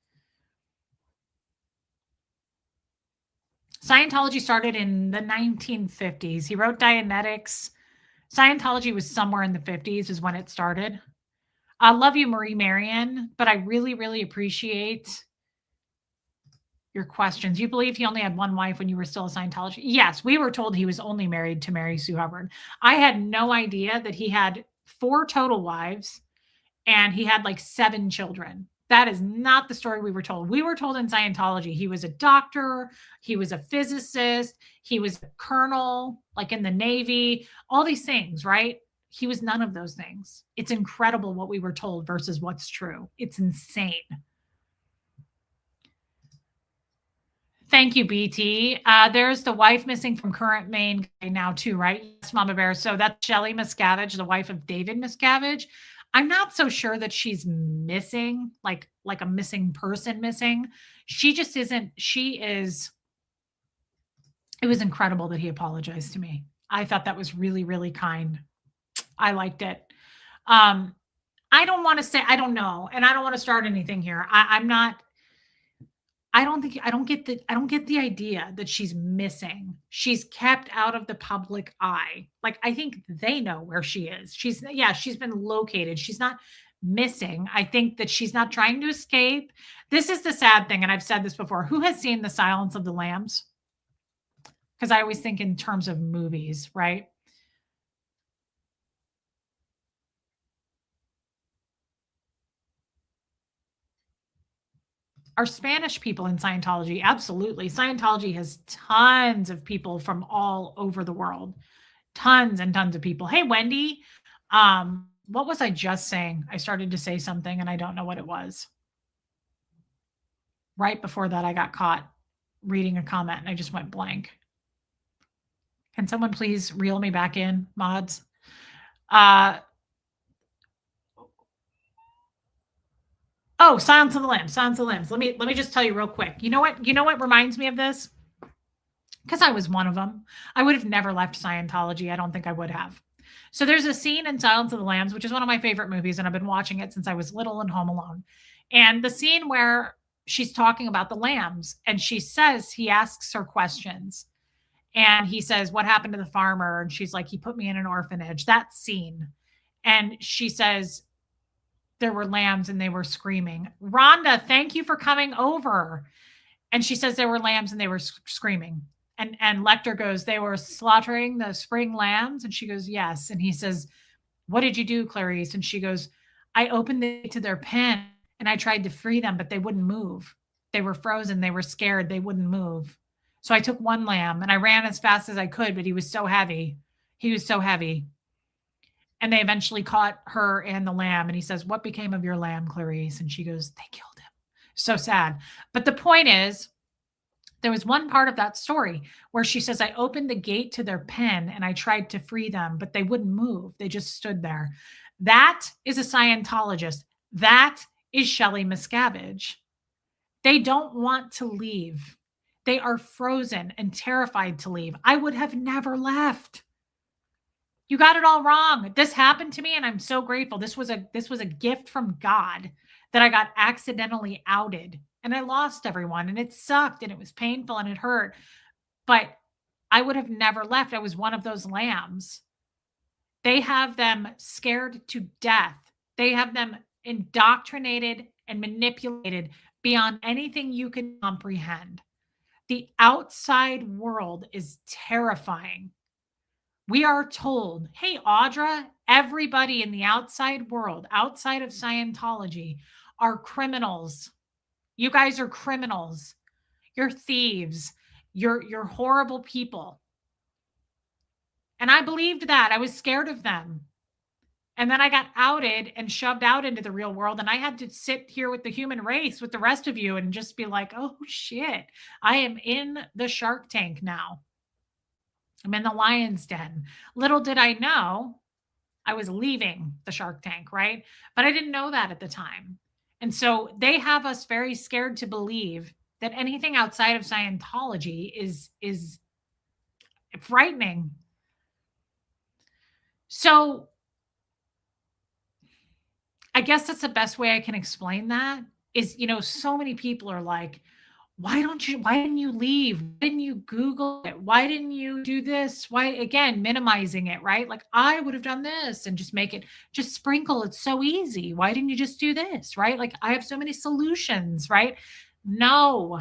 Scientology started in the 1950s. He wrote Dianetics. Scientology was somewhere in the 50s is when it started. I love you, Marie Marian, but I really, really appreciate your questions. You believe he only had one wife when you were still a Scientology? Yes, we were told he was only married to Mary Sue Hubbard. I had no idea that he had 4 total wives and he had like 7 children. That is not the story we were told. We were told in Scientology he was a doctor, he was a physicist, he was a colonel, like in the Navy, all these things, right? He was none of those things. It's incredible what we were told versus what's true. It's insane. Thank you, BT. There's the wife missing from current main guy now too, right? Yes, Mama Bear. So that's Shelley Miscavige, the wife of David Miscavige. I'm not so sure that she's missing, like a missing person missing. She just isn't. She is. It was incredible that he apologized to me. I thought that was really, really kind. I liked it. Um, I don't want to say I don't know, and I don't want to start anything here. I'm not. I don't get the idea that she's missing. She's kept out of the public eye. Like, I think they know where she is. She's been located. She's not missing. I think that she's not trying to escape. This is the sad thing, and I've said this before. Who has seen The Silence of the Lambs? Because I always think in terms of movies, right? Are Spanish people in Scientology? Absolutely. Scientology has tons of people from all over the world. Tons and tons of people. Hey, Wendy. What was I just saying? I started to say something and I don't know what it was. Right before that, I got caught reading a comment and I just went blank. Can someone please reel me back in, mods? Oh, Silence of the Lambs. Silence of the Lambs. Let me just tell you real quick. You know what? You know what reminds me of this? Because I was one of them. I would have never left Scientology. I don't think I would have. So there's a scene in Silence of the Lambs, which is one of my favorite movies, and I've been watching it since I was little and home alone. And the scene where she's talking about the lambs, and she says he asks her questions, and he says, "What happened to the farmer?" And she's like, "He put me in an orphanage." That scene, and she says, "There were lambs and they were screaming." Rhonda, thank you for coming over. And she says there were lambs and they were screaming. And Lecter goes, "They were slaughtering the spring lambs?" And she goes, "Yes." And he says, "What did you do, Clarice?" And she goes, "I opened it to their pen and I tried to free them, but they wouldn't move. They were frozen. They were scared. They wouldn't move. So I took one lamb and I ran as fast as I could, but he was so heavy. He was so heavy. And they eventually caught her and the lamb. And he says, "What became of your lamb, Clarice?" And she goes, "They killed him." So sad. But the point is, there was one part of that story where she says, "I opened the gate to their pen and I tried to free them, but they wouldn't move. They just stood there." That is a Scientologist. That is Shelley Miscavige. They don't want to leave. They are frozen and terrified to leave. I would have never left. You got it all wrong. This happened to me and I'm so grateful. This was a gift from God that I got accidentally outed and I lost everyone and it sucked and it was painful and it hurt. But I would have never left. I was one of those lambs. They have them scared to death. They have them indoctrinated and manipulated beyond anything you can comprehend. The outside world is terrifying. We are told, "Hey, Audra, everybody in the outside world, outside of Scientology, are criminals. You guys are criminals. You're thieves. You're horrible people." And I believed that. I was scared of them. And then I got outed and shoved out into the real world. And I had to sit here with the human race, with the rest of you, and just be like, "Oh, shit. I am in the Shark Tank now. I'm in the lion's den." Little did I know I was leaving the Shark Tank, right? But I didn't know that at the time. And so they have us very scared to believe that anything outside of Scientology is frightening. So I guess that's the best way I can explain that is, so many people are like, why didn't you leave? Why didn't you Google it? Why didn't you do this? Why, again, minimizing it, right? Like, I would have done this and just make it, just sprinkle. It's so easy. Why didn't you just do this, right? Like, I have so many solutions, right? No,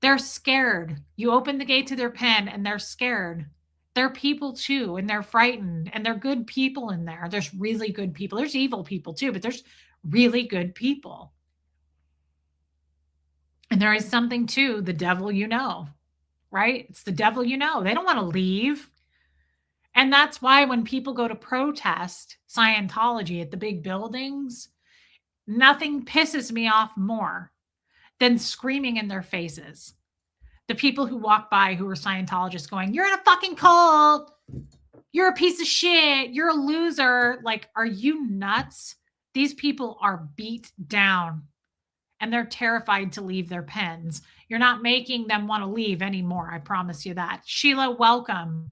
they're scared. You open the gate to their pen and they're scared. They're people too, and they're frightened, and they're good people in there. There's really good people. There's evil people too, but there's really good people. And there is something to the devil, right? It's the devil, They don't want to leave. And that's why when people go to protest Scientology at the big buildings, nothing pisses me off more than screaming in their faces. The people who walk by who are Scientologists going, "You're in a fucking cult. You're a piece of shit. You're a loser." Like, are you nuts? These people are beat down and they're terrified to leave their pens. You're not making them want to leave anymore. I promise you that. Sheila, welcome.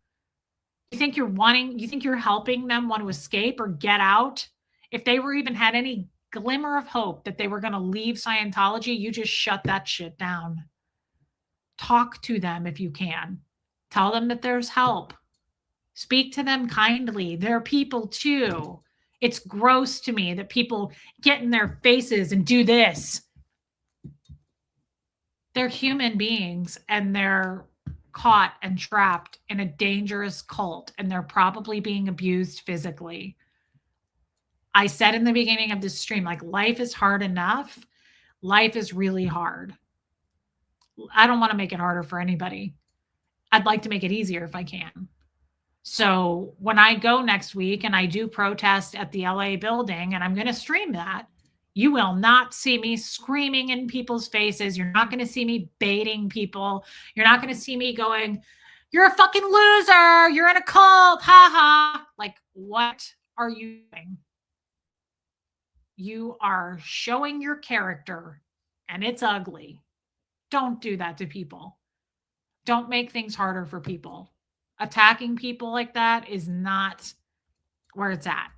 You think you're helping them want to escape or get out? If they were even had any glimmer of hope that they were going to leave Scientology, you just shut that shit down. Talk to them if you can. Tell them that there's help. Speak to them kindly. They're people too. It's gross to me that people get in their faces and do this. They're human beings and they're caught and trapped in a dangerous cult and they're probably being abused physically. I said in the beginning of this stream, like, life is hard enough. Life is really hard. I don't want to make it harder for anybody. I'd like to make it easier if I can. So when I go next week and I do protest at the LA building and I'm going to stream that, you will not see me screaming in people's faces. You're not going to see me baiting people. You're not going to see me going, "You're a fucking loser. You're in a cult. Ha ha." Like, what are you doing? You are showing your character and it's ugly. Don't do that to people. Don't make things harder for people. Attacking people like that is not where it's at.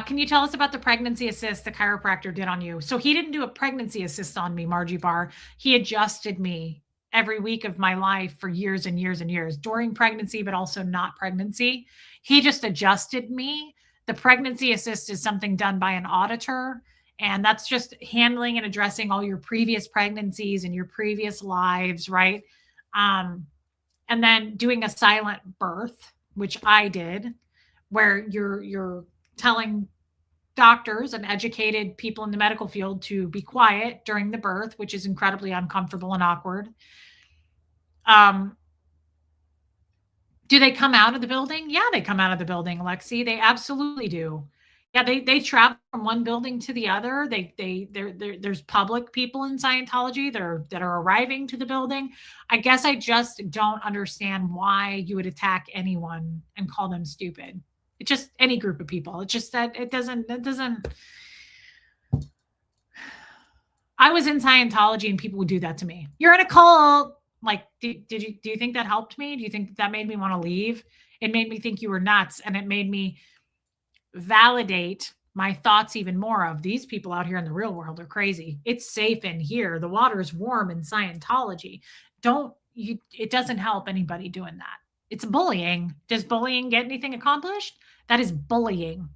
Can you tell us about the pregnancy assist the chiropractor did on you? So he didn't do a pregnancy assist on me, Margie Barr. He adjusted me every week of my life for years and years and years during pregnancy, but also not pregnancy. He just adjusted me. The pregnancy assist is something done by an auditor, and that's just handling and addressing all your previous pregnancies and your previous lives, right? And then doing a silent birth, which I did, where you're telling doctors and educated people in the medical field to be quiet during the birth, which is incredibly uncomfortable and awkward. Do they come out of the building? Yeah, they come out of the building, Lexi. They absolutely do. Yeah, they travel from one building to the other. There's public people in Scientology that are arriving to the building. I guess I just don't understand why you would attack anyone and call them stupid. It's just any group of people. It's just that it doesn't. I was in Scientology and people would do that to me. "You're in a cult." Like, do you think that helped me? Do you think that made me want to leave? It made me think you were nuts, and it made me validate my thoughts even more of these people out here in the real world are crazy. It's safe in here. The water is warm in Scientology. It doesn't help anybody doing that. It's bullying. Does bullying get anything accomplished? That is bullying.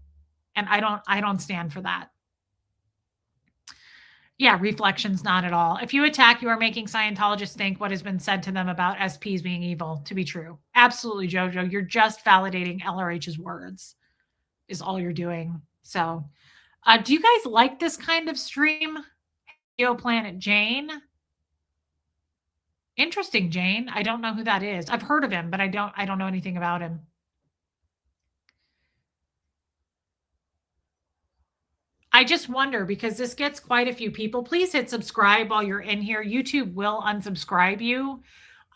And I don't stand for that. Yeah, reflections, not at all. If you attack, you are making Scientologists think what has been said to them about SPs being evil to be true. Absolutely, Jojo. You're just validating LRH's words is all you're doing. So, do you guys like this kind of stream? Geoplanet Jane. Interesting, Jane. I don't know who that is. I've heard of him, but I don't know anything about him. I just wonder, because this gets quite a few people. Please hit subscribe while you're in here. YouTube will unsubscribe you.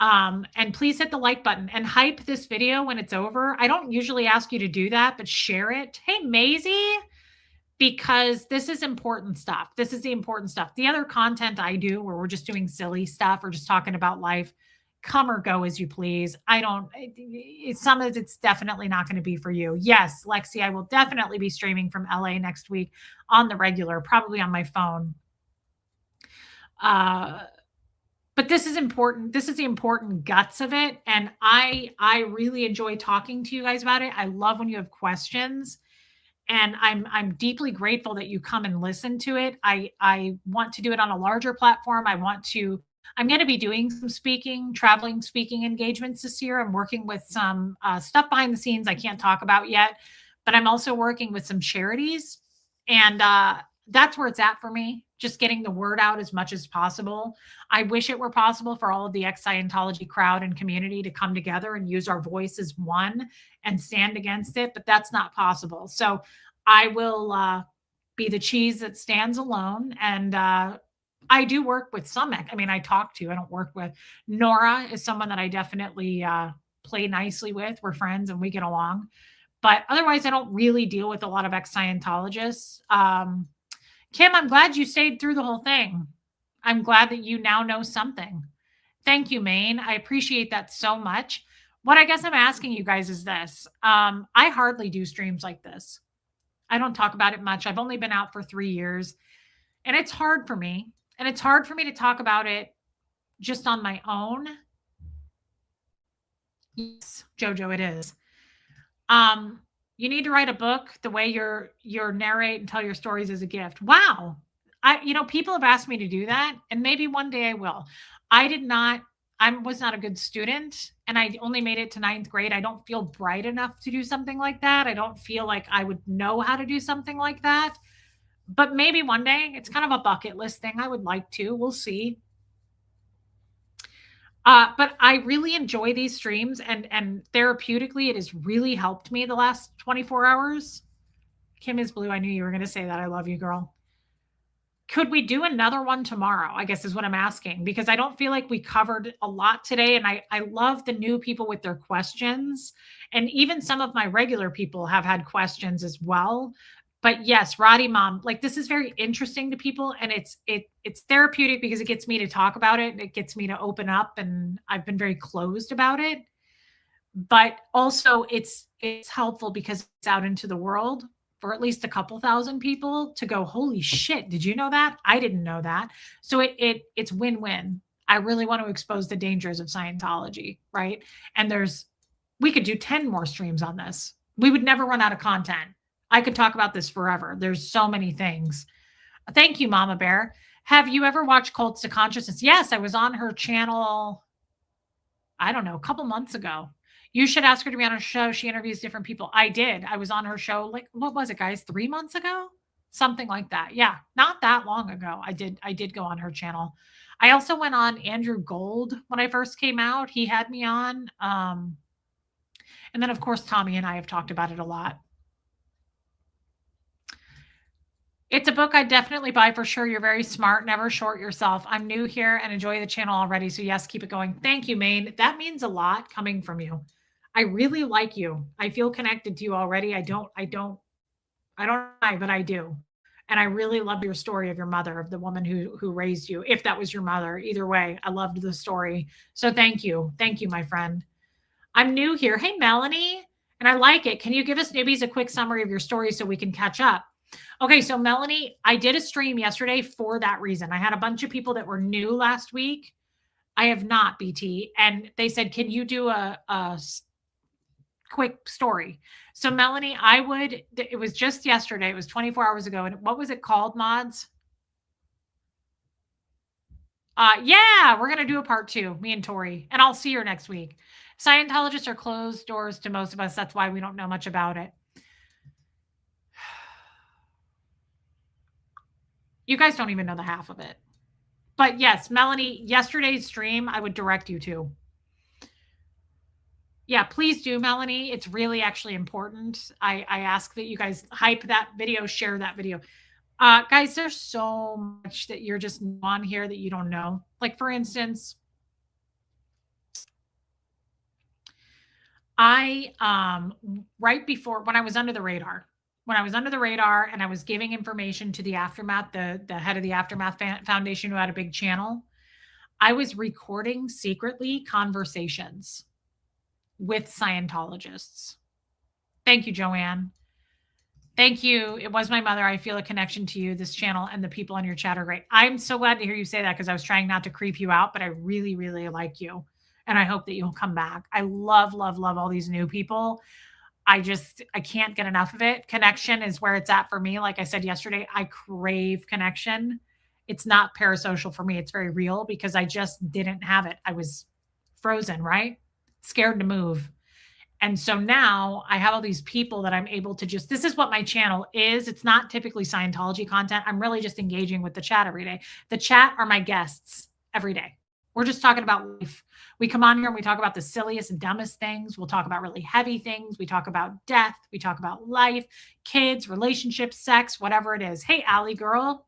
And please hit the like button and hype this video when it's over. I don't usually ask you to do that, but share it. Hey, Maisie, because this is important stuff. This is the important stuff. The other content I do where we're just doing silly stuff or just talking about life, come or go as you please. Some of it's definitely not going to be for you. Yes, Lexi, I will definitely be streaming from LA next week on the regular, probably on my phone. But this is important. This is the important guts of it. And I really enjoy talking to you guys about it. I love when you have questions. And I'm deeply grateful that you come and listen to it. I want to do it on a larger platform. I'm going to be doing some traveling speaking engagements this year. I'm working with some stuff behind the scenes I can't talk about yet, but I'm also working with some charities. And that's where it's at for me. Just getting the word out as much as possible. I wish it were possible for all of the ex-Scientology crowd and community to come together and use our voice as one and stand against it, but that's not possible. So I will be the cheese that stands alone and I do work with some I mean, I talk to, I don't work with. Nora is someone that I definitely, play nicely with. We're friends and we get along. But otherwise, I don't really deal with a lot of ex-Scientologists. Kim, I'm glad you stayed through the whole thing. I'm glad that you now know something. Thank you, Maine. I appreciate that so much. What I guess I'm asking you guys is this. I hardly do streams like this. I don't talk about it much. I've only been out for 3 years, and it's hard for me. And it's hard for me to talk about it just on my own. Yes, Jojo, it is. Um, you need to write a book the way you're narrate and tell your stories as a gift. Wow. People have asked me to do that, and maybe one day I will. I did not, I was not a good student, and I only made it to ninth grade. I don't feel bright enough to do something like that. I don't feel like I would know how to do something like that. But maybe one day it's kind of a bucket list thing. I would like to. We'll see. But I really enjoy these streams, and therapeutically, it has really helped me the last 24 hours. Kim is blue. I knew you were going to say that. I love you, girl. Could we do another one tomorrow? I guess is what I'm asking, because I don't feel like we covered a lot today. And I love the new people with their questions. And even some of my regular people have had questions as well. But yes, Roddy Mom, like this is very interesting to people, and it's therapeutic because it gets me to talk about it. It gets me to open up, and I've been very closed about it. But also it's helpful because it's out into the world for at least a couple thousand people to go, holy shit, did you know that? I didn't know that. So it's win-win. I really want to expose the dangers of Scientology, right? And we could do 10 more streams on this. We would never run out of content. I could talk about this forever. There's so many things. Thank you, Mama Bear. Have you ever watched Cults to Consciousness? Yes, I was on her channel, I don't know, a couple months ago. You should ask her to be on her show. She interviews different people. I did. I was on her show, like, what was it, guys? 3 months ago? Something like that. Yeah, not that long ago. I did go on her channel. I also went on Andrew Gold when I first came out. He had me on. And then of course Tommy and I have talked about it a lot. It's a book I'd definitely buy for sure. You're very smart. Never short yourself. I'm new here and enjoy the channel already. So yes, keep it going. Thank you, Maine. That means a lot coming from you. I really like you. I feel connected to you already. I don't know, but I do. And I really love your story of your mother, of the woman who raised you. If that was your mother, either way, I loved the story. So thank you. Thank you, my friend. I'm new here. Hey, Melanie. And I like it. Can you give us newbies a quick summary of your story so we can catch up? Okay, so Melanie, I did a stream yesterday for that reason. I had a bunch of people that were new last week. I have not, BT. And they said, can you do a quick story? So Melanie, it was just yesterday. It was 24 hours ago. And what was it called, mods? Yeah, we're going to do a part 2, me and Tori. And I'll see her next week. Scientologists are closed doors to most of us. That's why we don't know much about it. You guys don't even know the half of it. But yes, Melanie, yesterday's stream, I would direct you to. Yeah, please do, Melanie. It's really actually important. I ask that you guys hype that video, share that video. Guys, there's so much that you're just on here that you don't know. Like, for instance, I, right before, when I was under the radar, and I was giving information to the Aftermath, the head of the Aftermath Foundation, who had a big channel, I was recording secretly conversations with Scientologists. Thank you, Joanne. Thank you. It was my mother. I feel a connection to you, this channel, and the people on your chat are great. I'm so glad to hear you say that, because I was trying not to creep you out, but I really, really like you. And I hope that you'll come back. I love, love, love all these new people. I can't get enough of it. Connection is where it's at for me. Like I said yesterday, I crave connection. It's not parasocial for me. It's very real, because I just didn't have it. I was frozen, right? Scared to move. And so now I have all these people that I'm able to this is what my channel is. It's not typically Scientology content. I'm really just engaging with the chat every day. The chat are my guests every day. We're just talking about life. We come on here and we talk about the silliest and dumbest things. We'll talk about really heavy things. We talk about death. We talk about life, kids, relationships, sex, whatever it is. Hey, Allie girl.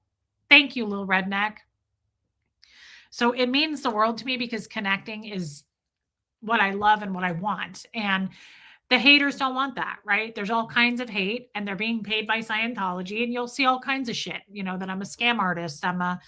Thank you, little redneck. So it means the world to me because connecting is what I love and what I want. And the haters don't want that, right? There's all kinds of hate and they're being paid by Scientology and you'll see all kinds of shit, that I'm a scam artist, I'm a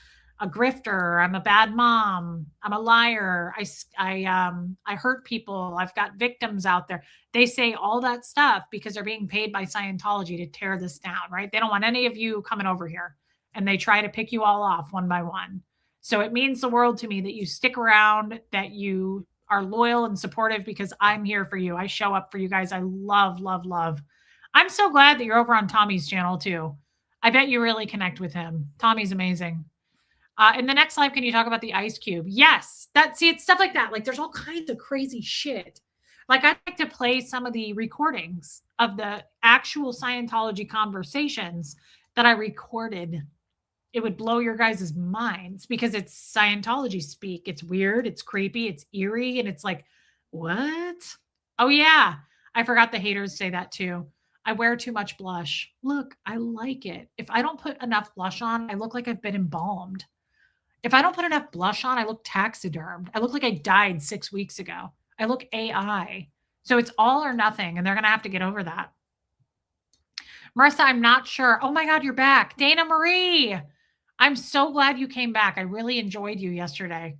grifter, I'm a bad mom, I'm a liar, I hurt people, I've got victims out there. They say all that stuff because they're being paid by Scientology to tear this down, right? They don't want any of you coming over here and they try to pick you all off one by one. So it means the world to me that you stick around, that you are loyal and supportive because I'm here for you. I show up for you guys. I love, love, love. I'm so glad that you're over on Tommy's channel too. I bet you really connect with him. Tommy's amazing. In the next live, can you talk about the ice cube? Yes. It's stuff like that. Like there's all kinds of crazy shit. Like I'd like to play some of the recordings of the actual Scientology conversations that I recorded. It would blow your guys' minds because it's Scientology speak. It's weird. It's creepy. It's eerie. And it's like, what? Oh, yeah. I forgot the haters say that too. I wear too much blush. Look, I like it. If I don't put enough blush on, I look like I've been embalmed. If I don't put enough blush on, I look taxidermed. I look like I died 6 weeks ago. I look AI. So it's all or nothing. And they're going to have to get over that. Marissa, I'm not sure. Oh my God, you're back. Dana Marie. I'm so glad you came back. I really enjoyed you yesterday.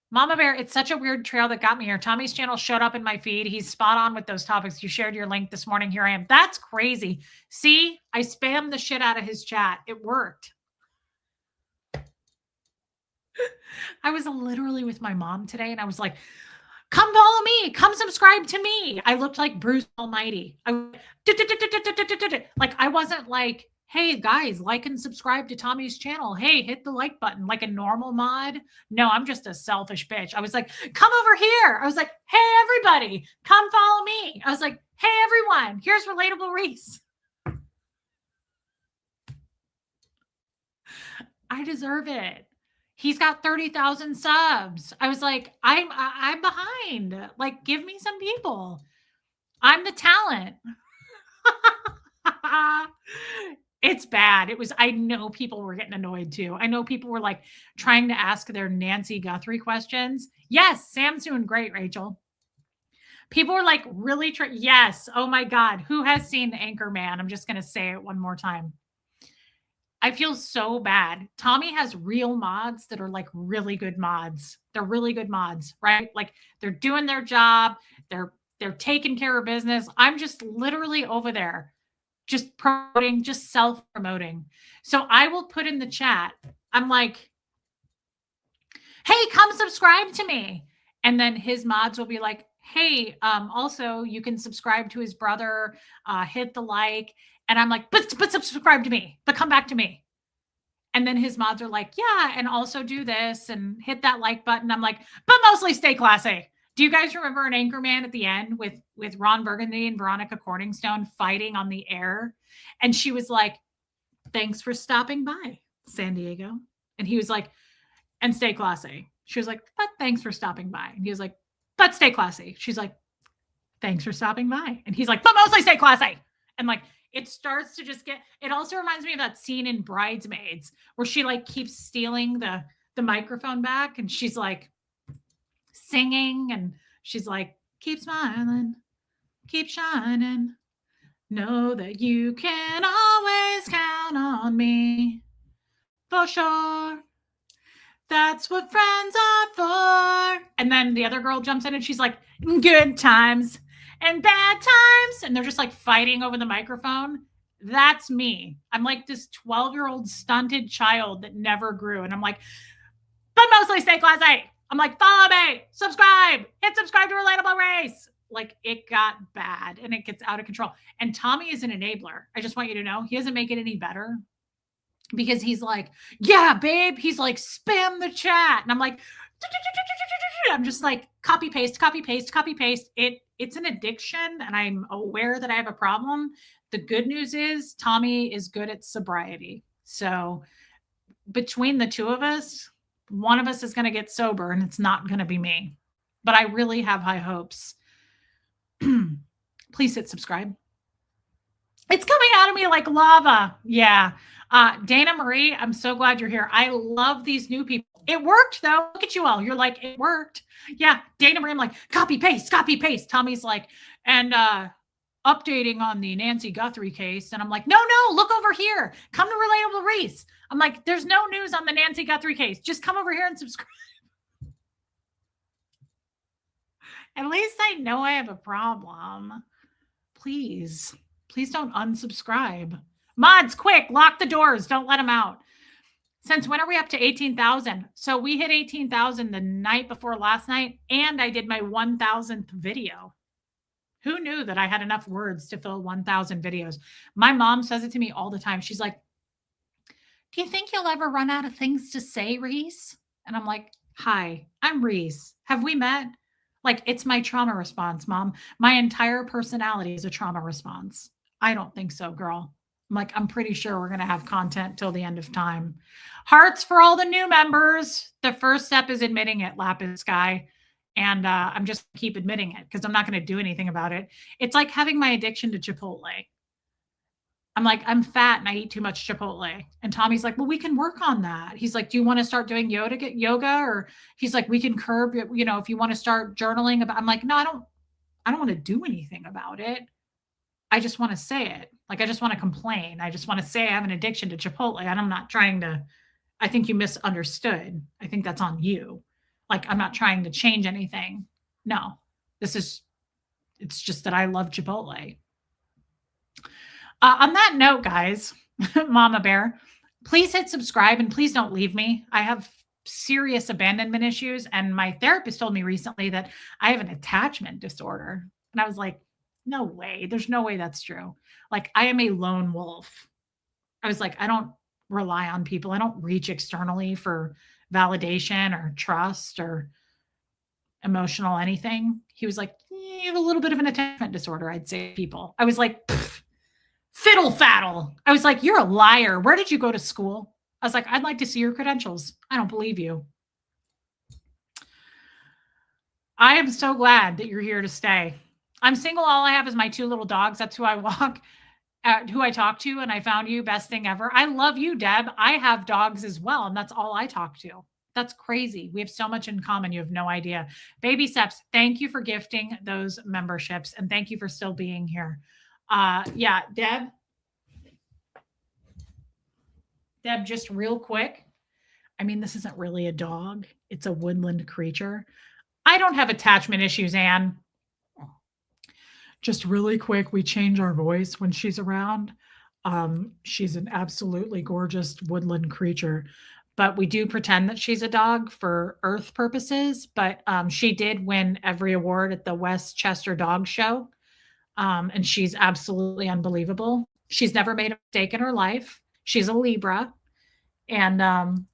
Mama Bear, it's such a weird trail that got me here. Tommy's channel showed up in my feed. He's spot on with those topics. You shared your link this morning. Here I am. That's crazy. See, I spammed the shit out of his chat. It worked. I was literally with my mom today and I was like, come follow me. Come subscribe to me. I looked like Bruce Almighty. I wasn't like, hey guys, like and subscribe to Tommy's channel. Hey, hit the like button like a normal mod. No, I'm just a selfish bitch. I was like, come over here. I was like, hey, everybody, come follow me. I was like, hey, everyone, here's Relatable Reese. I deserve it. He's got 30,000 subs. I was like, I'm behind. Like, give me some people. I'm the talent. It's bad. I know people were getting annoyed too. I know people were like trying to ask their Nancy Guthrie questions. Yes, Sam's doing great, Rachel. People were like really, yes. Oh my God. Who has seen Anchorman? I'm just going to say it one more time. I feel so bad. Tommy has real mods that are like really good mods. They're really good mods, right? Like they're doing their job. They're taking care of business. I'm just literally over there just promoting, just self-promoting. So I will put in the chat, I'm like, hey, come subscribe to me. And then his mods will be like, hey, also you can subscribe to his brother, hit the like. And I'm like, but subscribe to me, but come back to me. And then his mods are like, yeah, and also do this and hit that like button. I'm like, but mostly stay classy. Do you guys remember an Anchorman at the end with Ron Burgundy and Veronica Corningstone fighting on the air? And she was like, thanks for stopping by, San Diego. And he was like, and stay classy. She was like, but thanks for stopping by. And he was like, but stay classy. She's like, thanks for stopping by. And he's like, but mostly stay classy. And like, it starts to just it also reminds me of that scene in Bridesmaids where she like keeps stealing the microphone back and she's like, singing and she's like, keep smiling, keep shining, know that you can always count on me for sure, that's what friends are for. And then the other girl jumps in and she's like, good times and bad times, and they're just like fighting over the microphone. That's me. I'm like this 12-year-old stunted child that never grew, and I'm like, but mostly stay classy. I'm like, follow me, subscribe, hit subscribe to Relatable Race. Like it got bad and it gets out of control. And Tommy is an enabler. I just want you to know he doesn't make it any better because he's like, yeah, babe. He's like, spam the chat. And I'm like, I'm just like, copy, paste, copy, paste, copy, paste. It's an addiction and I'm aware that I have a problem. The good news is Tommy is good at sobriety. So between the two of us, one of us is going to get sober and it's not going to be me, but I really have high hopes. Please hit subscribe. It's coming out of me like lava. Yeah. Dana Marie, I'm so glad you're here. I love these new people. It worked though. Look at you all. You're like, it worked. Yeah. Dana Marie, I'm like, copy, paste, copy, paste. Tommy's like, and updating on the Nancy Guthrie case. And I'm like, no, look over here. Come to Relatable Reese. I'm like, there's no news on the Nancy Guthrie case. Just come over here and subscribe. At least I know I have a problem. Please don't unsubscribe. Mods, quick, lock the doors. Don't let them out. Since when are we up to 18,000? So we hit 18,000 the night before last night, and I did my 1,000th video. Who knew that I had enough words to fill 1,000 videos? My mom says it to me all the time. She's like, do you think you'll ever run out of things to say, Reese? And I'm like, hi, I'm Reese. Have we met? Like, it's my trauma response, Mom. My entire personality is a trauma response. I don't think so, girl. I'm like, I'm pretty sure we're going to have content till the end of time. Hearts for all the new members. The first step is admitting it, Lapis Sky. And I'm just keep admitting it because I'm not going to do anything about it. It's like having my addiction to Chipotle. I'm like, I'm fat and I eat too much Chipotle. And Tommy's like, well, we can work on that. He's like, do you want to start doing yoga? Or he's like, we can curb, if you want to start journaling about, I'm like, no, I don't want to do anything about it. I just want to say it. Like, I just want to complain. I just want to say I have an addiction to Chipotle. And I'm not trying to, I think you misunderstood. I think that's on you. Like, I'm not trying to change anything. No, it's just that I love Chipotle. On that note, guys, Mama Bear, please hit subscribe and please don't leave me. I have serious abandonment issues. And my therapist told me recently that I have an attachment disorder. And I was like, no way. There's no way that's true. Like, I am a lone wolf. I was like, I don't rely on people. I don't reach externally for validation or trust or emotional anything. He was like, you have a little bit of an attachment disorder, I'd say, people. I was like, fiddle faddle. I was like, you're a liar. Where did you go to school? I was like, I'd like to see your credentials. I don't believe you. I am so glad that you're here to stay. I'm single. All I have is my 2 little dogs. That's who I who I talk to. And I found you. Best thing ever. I love you, Deb. I have dogs as well. And that's all I talk to. That's crazy. We have so much in common. You have no idea. Baby Steps, thank you for gifting those memberships. And thank you for still being here. Yeah, Deb, just real quick. I mean, this isn't really a dog. It's a woodland creature. I don't have attachment issues, Anne. Just really quick, we change our voice when she's around. She's an absolutely gorgeous woodland creature, but we do pretend that she's a dog for Earth purposes. But she did win every award at the Westchester Dog Show. And she's absolutely unbelievable. She's never made a mistake in her life. She's a Libra. And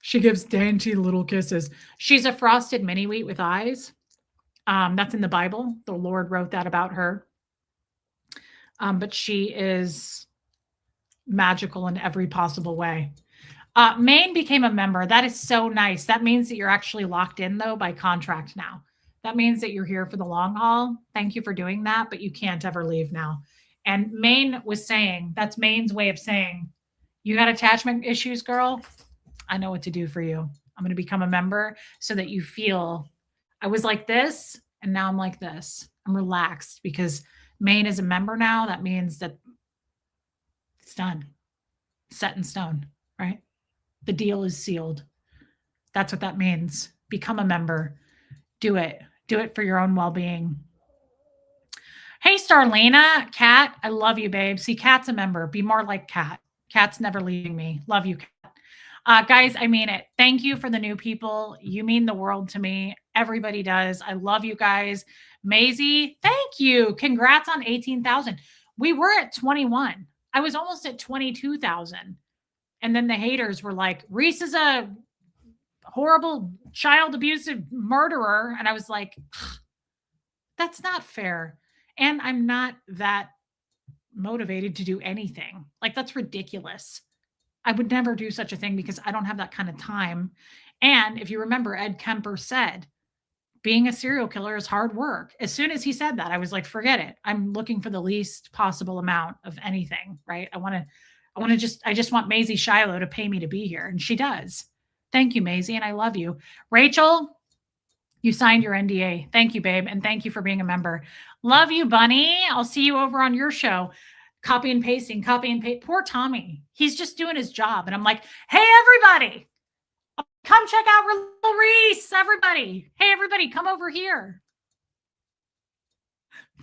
she gives dainty little kisses. She's a frosted mini wheat with eyes. That's in the Bible. The Lord wrote that about her. But she is magical in every possible way. Maine became a member. That is so nice. That means that you're actually locked in, though, by contract now. That means that you're here for the long haul. Thank you for doing that, but you can't ever leave now. And Maine was saying, that's Maine's way of saying, you got attachment issues, girl? I know what to do for you. I'm going to become a member so that you feel I was like this and now I'm like this. I'm relaxed because Maine is a member now. That means that it's done. Set in stone, right? The deal is sealed. That's what that means. Become a member. Do it. Do it for your own well-being. Hey, Starlina, Kat, I love you, babe. See, Kat's a member. Be more like Kat. Kat's never leaving me. Love you, Kat. Guys, I mean it. Thank you for the new people. You mean the world to me. Everybody does. I love you guys. Maisie, thank you. Congrats on 18,000. We were at 21. I was almost at 22,000. And then the haters were like, Reese is a horrible child abusive murderer. And I was like, that's not fair. And I'm not that motivated to do anything. Like, that's ridiculous. I would never do such a thing because I don't have that kind of time. And if you remember, Ed Kemper said, being a serial killer is hard work. As soon as he said that, I was like, forget it. I'm looking for the least possible amount of anything, right? I just want Maisie Shiloh to pay me to be here. And she does. Thank you, Maisie, and I love you. Rachel, you signed your NDA. Thank you, babe, and thank you for being a member. Love you, Bunny. I'll see you over on your show. Copy and pasting, copy and paste. Poor Tommy. He's just doing his job. And I'm like, hey, everybody, come check out Little Reese, everybody. Hey, everybody, come over here.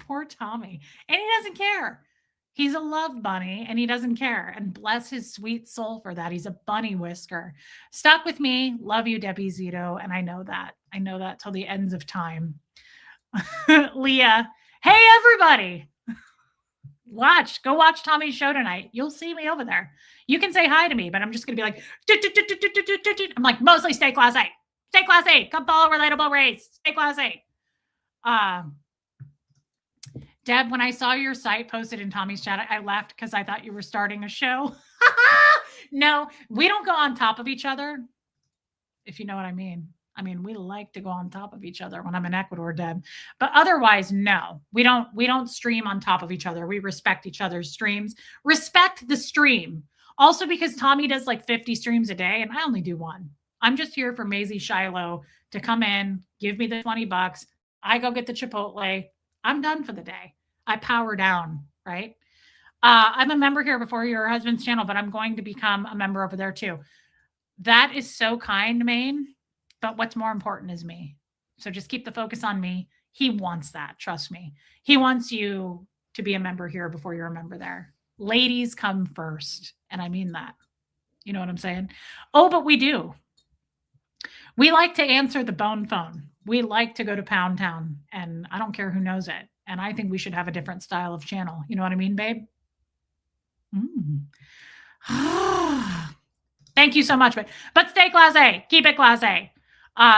Poor Tommy. And he doesn't care. He's a love bunny and he doesn't care. And bless his sweet soul for that. He's a bunny whisker. Stuck with me. Love you, Debbie Zito. And I know that. I know that till the ends of time. Leah. Hey, everybody. Go watch Tommy's show tonight. You'll see me over there. You can say hi to me, but I'm just going to be like, I'm like, mostly stay class A. Stay class A. Come follow Relatable Race. Stay class A. Deb, when I saw your site posted in Tommy's chat, I laughed because I thought you were starting a show. No, we don't go on top of each other, if you know what I mean. I mean, we like to go on top of each other when I'm in Ecuador, Deb. But otherwise, no, we don't stream on top of each other. We respect each other's streams. Respect the stream. Also, because Tommy does like 50 streams a day and I only do one. I'm just here for Maisie Shiloh to come in, give me the $20. I go get the Chipotle. I'm done for the day. I power down, right? I'm a member here before your husband's channel, but I'm going to become a member over there too. That is so kind, Maine. But what's more important is me. So just keep the focus on me. He wants that. Trust me. He wants you to be a member here before you're a member there. Ladies come first. And I mean that. You know what I'm saying? Oh, but we do. We like to answer the bone phone. We like to go to Pound Town. And I don't care who knows it. And I think we should have a different style of channel. You know what I mean, babe? Thank you so much. But stay class A. Keep it class A.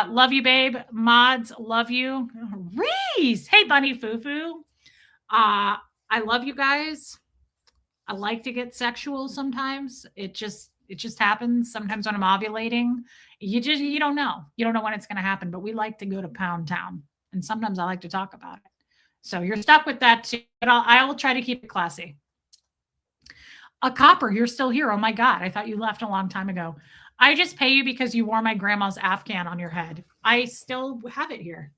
Love you, babe. Mods, love you. Reese. Hey, Bunny Fufu. I love you guys. I like to get sexual sometimes. It just happens. Sometimes when I'm ovulating, you don't know. You don't know when it's going to happen, but we like to go to Pound Town. And sometimes I like to talk about it. So you're stuck with that too, but I will try to keep it classy. A Copper, you're still here. Oh my God. I thought you left a long time ago. I just pay you because you wore my grandma's Afghan on your head. I still have it here.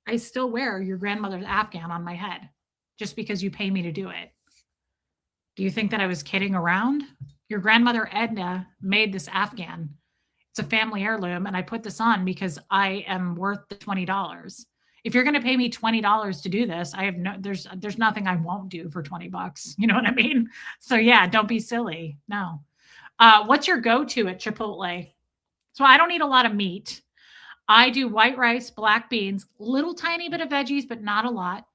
I still wear your grandmother's Afghan on my head just because you pay me to do it. Do you think that I was kidding around? Your grandmother Edna made this Afghan. It's a family heirloom, and I put this on because I am worth the $20. If you're going to pay me $20 to do this, there's nothing I won't do for $20. You know what I mean? So yeah, don't be silly. No. What's your go-to at Chipotle? So I don't eat a lot of meat. I do white rice, black beans, little tiny bit of veggies, but not a lot.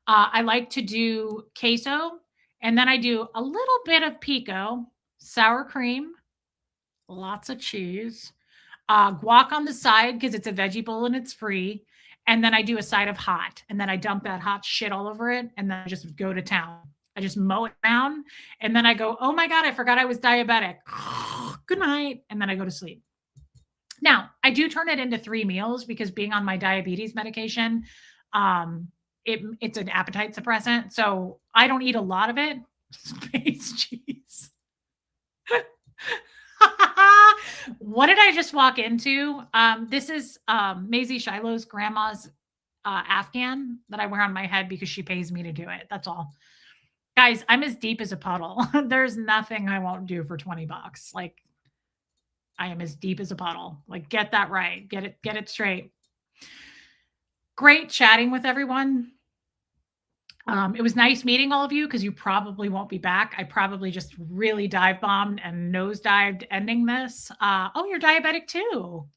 I like to do queso, and then I do a little bit of pico, sour cream, lots of cheese, guac on the side because it's a veggie bowl and it's free. And then I do a side of hot, and then I dump that hot shit all over it, and then I just go to town. I just mow it down, and then I go, oh my God, I forgot I was diabetic. Good night. And then I go to sleep. Now, I do turn it into 3 meals because being on my diabetes medication, it's an appetite suppressant. So I don't eat a lot of it. Space cheese. What did I just walk into? This is Maisie Shiloh's grandma's Afghan that I wear on my head because she pays me to do it. That's all. Guys, I'm as deep as a puddle. There's nothing I won't do for $20. Like, I am as deep as a puddle. Like, get that right. Get it straight. Great chatting with everyone. It was nice meeting all of you because you probably won't be back. I probably just really dive bombed and nosedived ending this. Oh, you're diabetic too.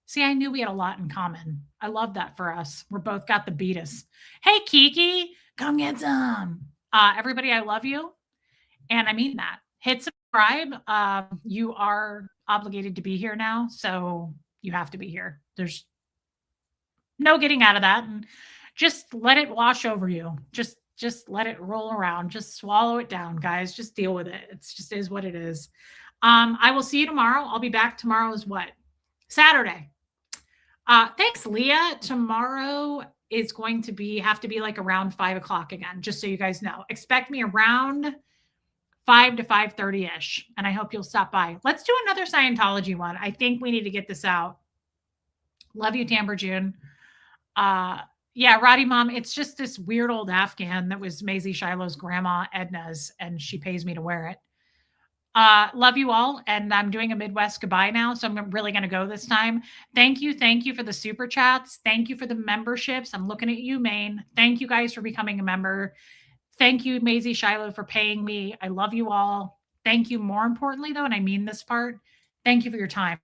See, I knew we had a lot in common. I love that for us. We're both got the beatus. Hey, Kiki, come get some. Everybody, I love you. And I mean that. Hit subscribe. You are obligated to be here now. So you have to be here. There's no getting out of that. And just let it wash over you. Just let it roll around. Just swallow it down, guys. Just deal with it. It's just is what it is. I will see you tomorrow. I'll be back tomorrow is what? Saturday. Thanks, Leah. Tomorrow is going to have to be like around 5 o'clock again, just so you guys know. Expect me around 5 to 5:30-ish, and I hope you'll stop by. Let's do another Scientology one. I think we need to get this out. Love you, Tamber June. Yeah, Roddy Mom, it's just this weird old Afghan that was Maisie Shiloh's grandma Edna's, and she pays me to wear it. Love you all, and I'm doing a Midwest goodbye now, so I'm really going to go this time. Thank you for the super chats. Thank you for the memberships. I'm looking at you, Maine. Thank you guys for becoming a member. Thank you, Maisie Shiloh, for paying me. I love you all. Thank you, more importantly, though, and I mean this part, thank you for your time.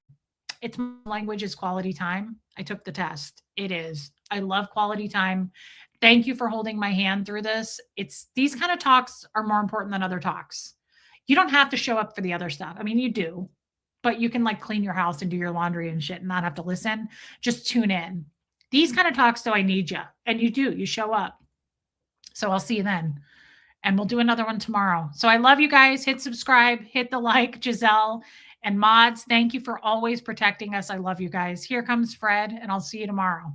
It's my language is quality time. I took the test. It is. I love quality time. Thank you for holding my hand through this. These kind of talks are more important than other talks. You don't have to show up for the other stuff. I mean, you do, but you can like clean your house and do your laundry and shit and not have to listen. Just tune in. These kind of talks, though, I need you. And you do. You show up. So I'll see you then. And we'll do another one tomorrow. So I love you guys. Hit subscribe. Hit the like. Giselle and mods, thank you for always protecting us. I love you guys. Here comes Fred, and I'll see you tomorrow.